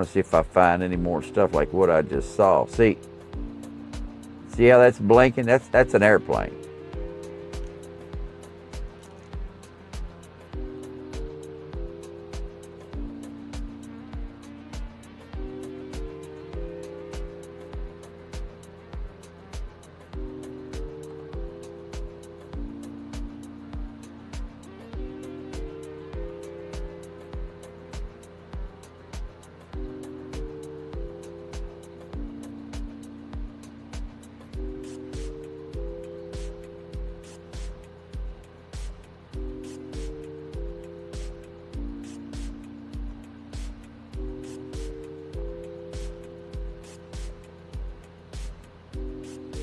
S1: see if I find any more stuff like what I just saw. See how that's blinking? That's an airplane.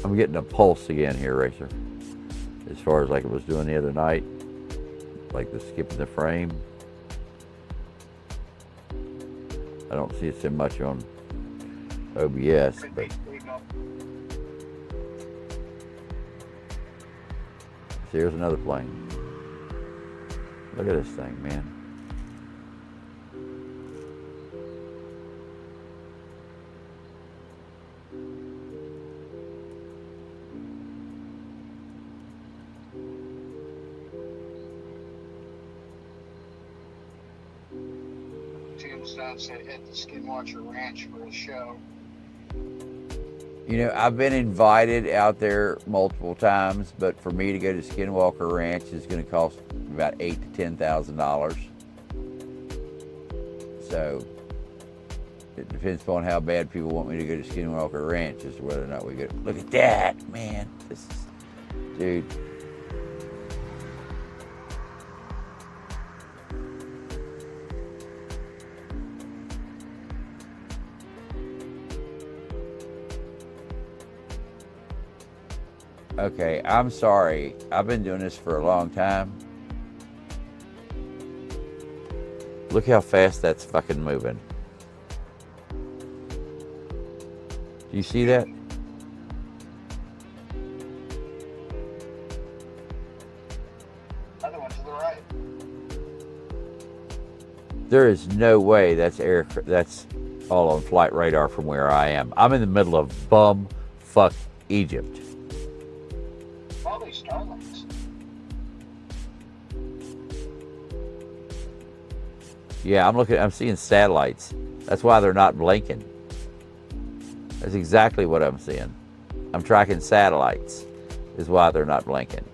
S1: I'm getting a pulse again here, Racer. as far as like it was doing the other night, like the skipping the frame. I don't see it so much on OBS, but here's another plane. Look at this thing, man.
S4: Tombstone said hit the Skinwalker Ranch for a show.
S1: You know, I've been invited out there multiple times, but for me to go to Skinwalker Ranch is going to cost about $8,000 to $10,000. So it depends upon how bad people want me to go to Skinwalker Ranch as to whether or not we go. Look at that, man! This is, dude. Okay, I'm sorry. I've been doing this for a long time. Look how fast that's fucking moving. Do you see that?
S4: Other one to the right.
S1: There is no way that's that's all on flight radar from where I am. I'm in the middle of bumfuck Egypt.
S4: Probably Starlinks.
S1: Yeah, I'm seeing satellites. That's why they're not blinking. That's exactly what I'm seeing. I'm tracking satellites, is why they're not blinking.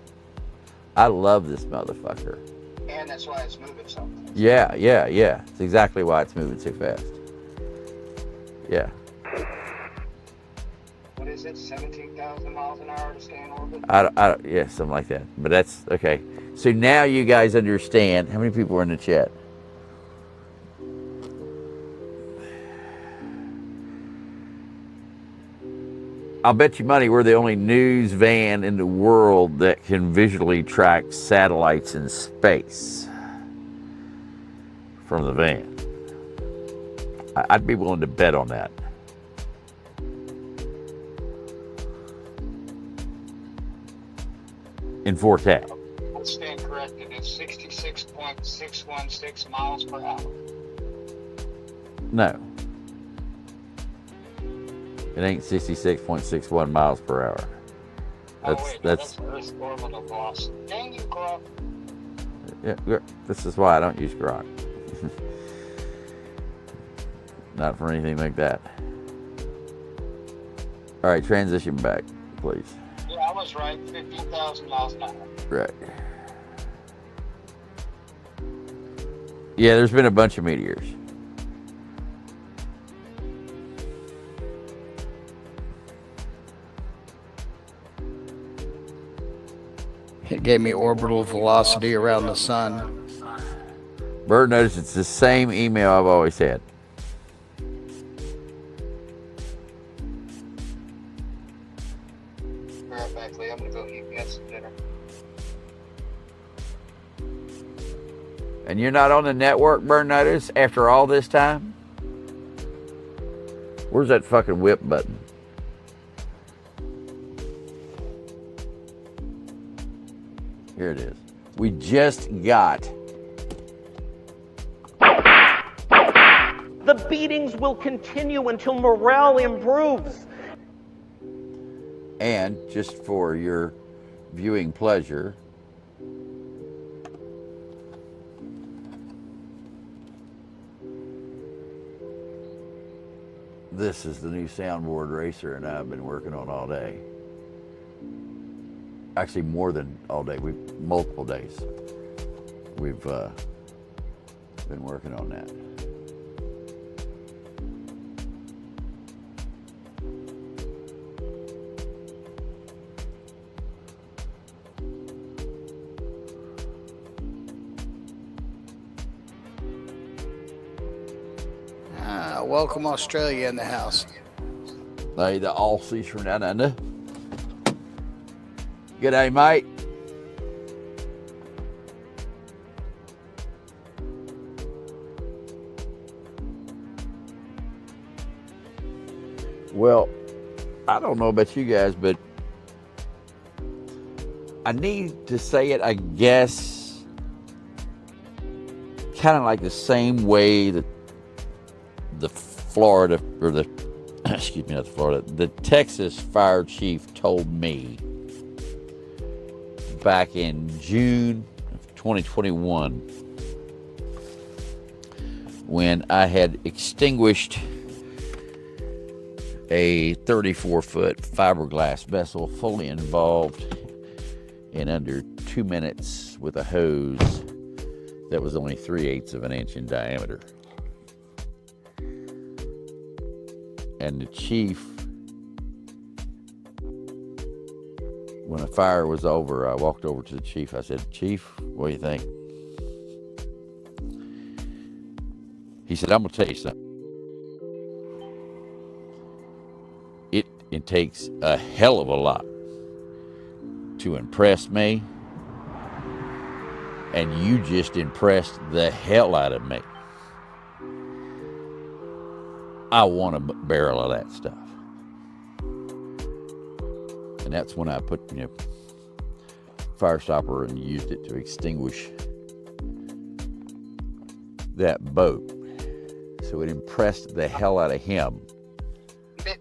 S1: I love this motherfucker.
S4: And that's why it's moving so fast.
S1: Yeah. It's exactly why it's moving so fast. Yeah.
S4: What is it, 17,000 miles an hour to stay in orbit?
S1: Yeah, something like that. But that's okay. So now you guys understand. How many people are in the chat? I'll bet you money we're the only news van in the world that can visually track satellites in space from the van. I'd be willing to bet on that. In 4K.
S4: I'll stand corrected. It's 66.616 miles per hour.
S1: No. It ain't 66.61 miles per hour. That's
S4: Earth's orbital velocity. Dang you, Grok.
S1: Yeah, this is why I don't use Grok. Not for anything like that. All right, transition back, please.
S4: Yeah, I was right. 15,000 miles an hour.
S1: Right. Yeah, there's been a bunch of meteors.
S4: It gave me orbital velocity around the sun.
S1: Bird notice it's the same email I've always had.
S4: Right back, Lee. I'm going to go eat me some dinner.
S1: And you're not on the network, Bird notice, after all this time? Where's that fucking whip button? Here it is. We just got.
S7: The beatings will continue until morale improves.
S1: And just for your viewing pleasure, this is the new soundboard Racer and I've been working on all day. Actually, more than all day. Multiple days. We've been working on that.
S4: Welcome Australia in the house.
S1: Hey, the Aussies from down under. G'day, mate. Well, I don't know about you guys, but I need to say it, I guess, kind of like the same way that the Florida, or the, excuse me, not the Florida, the Texas fire chief told me back in June of 2021 when I had extinguished a 34-foot fiberglass vessel fully involved in under 2 minutes with a hose that was only 3/8 of an inch in diameter. And the chief, when the fire was over, I walked over to the chief. I said, "Chief, what do you think?" He said, "I'm going to tell you something. It takes a hell of a lot to impress me, and you just impressed the hell out of me. I want a barrel of that stuff." And that's when I put, fire stopper and used it to extinguish that boat. So it impressed the hell out of him.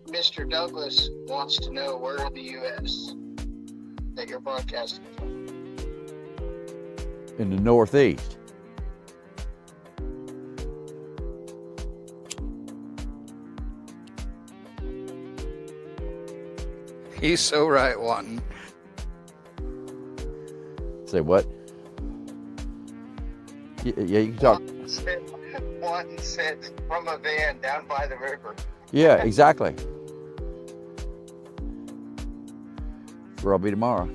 S4: Mr. Douglas wants to know where in the U.S. that you're broadcasting from.
S1: In the Northeast.
S4: He's so right, Wanton.
S1: Say what? Yeah, you can talk.
S4: Wanton said from a van down by the river.
S1: Yeah, exactly. Where I'll be tomorrow.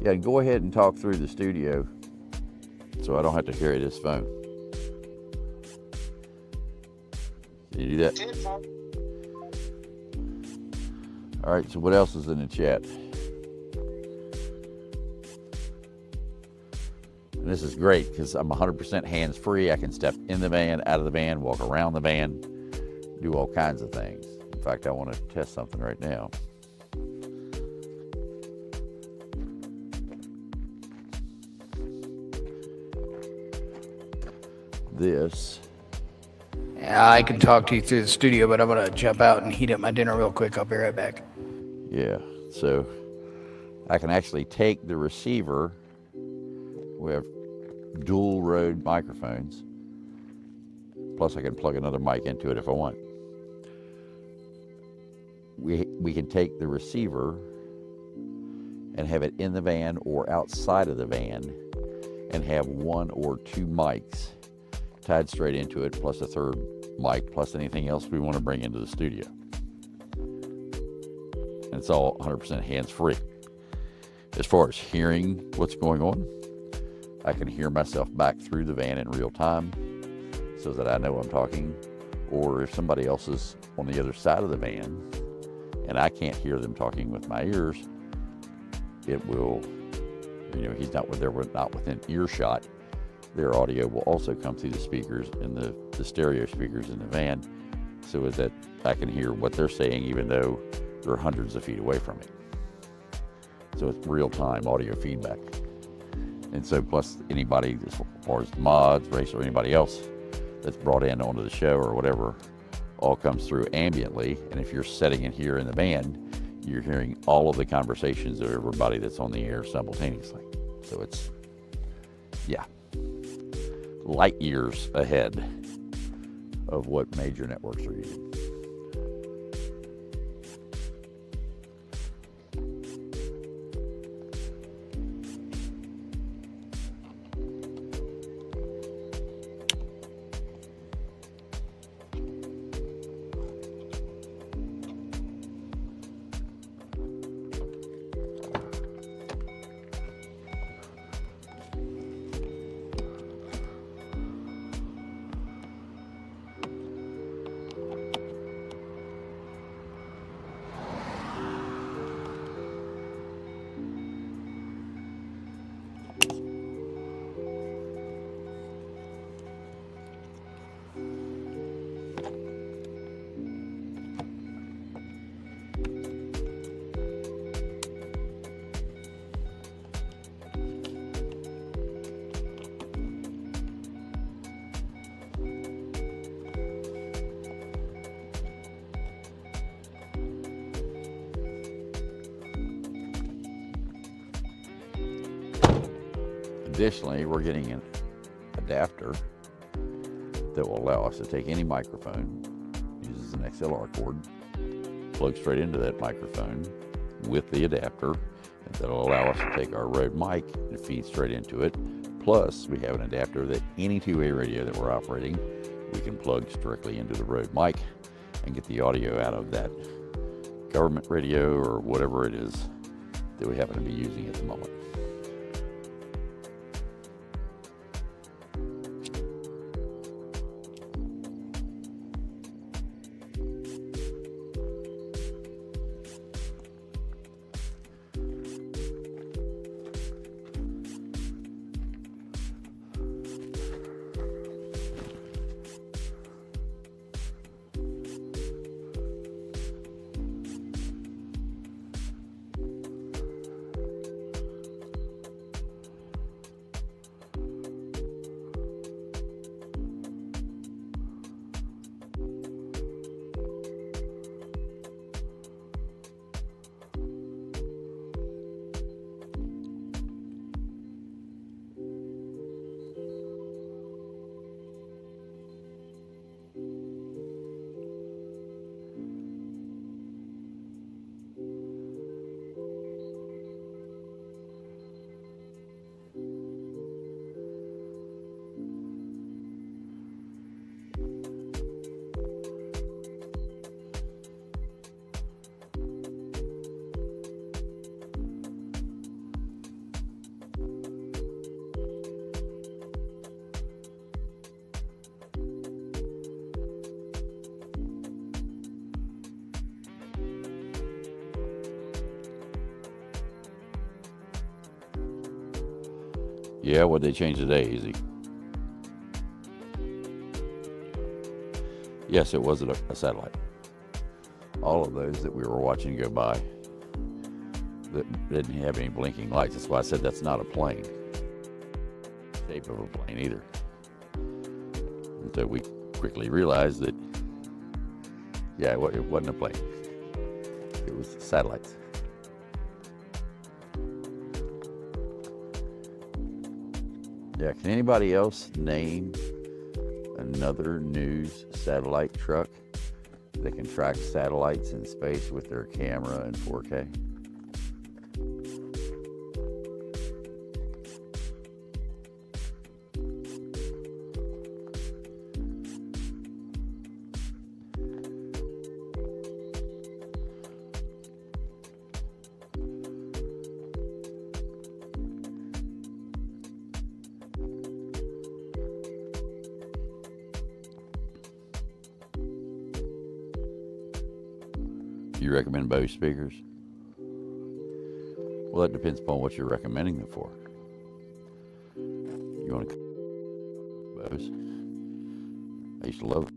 S1: Yeah, go ahead and talk through the studio so I don't have to carry this phone. Can you do that? All right, so what else is in the chat? And this is great because I'm 100% hands-free. I can step in the van, out of the van, walk around the van, do all kinds of things. In fact, I want to test something right now. This.
S4: Yeah, I can talk to you through the studio, but I'm going to jump out and heat up my dinner real quick. I'll be right back.
S1: Yeah, so I can actually take the receiver. We have dual Rode microphones. Plus I can plug another mic into it if I want. We can take the receiver and have it in the van or outside of the van and have 1 or 2 mics tied straight into it, plus a third mic, plus anything else we want to bring into the studio. And it's all 100% hands-free. As far as hearing what's going on, I can hear myself back through the van in real time so that I know I'm talking. Or if somebody else is on the other side of the van and I can't hear them talking with my ears, it will, they're not within earshot. Their audio will also come through the speakers and the stereo speakers in the van so that I can hear what they're saying even though they're hundreds of feet away from me. So it's real-time audio feedback. And so plus anybody, as far as mods, race, or anybody else that's brought in onto the show or whatever, all comes through ambiently. And if you're sitting in here in the van, you're hearing all of the conversations of everybody that's on the air simultaneously. So it's, yeah, light years ahead of what major networks are using.
S2: Additionally, we're getting an adapter that will allow us to take any microphone, uses an XLR cord, plug straight into that microphone with the adapter, and that'll allow us to take our Rode mic and feed straight into it. Plus, we have an adapter that any two-way radio that we're operating, we can plug directly into the Rode mic and get the audio out of that government radio or whatever it is that we happen to be using at the moment. Yeah, what'd they change today, Easy? Yes, it was a satellite. All of those that we were watching go by that didn't have any blinking lights. That's why I said that's not a plane. Shape of a plane either. And so we quickly realized that, yeah, it wasn't a plane. It was satellites. Yeah, can anybody else name another news satellite truck that can track satellites in space with their camera in 4K? You recommend Bose speakers? Well, that depends upon what you're recommending them for. You want to Bose? I used to love it.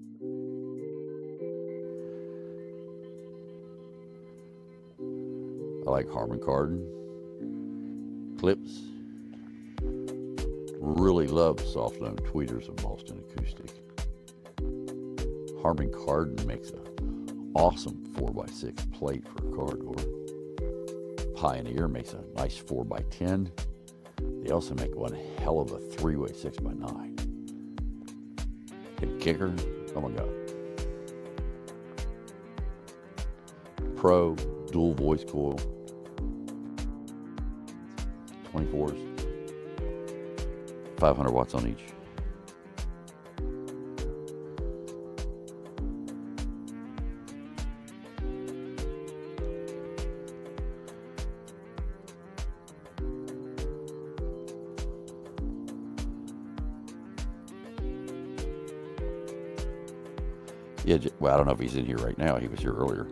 S2: I like Harman Kardon clips. Really love soft dome tweeters of Boston Acoustic. Harman Kardon makes a awesome 4x6 plate for a car door. Pioneer makes a nice 4x10. They also make one hell of a 3-way 6x9. And kicker, oh my God. Pro dual voice coil. 24s. 500 watts on each. Yeah, well, I don't know if he's in here right now. He was here earlier.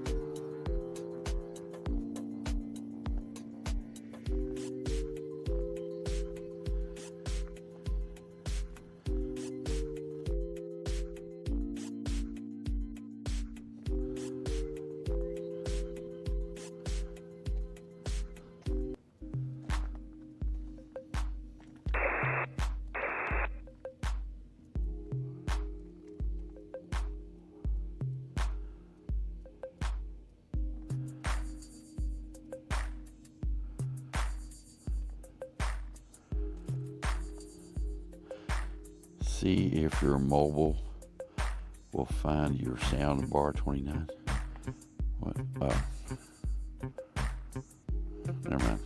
S2: see if your mobile will find your sound bar 29. What? Oh. Never mind.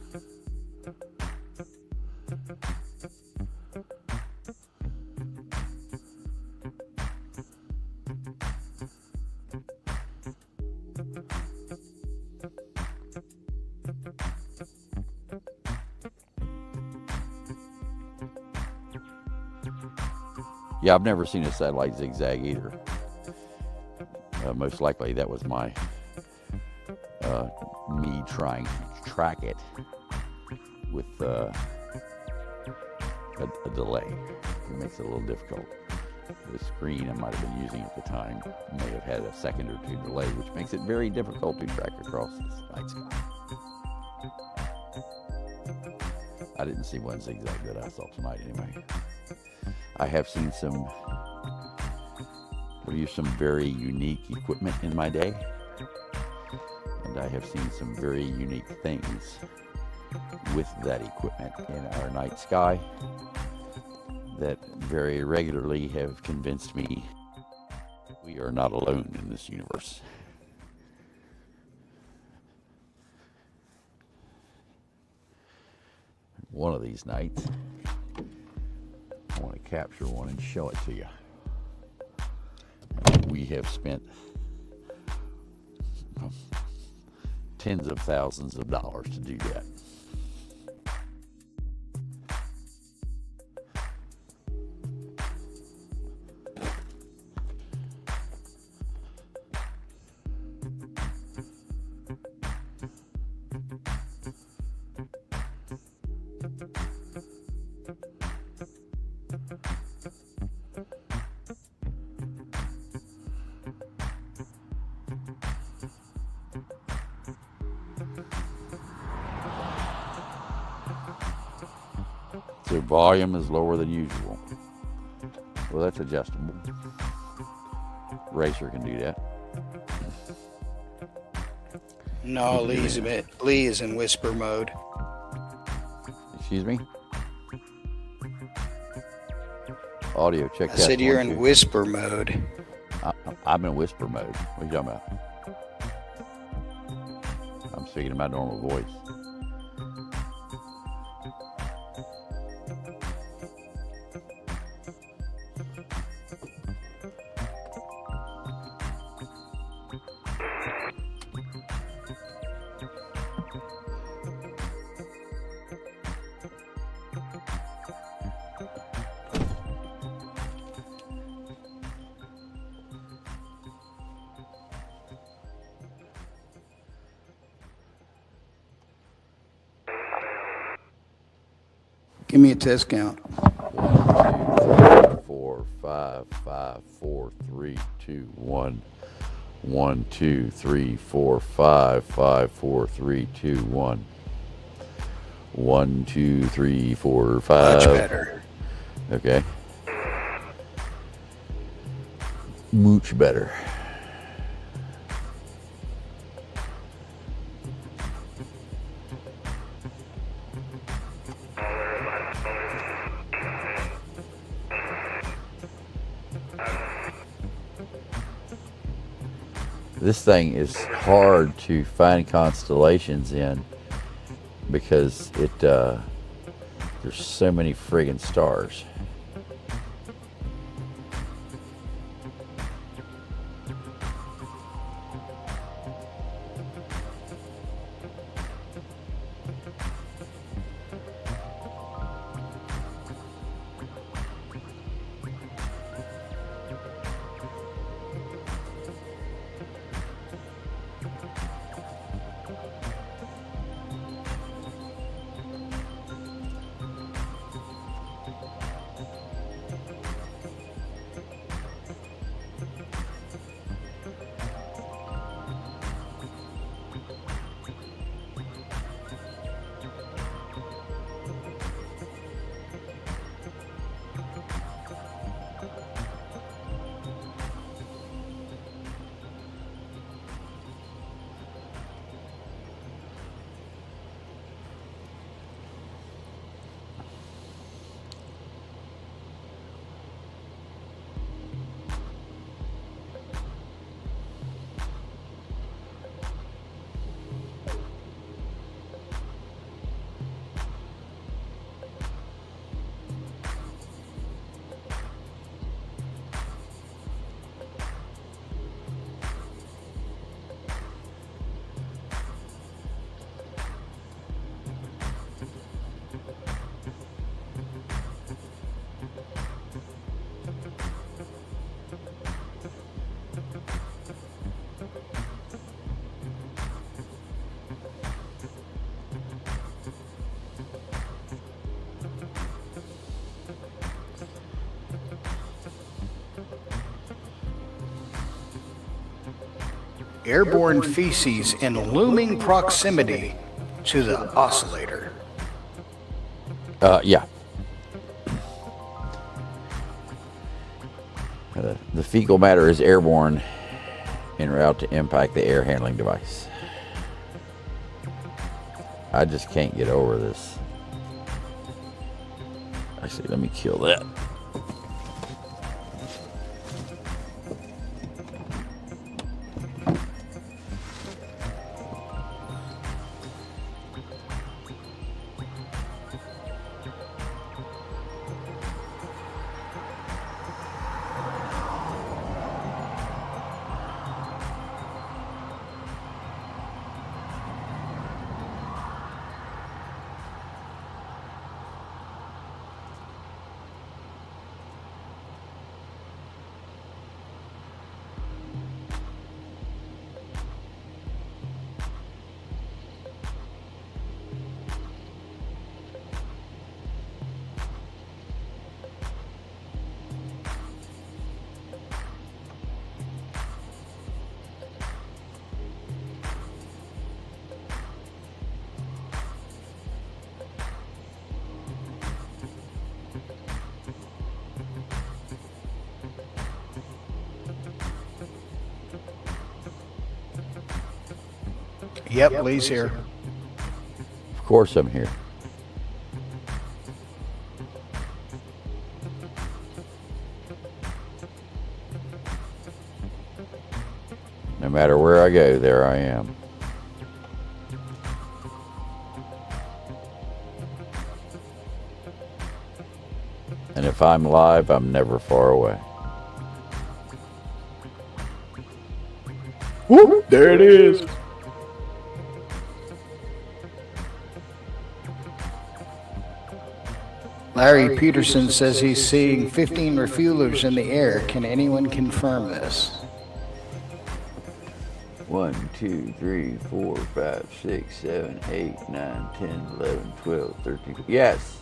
S2: Yeah, I've never seen a satellite zigzag either. Most likely that was me trying to track it with a delay. It makes it a little difficult. The screen I might have been using at the time may have had a second or two delay, which makes it very difficult to track across the night sky. I didn't see one zigzag that I saw tonight anyway. I have seen some very unique equipment in my day, and I have seen some very unique things with that equipment in our night sky that very regularly have convinced me we are not alone in this universe. One of these nights, I want to capture one and show it to you. We have spent tens of thousands of dollars to do that. So volume is lower than usual. Well, that's adjustable. Racer can do that.
S4: No, Lee is in whisper mode.
S2: Excuse me? Audio, check
S4: I
S2: test
S4: said you're
S2: 1,
S4: in
S2: 2.
S4: whisper mode.
S2: I'm in whisper mode. What are you talking about? I'm speaking in my normal voice.
S4: Give me a test count.
S2: 1, 2, 3, 4, 5, 5, 4, 3, 2, 1. 1, 2, 3, 4, 5, 5, 4, 3, 2, 1. 1, 2, 3, 4, 5.
S4: Much better.
S2: Okay. Much better. This thing is hard to find constellations in because there's so many friggin' stars.
S8: airborne feces in looming proximity to the oscillator.
S2: Yeah. The fecal matter is airborne en route to impact the air handling device. I just can't get over this. Actually, let me kill that.
S8: Yep, Lee's here.
S2: Of course I'm here. No matter where I go, there I am. And if I'm live, I'm never far away.
S8: Whoop, there it is. Larry Peterson says he's seeing 15 refuelers in the air. Can anyone confirm this?
S1: 1, 2, 3, 4, 5, 6, 7, 8, 9, 10, 11, 12, 13. Yes.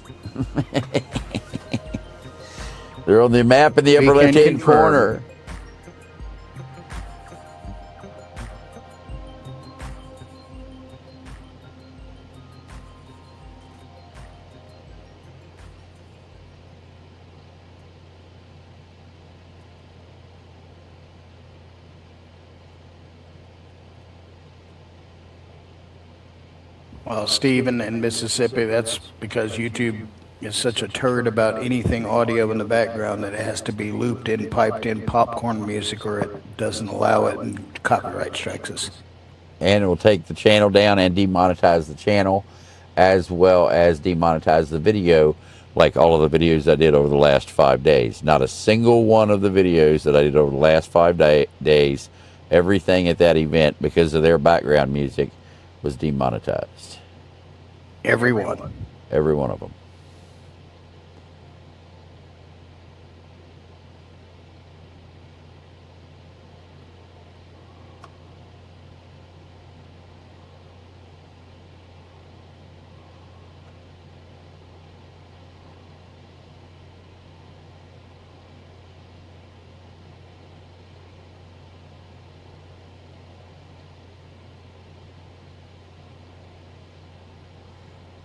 S2: They're on the map in the upper left-hand corner.
S8: Well, Stephen in Mississippi, that's because YouTube is such a turd about anything audio in the background that it has to be looped in, piped in popcorn music, or it doesn't allow it and copyright strikes us.
S2: And it will take the channel down and demonetize the channel, as well as demonetize the video, like all of the videos I did over the last 5 days. Not a single one of the videos that I did over the last 5 days, everything at that event, because of their background music, was demonetized.
S8: Everyone.
S2: Every one of them.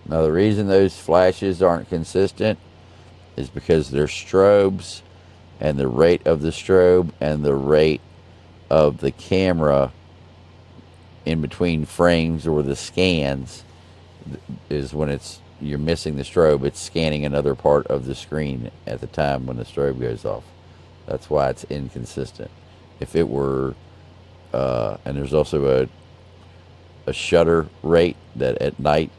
S2: Now, the reason those flashes aren't consistent is because they're strobes, and the rate of the strobe and the rate of the camera in between frames or the scans is when you're missing the strobe. It's scanning another part of the screen at the time when the strobe goes off. That's why it's inconsistent. If it were, and there's also a shutter rate that at night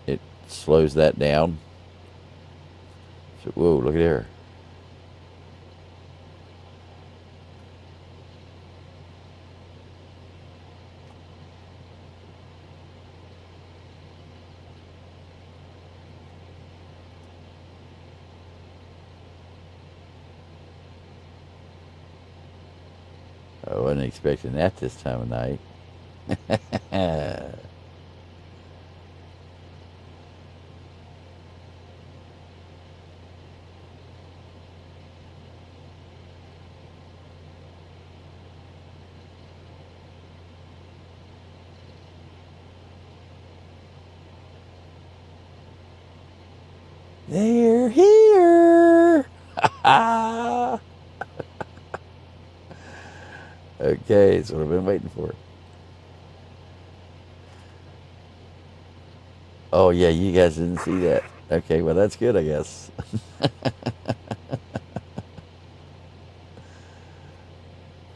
S2: it slows that down. So, whoa, look at here. I wasn't expecting that this time of night.
S1: They're here. Okay, that's what I've been waiting for. Oh, yeah, you guys didn't see that. Okay, well, that's good, I guess.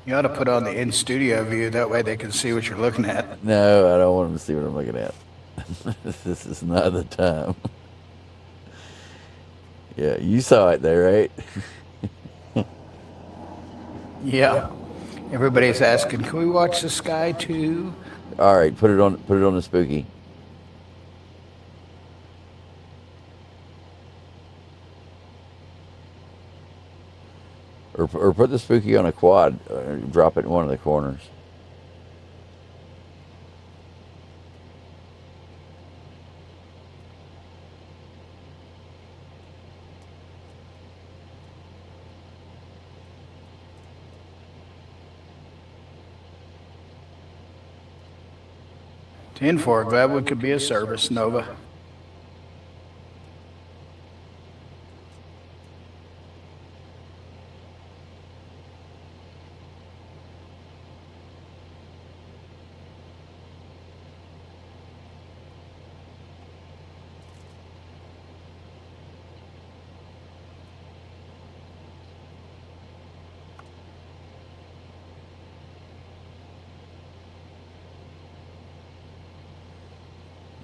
S8: You ought to put on the in-studio view. That way they can see what you're looking at.
S1: No, I don't want them to see what I'm looking at. This is not the time. Yeah, you saw it there, right?
S8: Yeah. Everybody's asking, can we watch the sky too?
S1: All right, put it on the spooky. Or put the spooky on a quad. Drop it in one of the corners.
S8: Ten four. Glad we could be of service, Nova.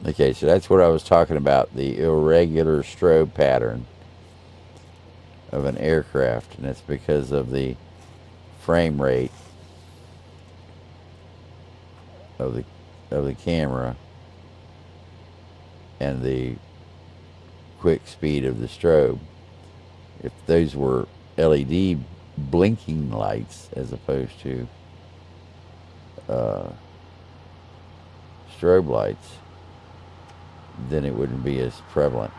S1: Okay, so that's what I was talking about, the irregular strobe pattern of an aircraft, and it's because of the frame rate of the camera and the quick speed of the strobe. If those were LED blinking lights as opposed to strobe lights, then it wouldn't be as prevalent.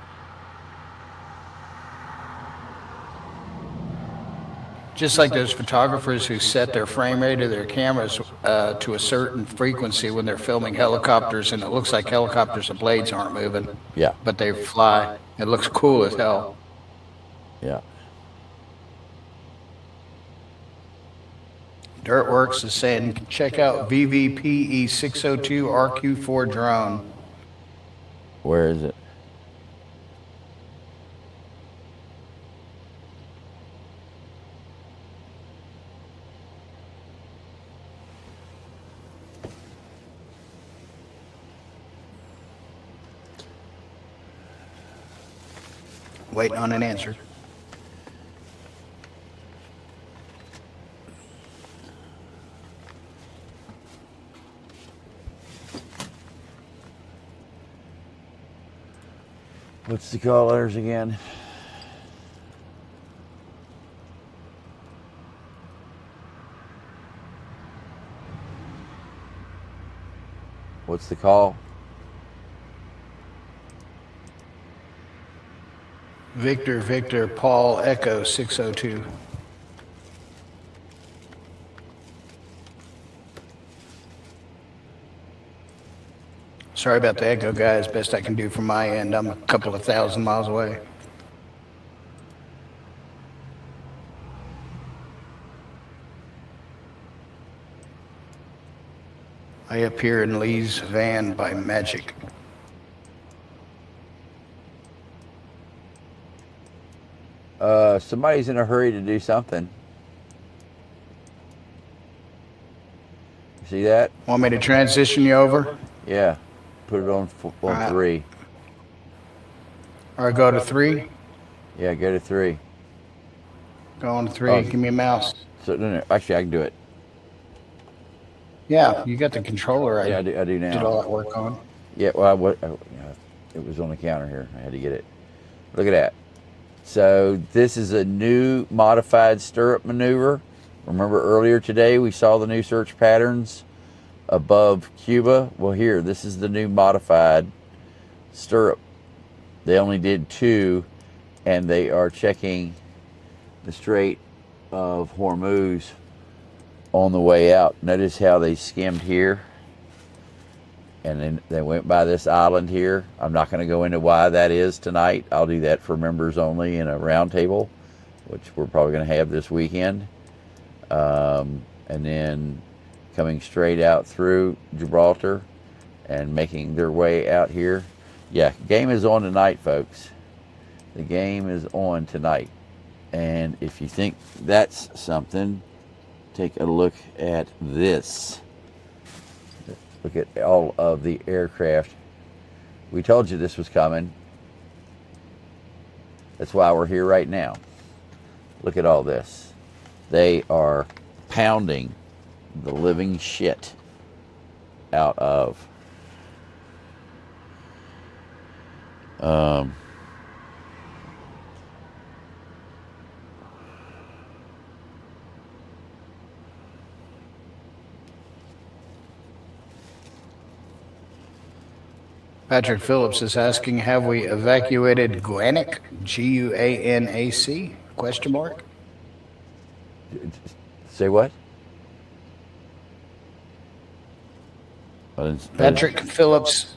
S8: Just like those photographers who set their frame rate of their cameras to a certain frequency when they're filming helicopters, and it looks like helicopters, the blades aren't moving.
S1: Yeah.
S8: But they fly. It looks cool as hell.
S1: Yeah.
S8: Dirtworks is saying, check out VVPE 602 RQ4 drone.
S1: Where is it?
S8: Waiting on an answer.
S1: What's the call letters again? What's the call?
S8: Victor, Paul, Echo 602. Sorry about the echo, guys. Best I can do from my end. I'm a couple of 1,000 miles away. I appear in Lee's van by magic.
S1: Somebody's in a hurry to do something. See that?
S8: Want me to transition you over?
S1: Yeah. Put it on
S8: right.
S1: 3.
S8: Or go to 3?
S1: Yeah, go to 3.
S8: Go on to 3.
S1: Oh.
S8: Give me a mouse.
S1: So no, actually, I can do it.
S8: Yeah, you got the controller.
S1: Yeah, I do now.
S8: Did all that work on.
S1: Yeah, well, it was on the counter here. I had to get it. Look at that. So this is a new modified stirrup maneuver. Remember earlier today we saw the new search patterns above Cuba? Well, here, this is the new modified stirrup. They only did 2, and they are checking the Strait of Hormuz on the way out. Notice how they skimmed here. and then they went by this island here. I'm not going to go into why that is tonight. I'll do that for members only in a roundtable, which we're probably going to have this weekend. And then coming straight out through Gibraltar and making their way out here. Yeah, game is on tonight, folks. The game is on tonight. And if you think that's something, take a look at this. Look at all of the aircraft. We told you this was coming. That's why we're here right now. Look at all this. They are pounding the living shit out of
S8: Patrick Phillips is asking, have we evacuated Guanac? Guanac? Question mark.
S1: Say what?
S8: Patrick Phillips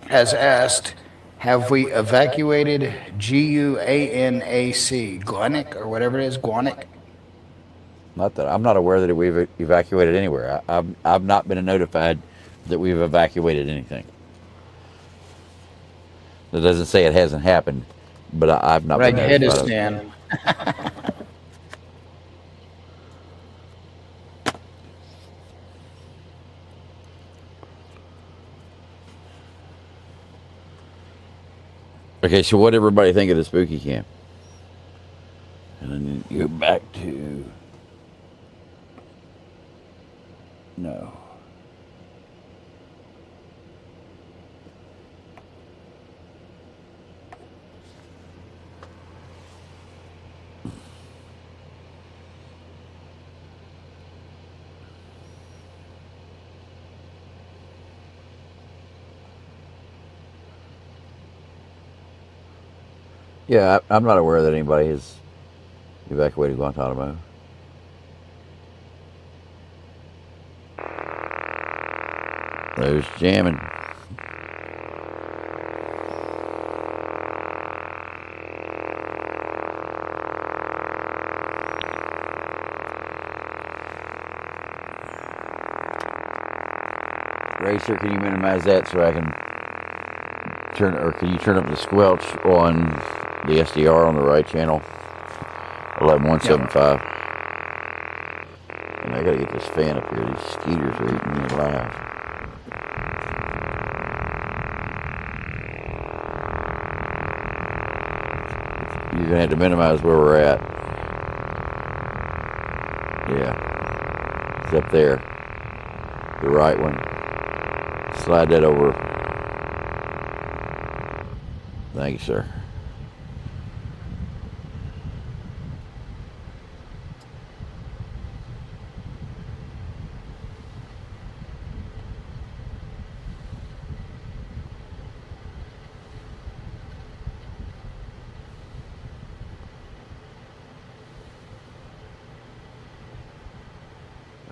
S8: has asked, have we evacuated Guanac? Guanac, or whatever it is, Guanac?
S1: Not that I'm not aware that we've evacuated anywhere. I've not been notified that we've evacuated anything. That doesn't say it hasn't happened, but I've not been notified.
S8: Right ahead is Dan.
S1: Okay, so what did everybody think of the spooky camp? And then you go back to no. Yeah, I'm not aware that anybody has evacuated Guantanamo. There's jamming. Racer, can you minimize that so I can turn, or can you turn up the squelch on the SDR on the right channel? 11175. And I gotta get this fan up here. These skeeters are eating me alive. You're gonna have to minimize where we're at. Yeah. It's up there. The right one. Slide that over. Thank you, sir.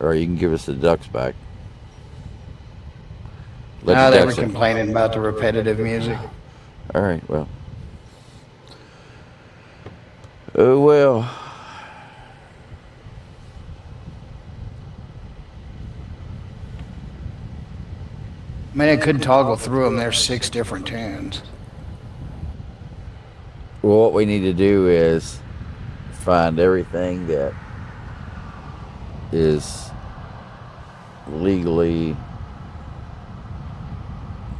S1: Or you can give us the ducks back.
S8: No, they were complaining about the repetitive music.
S1: All right, well. Oh, well.
S8: I mean, I couldn't toggle through them. There's 6 different tunes.
S1: Well, what we need to do is find everything that is legally,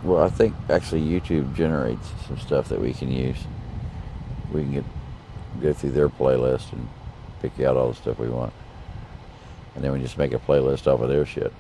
S1: well, I think actually YouTube generates some stuff that we can use. We can go through their playlist and pick out all the stuff we want, and then we just make a playlist off of their shit.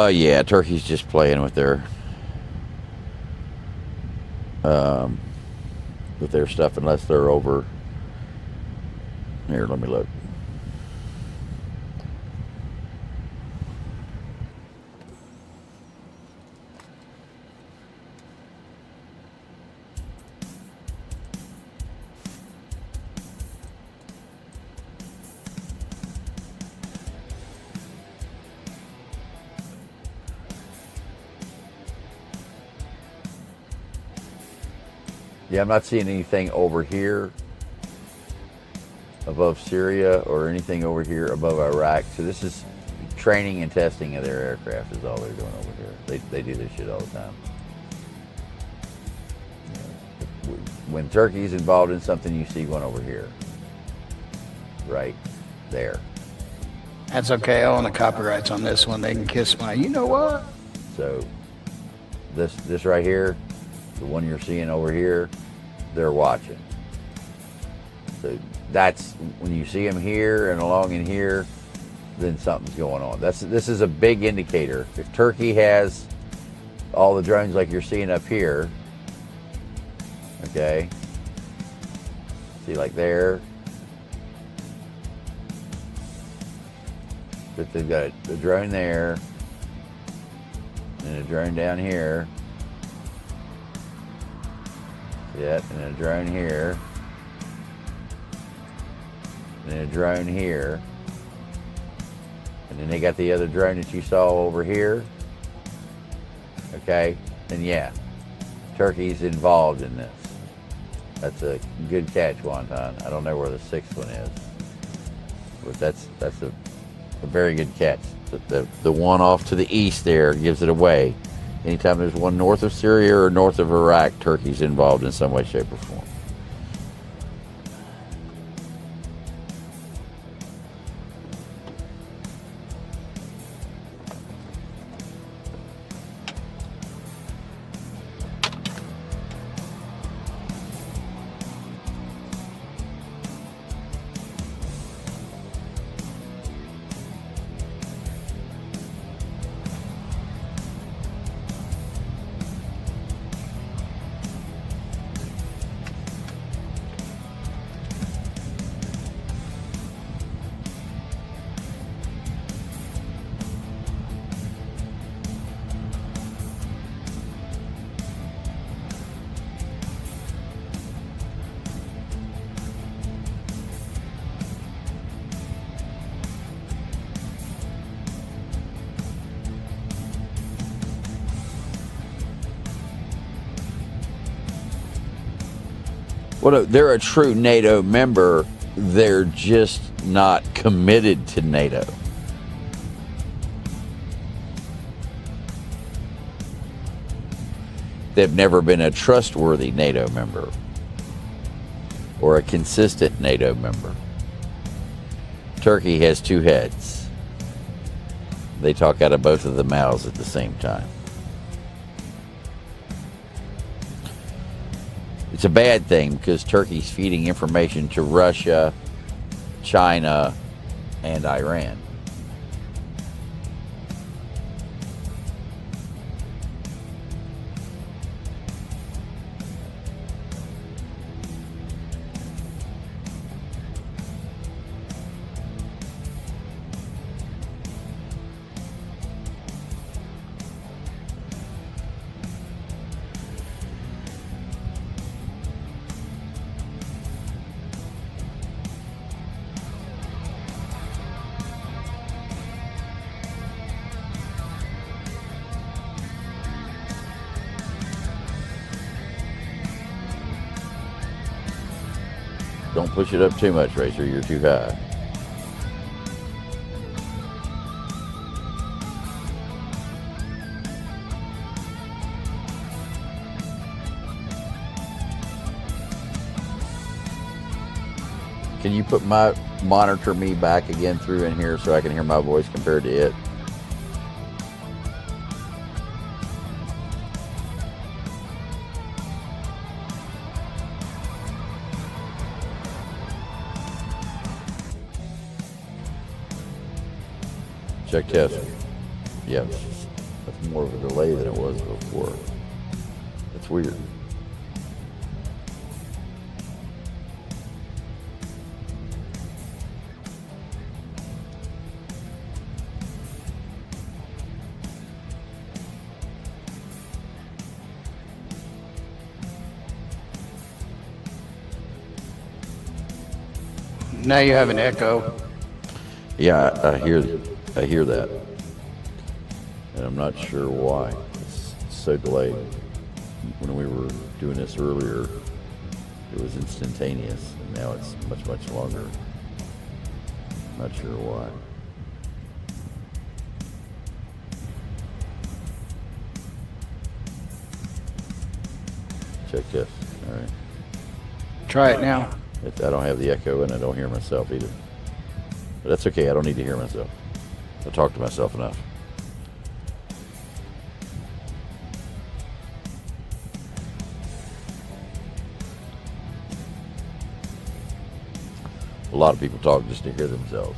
S1: Yeah, Turkey's just playing with their stuff unless they're over. Here, let me look. Yeah, I'm not seeing anything over here above Syria or anything over here above Iraq. So this is training and testing of their aircraft is all they're doing over here. They do this shit all the time. When Turkey's involved in something, you see one over here. Right there.
S8: That's okay. I own the copyrights on this one. They can kiss my, you know what?
S1: So this right here, the one you're seeing over here, they're watching. So that's when you see them here and along in here, then something's going on. This is a big indicator. If Turkey has all the drones like you're seeing up here, okay, see like there, but they've got a drone there and a drone down here. Yeah, and a drone here. And a drone here. And then they got the other drone that you saw over here. Okay? And yeah, Turkey's involved in this. That's a good catch, Wonton. I don't know where the sixth one is. But that's a very good catch. The one off to the east there gives it away. Anytime there's one north of Syria or north of Iraq, Turkey's involved in some way, shape, or form. Well, they're a true NATO member. They're just not committed to NATO. They've never been a trustworthy NATO member or a consistent NATO member. Turkey has two heads. They talk out of both of the mouths at the same time. It's a bad thing because Turkey's feeding information to Russia, China, and Iran. Don't push it up too much, Racer. You're too high. Can you put my monitor me back again through in here so I can hear my voice compared to it? Check test. Yeah, that's more of a delay than it was before. It's weird.
S8: Now you have an echo.
S1: Yeah, I hear that, and I'm not sure why. It's so delayed. When we were doing this earlier, It was instantaneous, and now it's much, much longer. Not sure why. Check this. All right.
S8: Try it now.
S1: I don't have the echo, and I don't hear myself either. But that's okay. I don't need to hear myself. I talk to myself enough. A lot of people talk just to hear themselves.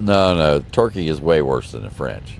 S1: No, Turkey is way worse than the French.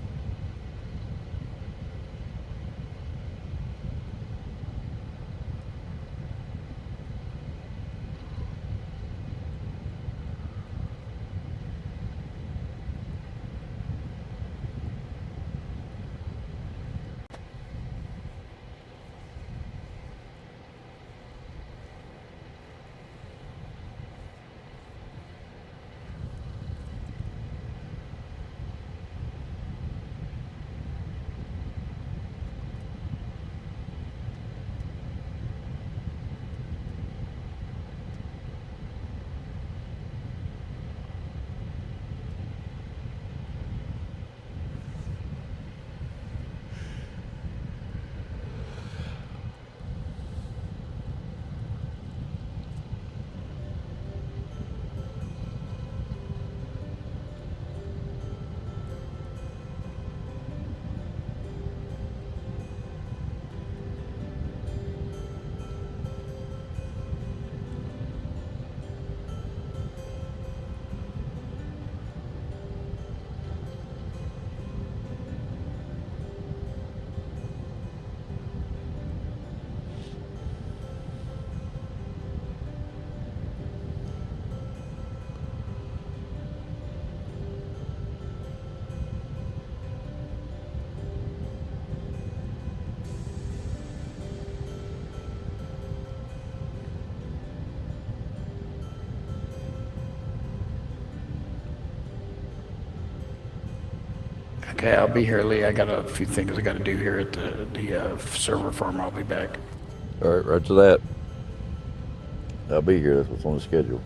S8: Okay, I'll be here, Lee. I got a few things I got to do here at the server farm. I'll be back.
S1: All right, right to that. I'll be here. That's what's on the schedule.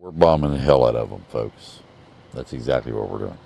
S2: We're bombing the hell out of them, folks. That's exactly what we're doing.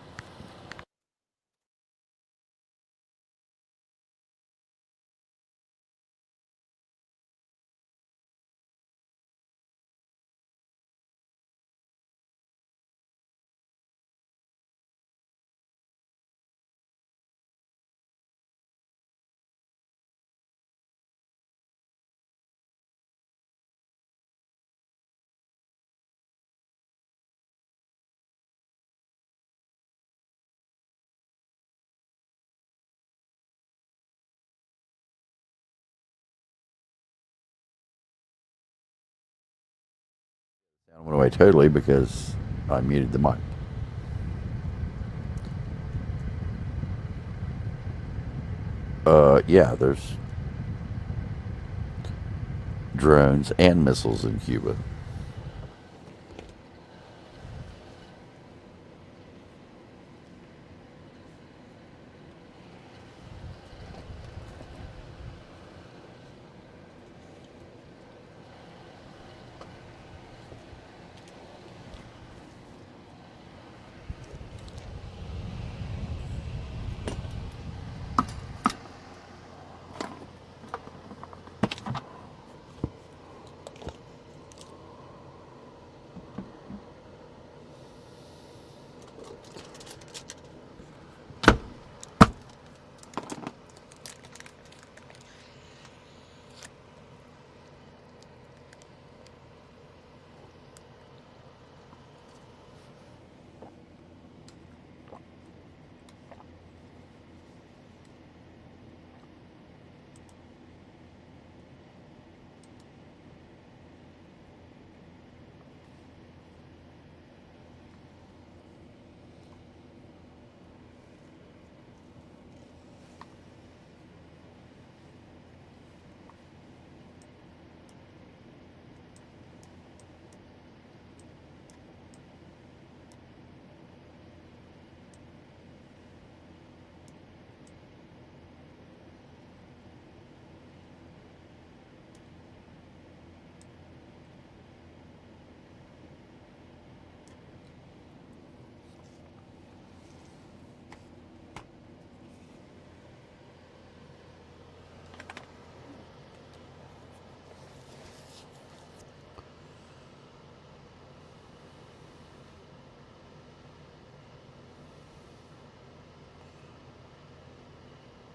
S2: Sound went away totally because I muted the mic. Yeah, there's drones and missiles in Cuba.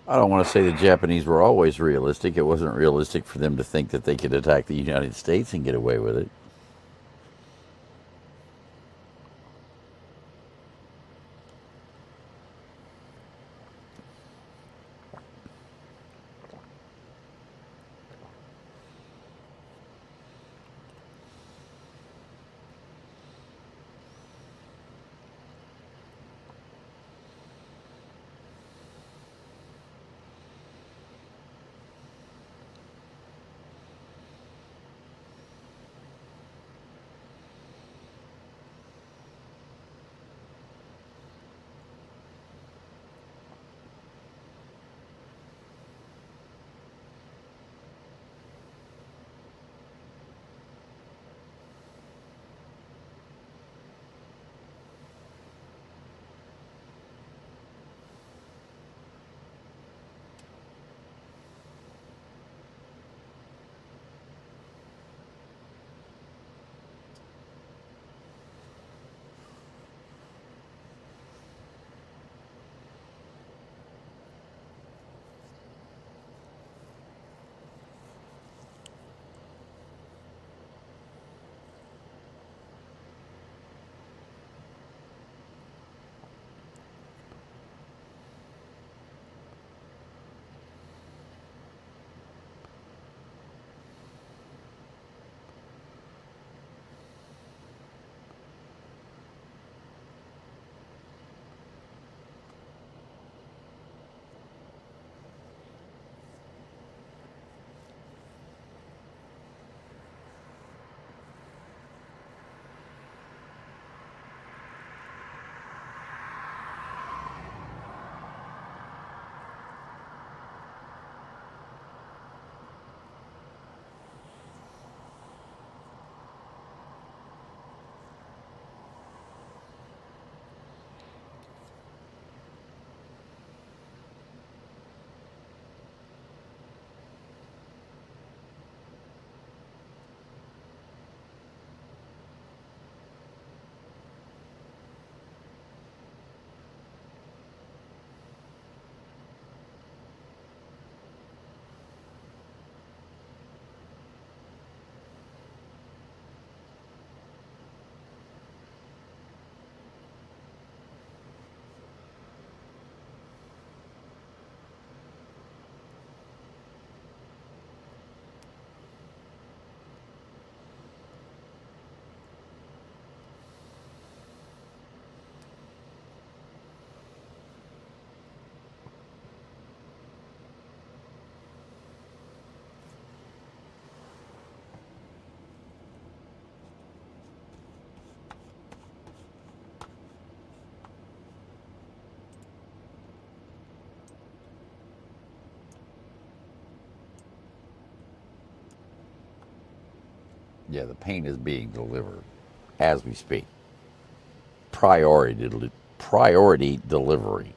S2: I don't want to say the Japanese were always realistic. It wasn't realistic for them to think that they could attack the United States and get away with it. Yeah, the paint is being delivered as we speak. Priority delivery.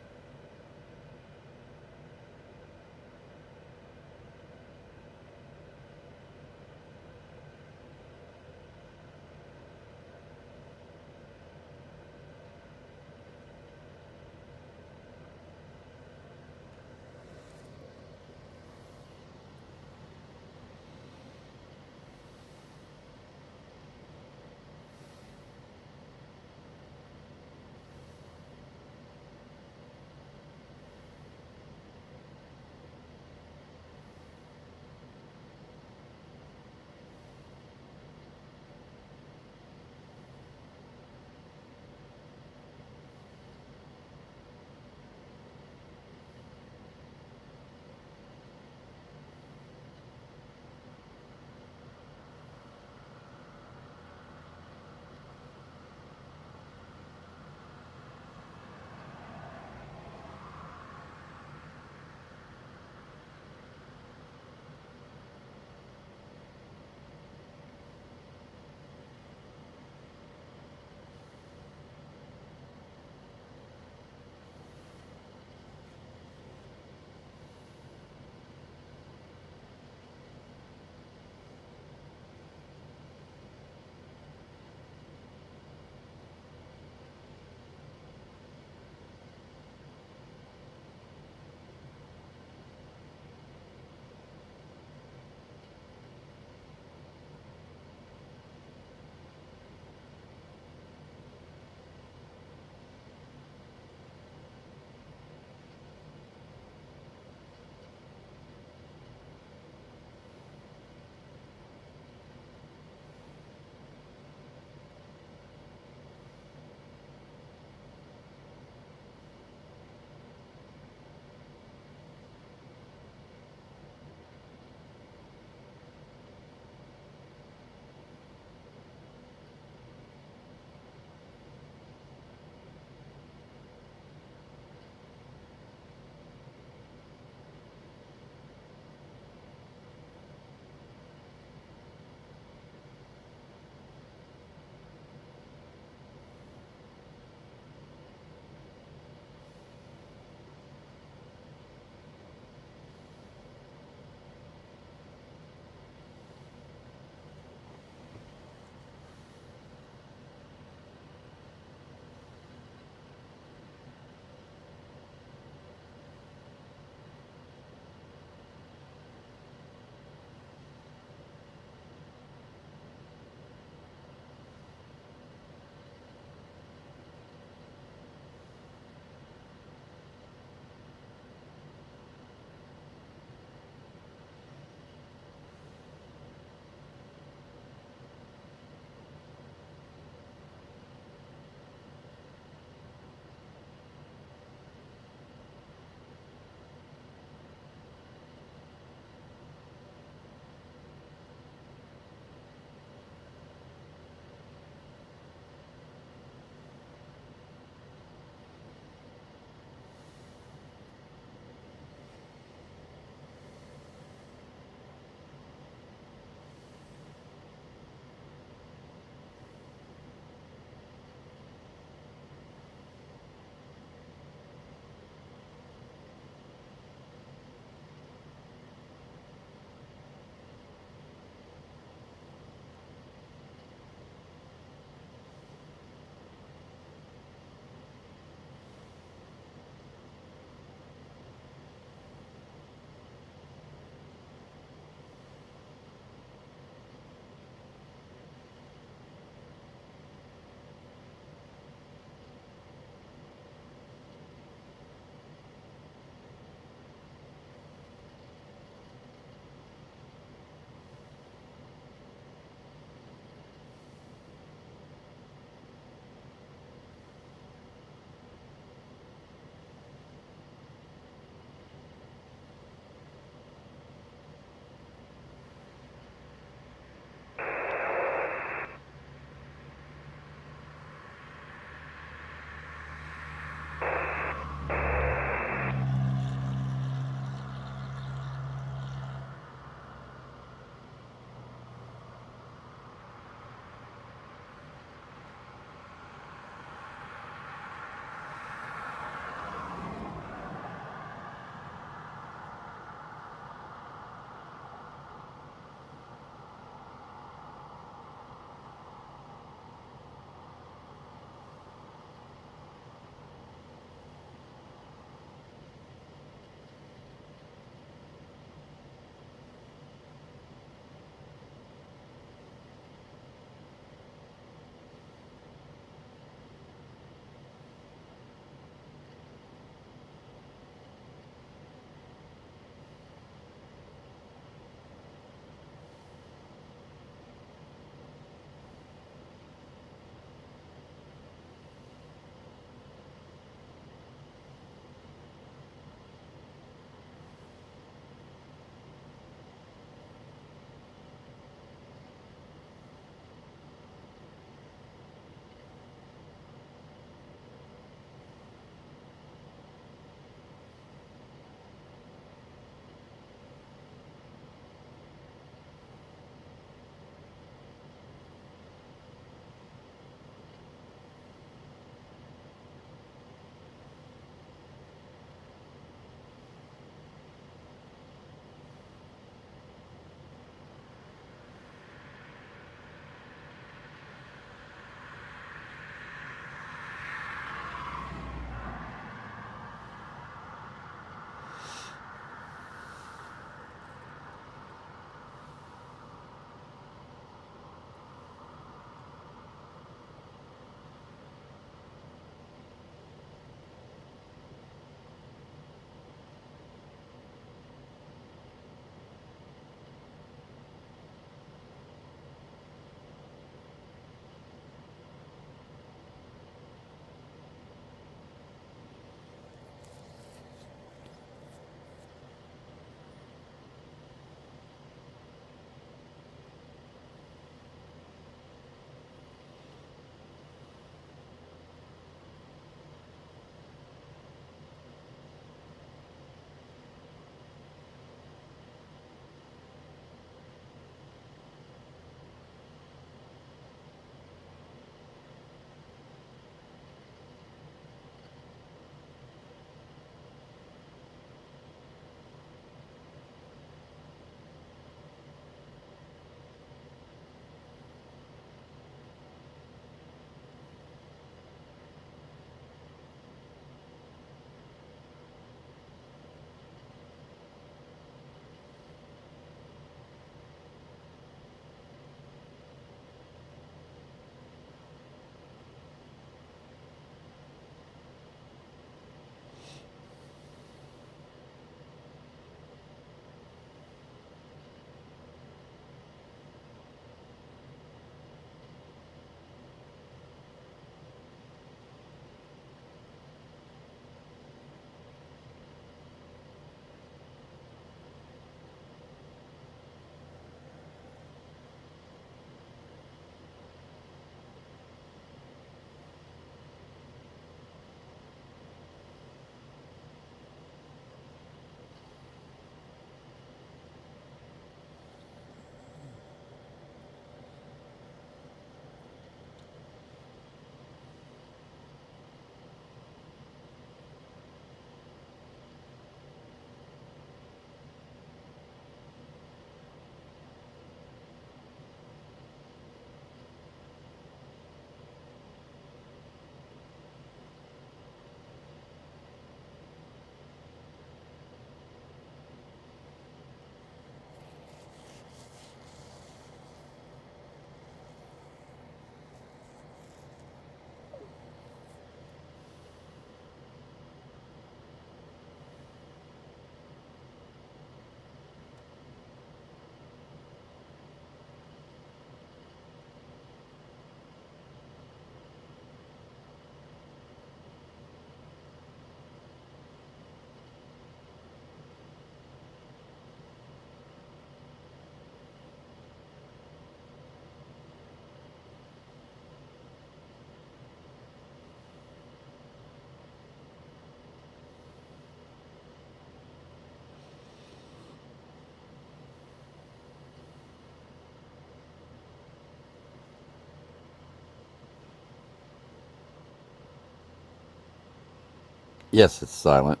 S2: Yes, it's silent.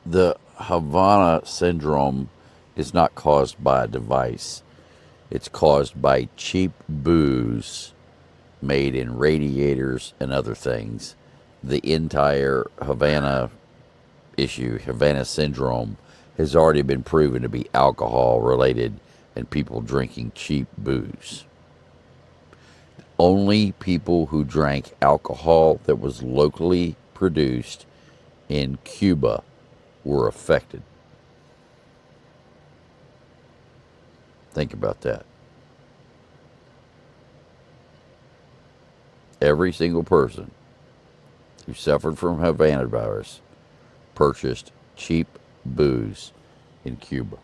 S2: The Havana syndrome is not caused by a device. It's caused by cheap booze made in radiators and other things. The entire Havana issue, Havana syndrome, has already been proven to be alcohol related and people drinking cheap booze. Only people who drank alcohol that was locally produced in Cuba were affected. Think about that. Every single person who suffered from Havana virus purchased cheap booze in Cuba.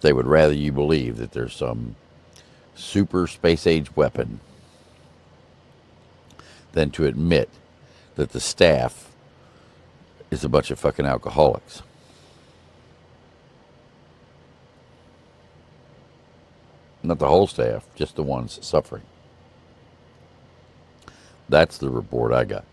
S2: They would rather you believe that there's some super space age weapon than to admit that the staff is a bunch of fucking alcoholics. Not the whole staff, just the ones suffering. That's the report I got.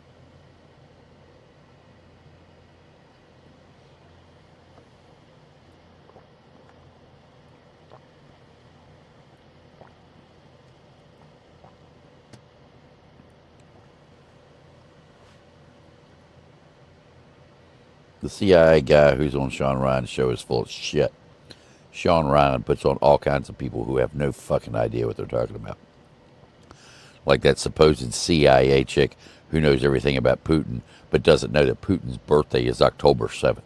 S2: The CIA guy who's on Sean Ryan's show is full of shit. Sean Ryan puts on all kinds of people who have no fucking idea what they're talking about. Like that supposed CIA chick who knows everything about Putin, but doesn't know that Putin's birthday is October 7th.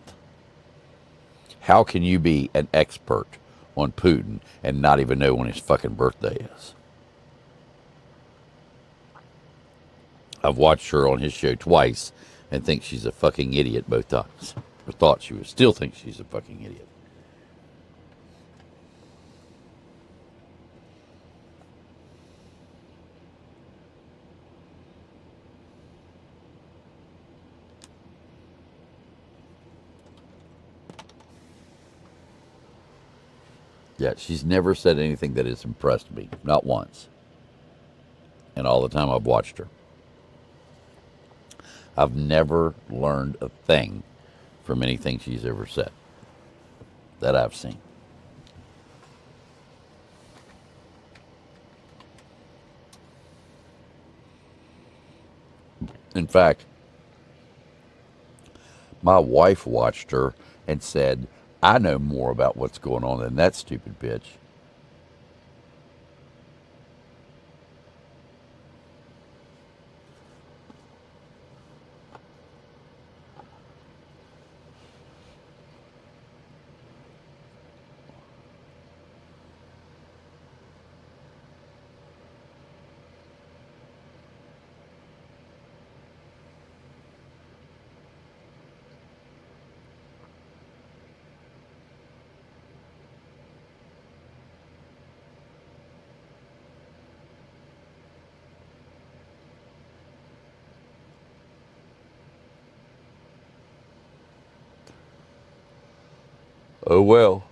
S2: How can you be an expert on Putin and not even know when his fucking birthday is? I've watched her on his show twice and think she's a fucking idiot both times. Or thought she was. Still think she's a fucking idiot. Yeah, she's never said anything that has impressed me. Not once. And all the time I've watched her. I've never learned a thing from anything she's ever said that I've seen. In fact, my wife watched her and said, I know more about what's going on than that stupid bitch. Oh well.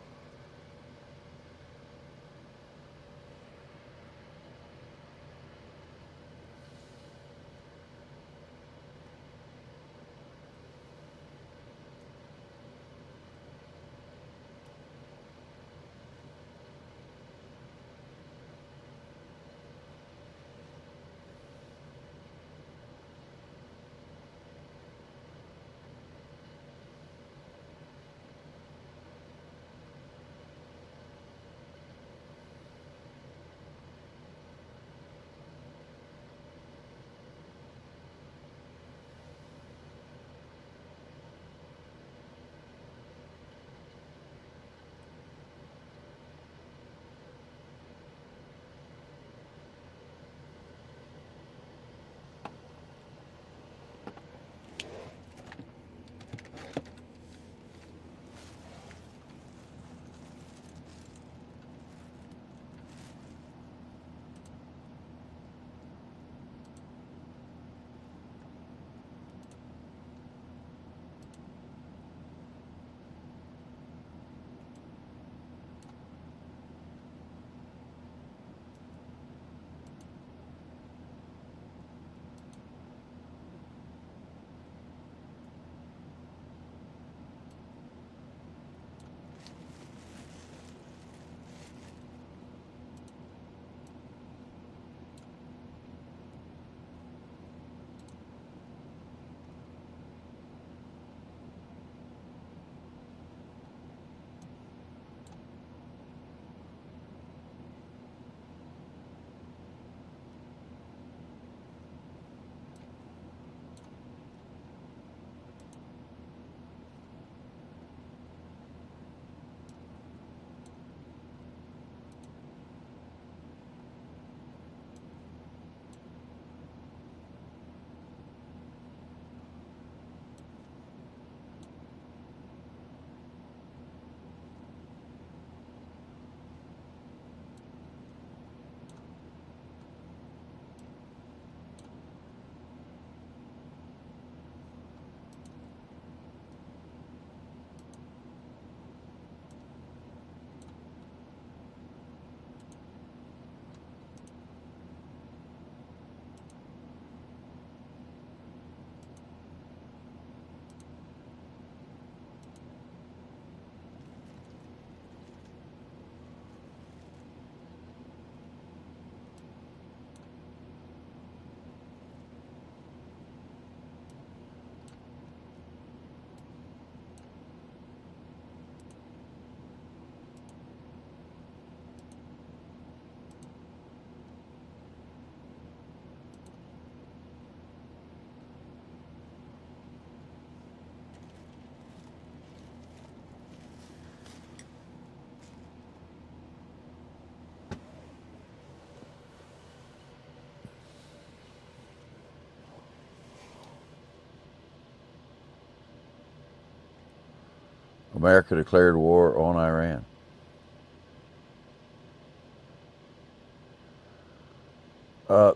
S1: America declared war on Iran.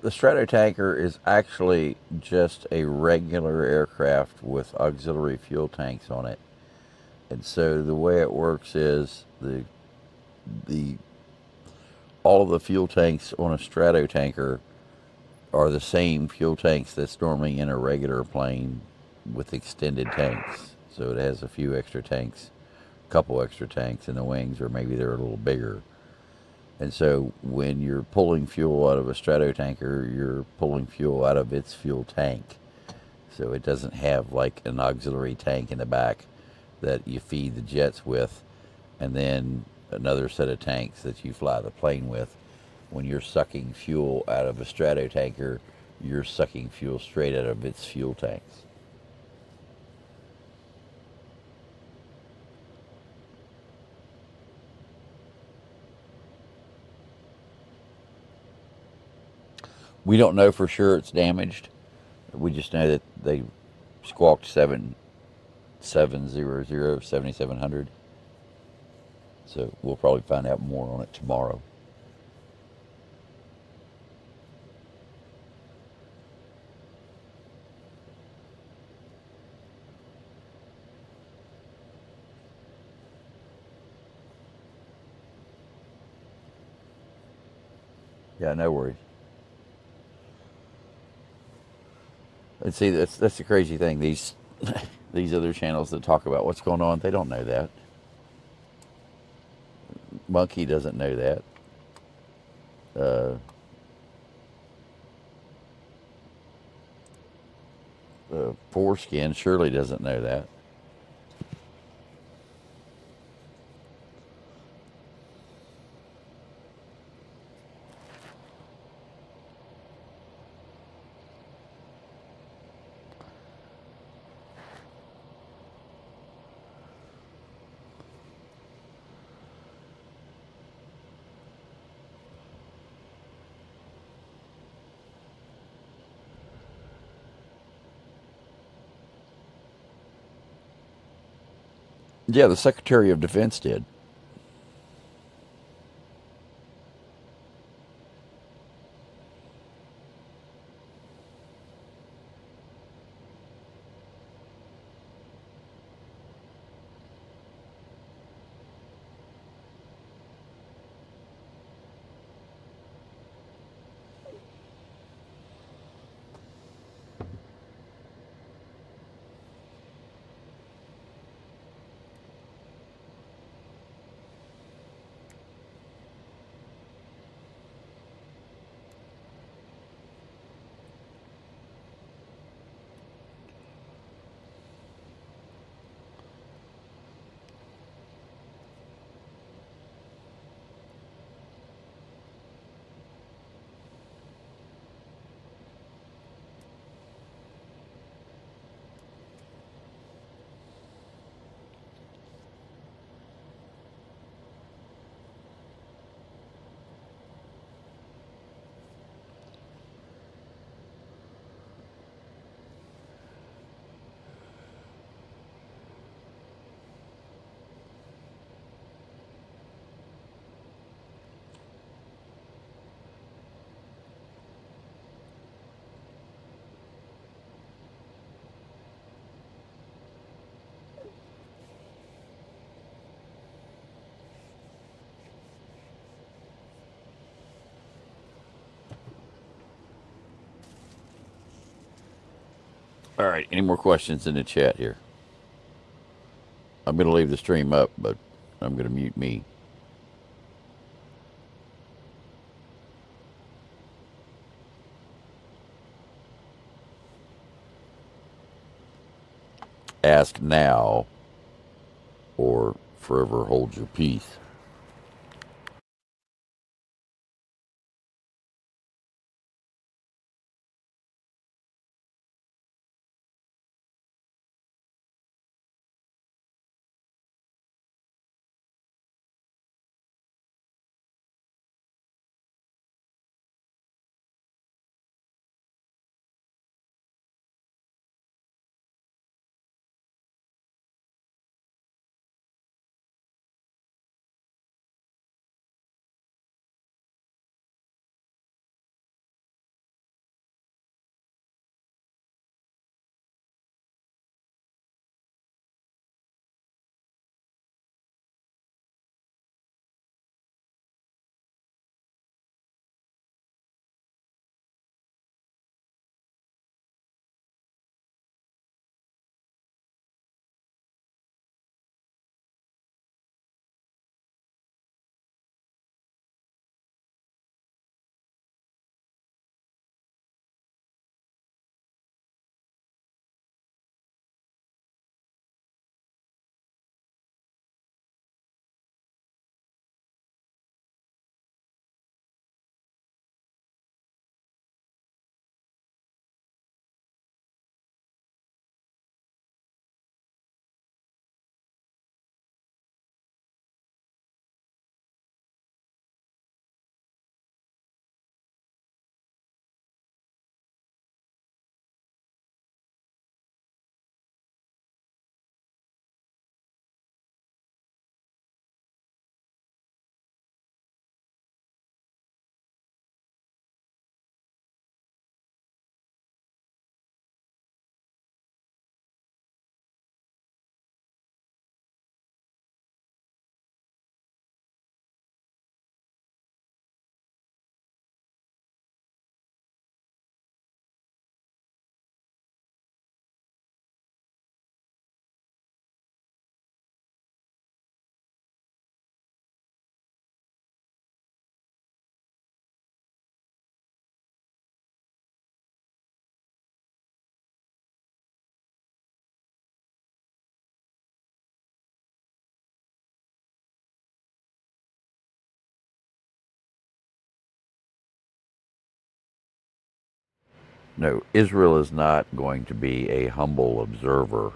S1: The Stratotanker is actually just a regular aircraft with auxiliary fuel tanks on it. And so the way it works is the all of the fuel tanks on a Stratotanker are the same fuel tanks that's normally in a regular plane with extended tanks. So it has a few extra tanks, a couple extra tanks in the wings, or maybe they're a little bigger. And so when you're pulling fuel out of a Stratotanker, you're pulling fuel out of its fuel tank. So it doesn't have like an auxiliary tank in the back that you feed the jets with, and then another set of tanks that you fly the plane with. When you're sucking fuel out of a Stratotanker, you're sucking fuel straight out of its fuel tanks. We don't know for sure it's damaged. We just know that they squawked 7700. So we'll probably find out more on it tomorrow. Yeah, no worries. And see, that's the crazy thing. These these other channels that talk about what's going on, they don't know that. Monkey doesn't know that. Uh, Foreskin surely doesn't know that. Yeah, the Secretary of Defense did. All right, any more questions in the chat here? I'm going to leave the stream up, but I'm going to mute me. Ask now or forever hold your peace. No, Israel is not going to be a humble observer.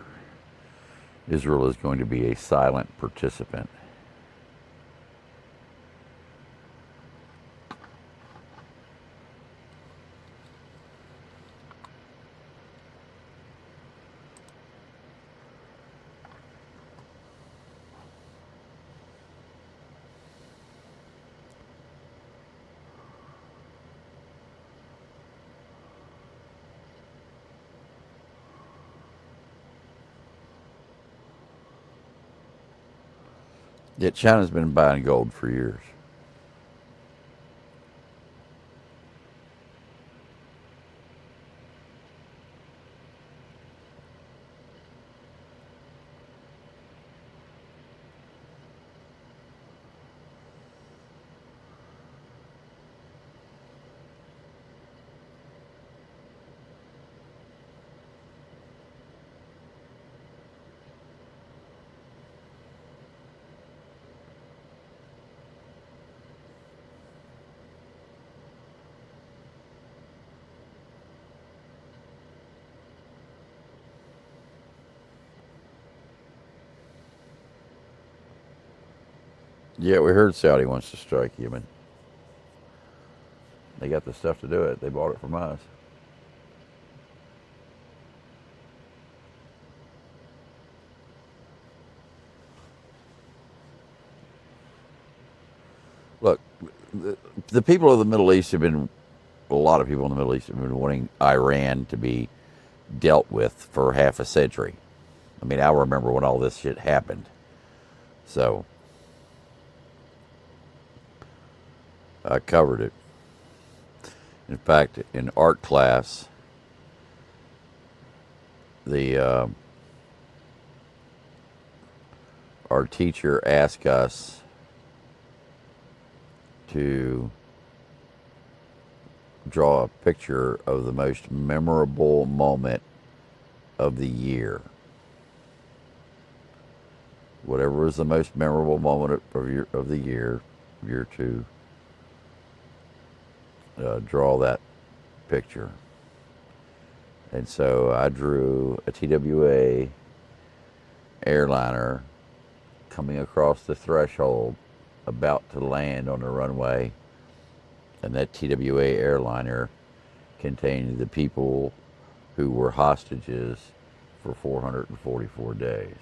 S1: Israel is going to be a silent participant. Yet China's been buying gold for years. Yeah, we heard Saudi wants to strike Yemen. They got the stuff to do it. They bought it from us. Look, the people of the Middle East have been, a lot of people in the Middle East have been wanting Iran to be dealt with for half a century. I mean, I remember when all this shit happened. So, I covered it. In fact, in art class, the our teacher asked us to draw a picture of the most memorable moment of the year. Whatever was the most memorable moment of the year to draw that picture. And so I drew a TWA airliner coming across the threshold, about to land on the runway, and that TWA airliner contained the people who were hostages for 444 days.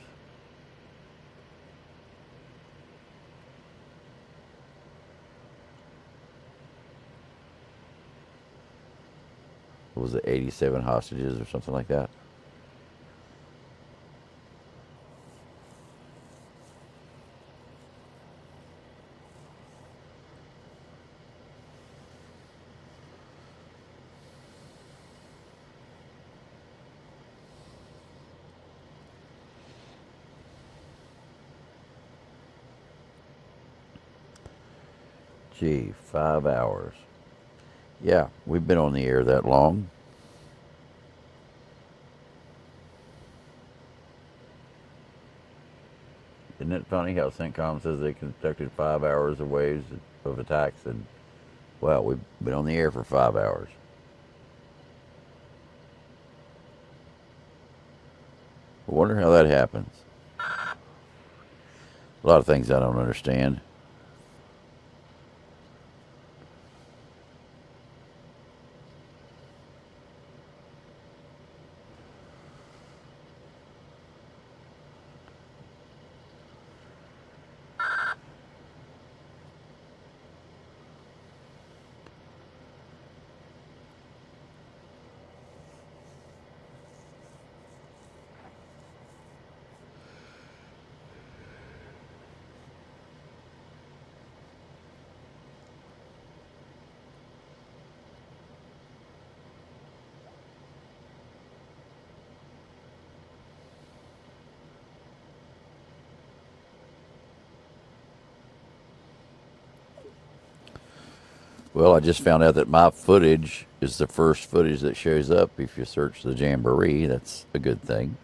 S1: Was it 87 hostages or something like that? Gee, 5 hours. Yeah, we've been on the air that long. Isn't it funny how CENTCOM says they conducted 5 hours of waves of attacks, and well, we've been on the air for 5 hours. I wonder how that happens. A lot of things I don't understand. Well, I just found out that my footage is the first footage that shows up if you search the Jamboree. That's a good thing.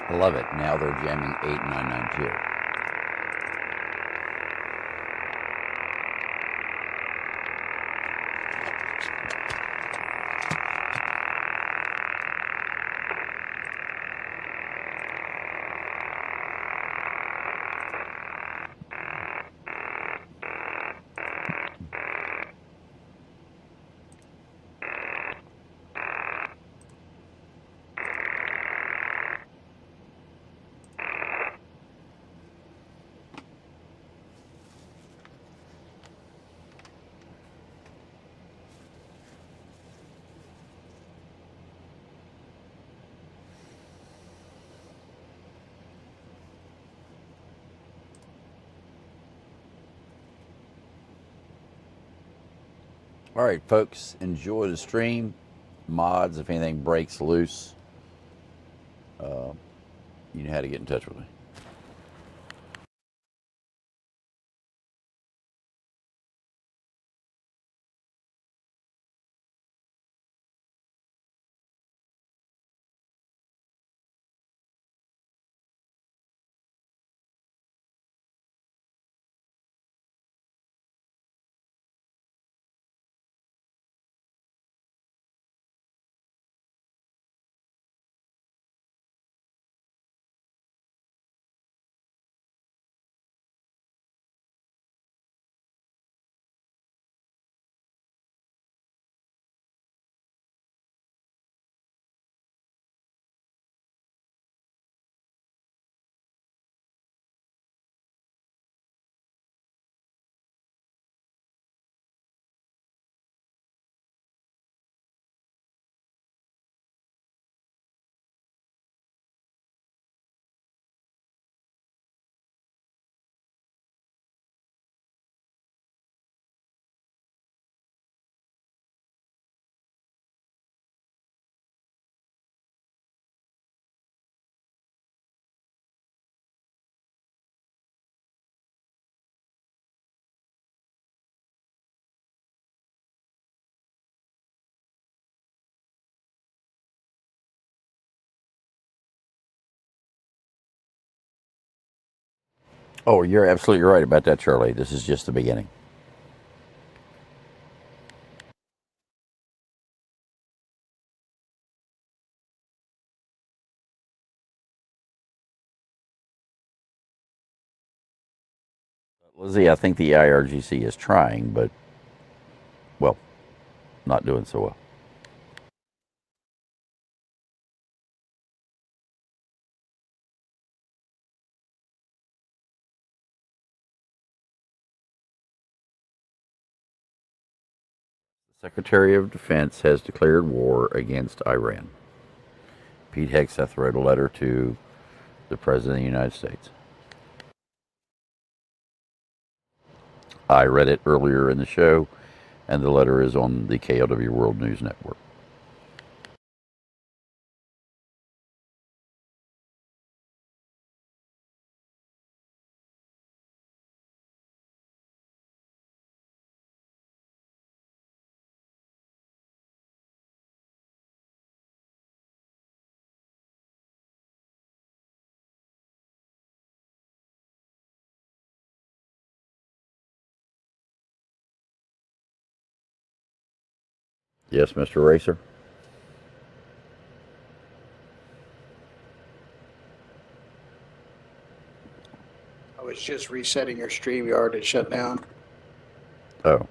S2: I love it. Now they're jamming 8992. All right, folks, enjoy the stream. Mods, if anything breaks loose, you know how to get in touch with me. Oh, you're absolutely right about that, Charlie. This is just the beginning. Lizzie, I think the IRGC is trying, but, well, not doing so well. The Secretary of Defense has declared war against Iran. Pete Hegseth wrote a letter to the President of the United States. I read it earlier in the show, and the letter is on the KLW World News Network. Yes, Mr. Racer?
S8: I was just resetting your StreamYard. It shut down.
S2: Oh.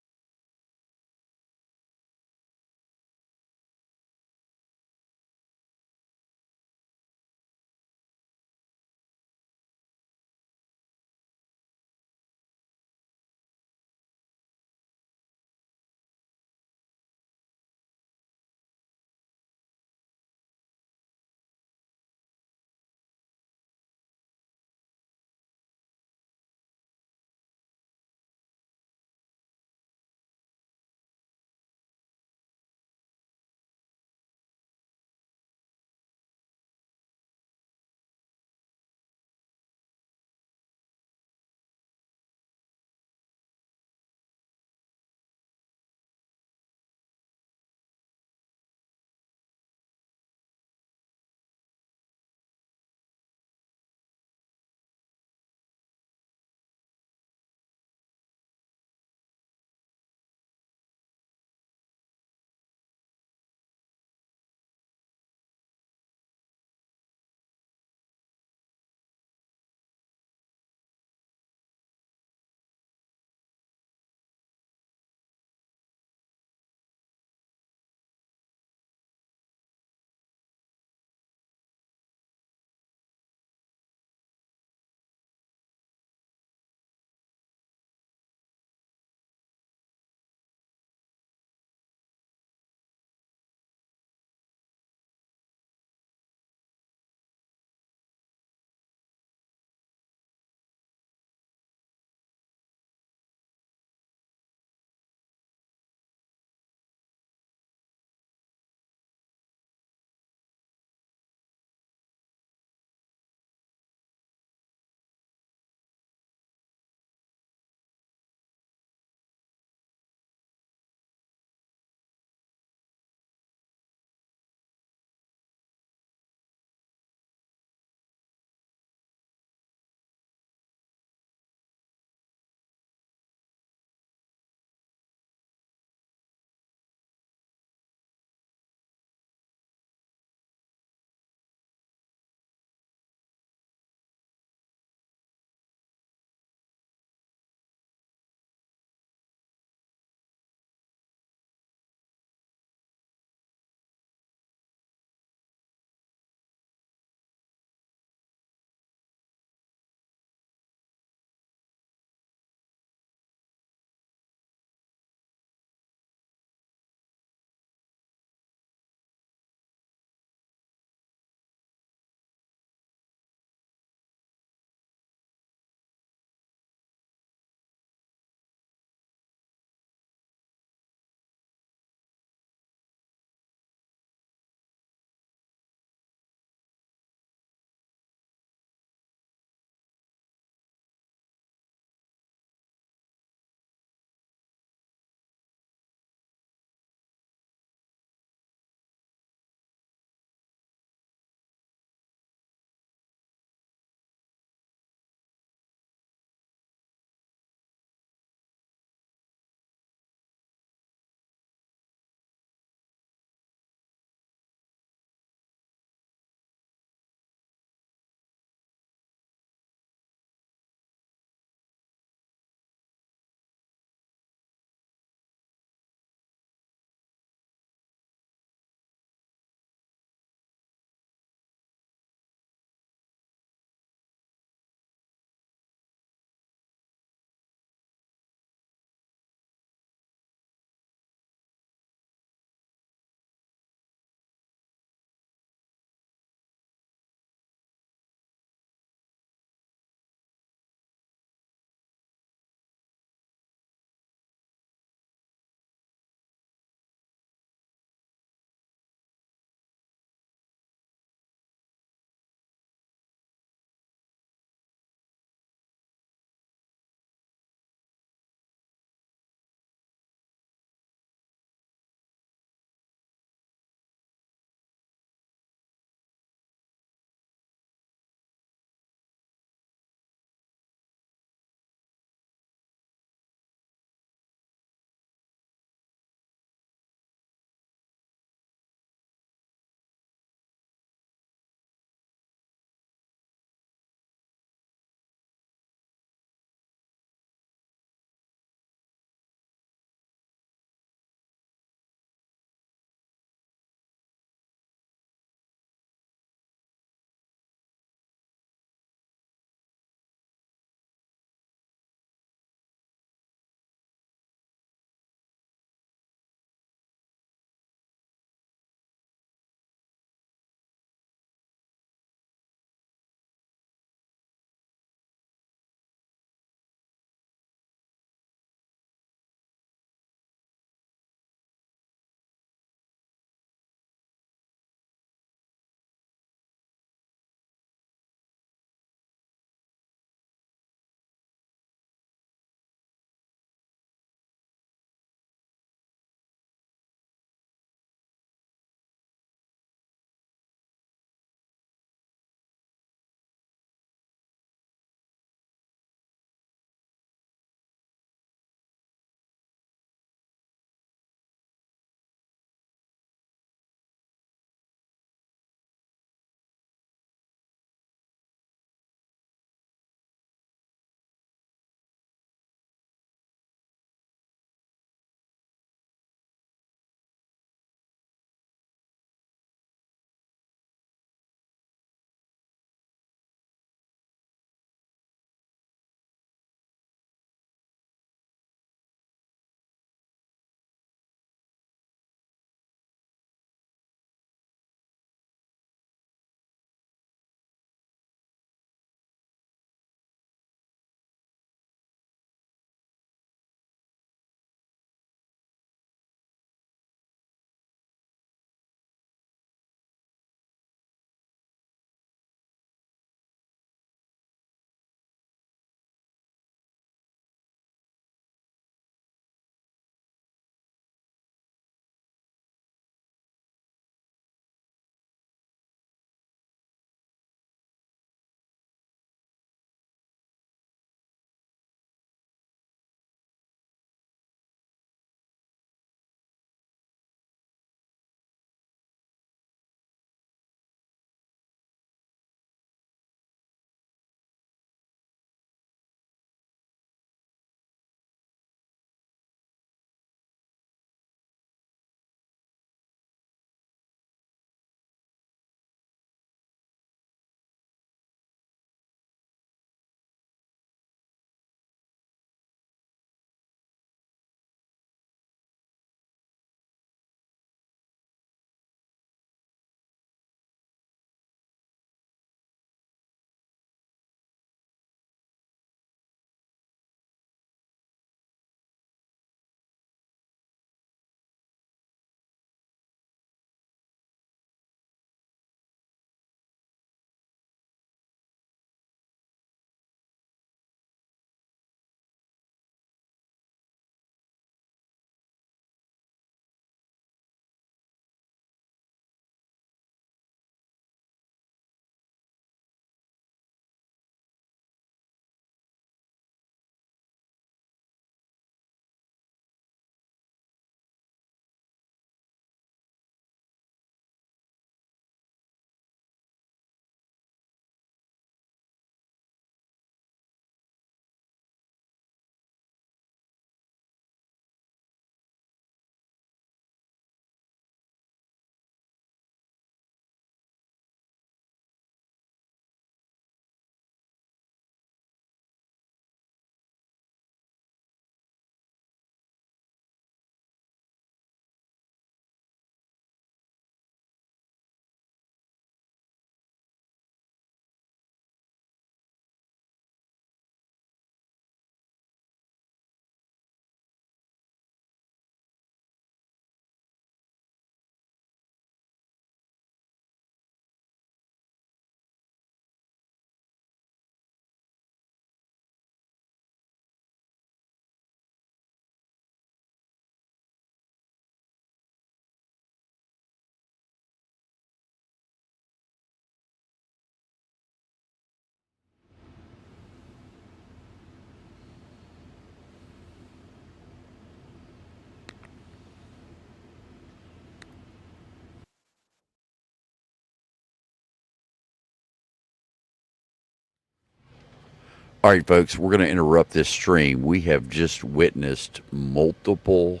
S2: All right, folks, we're going to interrupt this stream. We have just witnessed multiple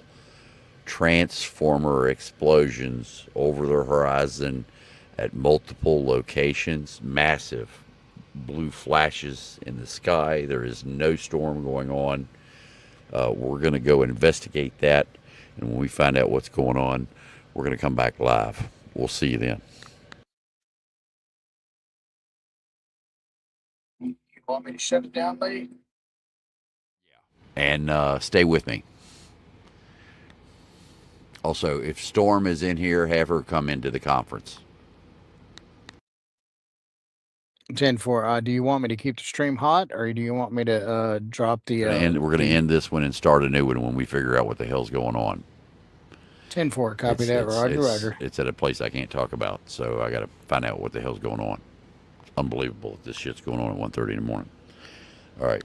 S2: transformer explosions over the horizon at multiple locations. Massive blue flashes in the sky. There is no storm going on. We're going to go investigate that. And when we find out what's going on, we're going to come back live. We'll see you then.
S8: You want me to shut it down, Lee?
S2: And stay with me. Also, if Storm is in here, have her come into the conference.
S8: 10-4. Do you want me to keep the stream hot, or do you want me to drop the?
S2: And we're going to end this one and start a new one when we figure out what the hell's going on.
S8: 10-4. Copy that. Roger, Roger.
S2: It's at a place I can't talk about, so I got to find out what the hell's going on. It's unbelievable that this shit's going on at 1:30 in the morning. All right.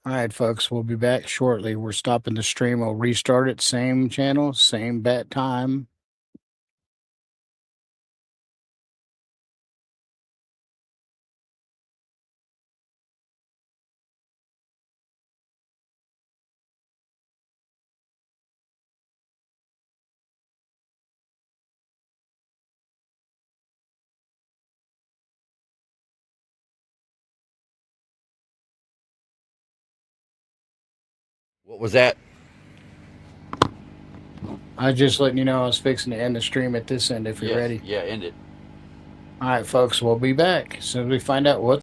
S8: All right, folks, we'll be back shortly. We're stopping the stream. We'll restart it. Same channel, same bat time.
S2: What was that?
S8: I was just letting you know I was fixing to end the stream at this end if you're ready.
S2: Yeah, end it.
S8: All right, folks, we'll be back as soon as we find out what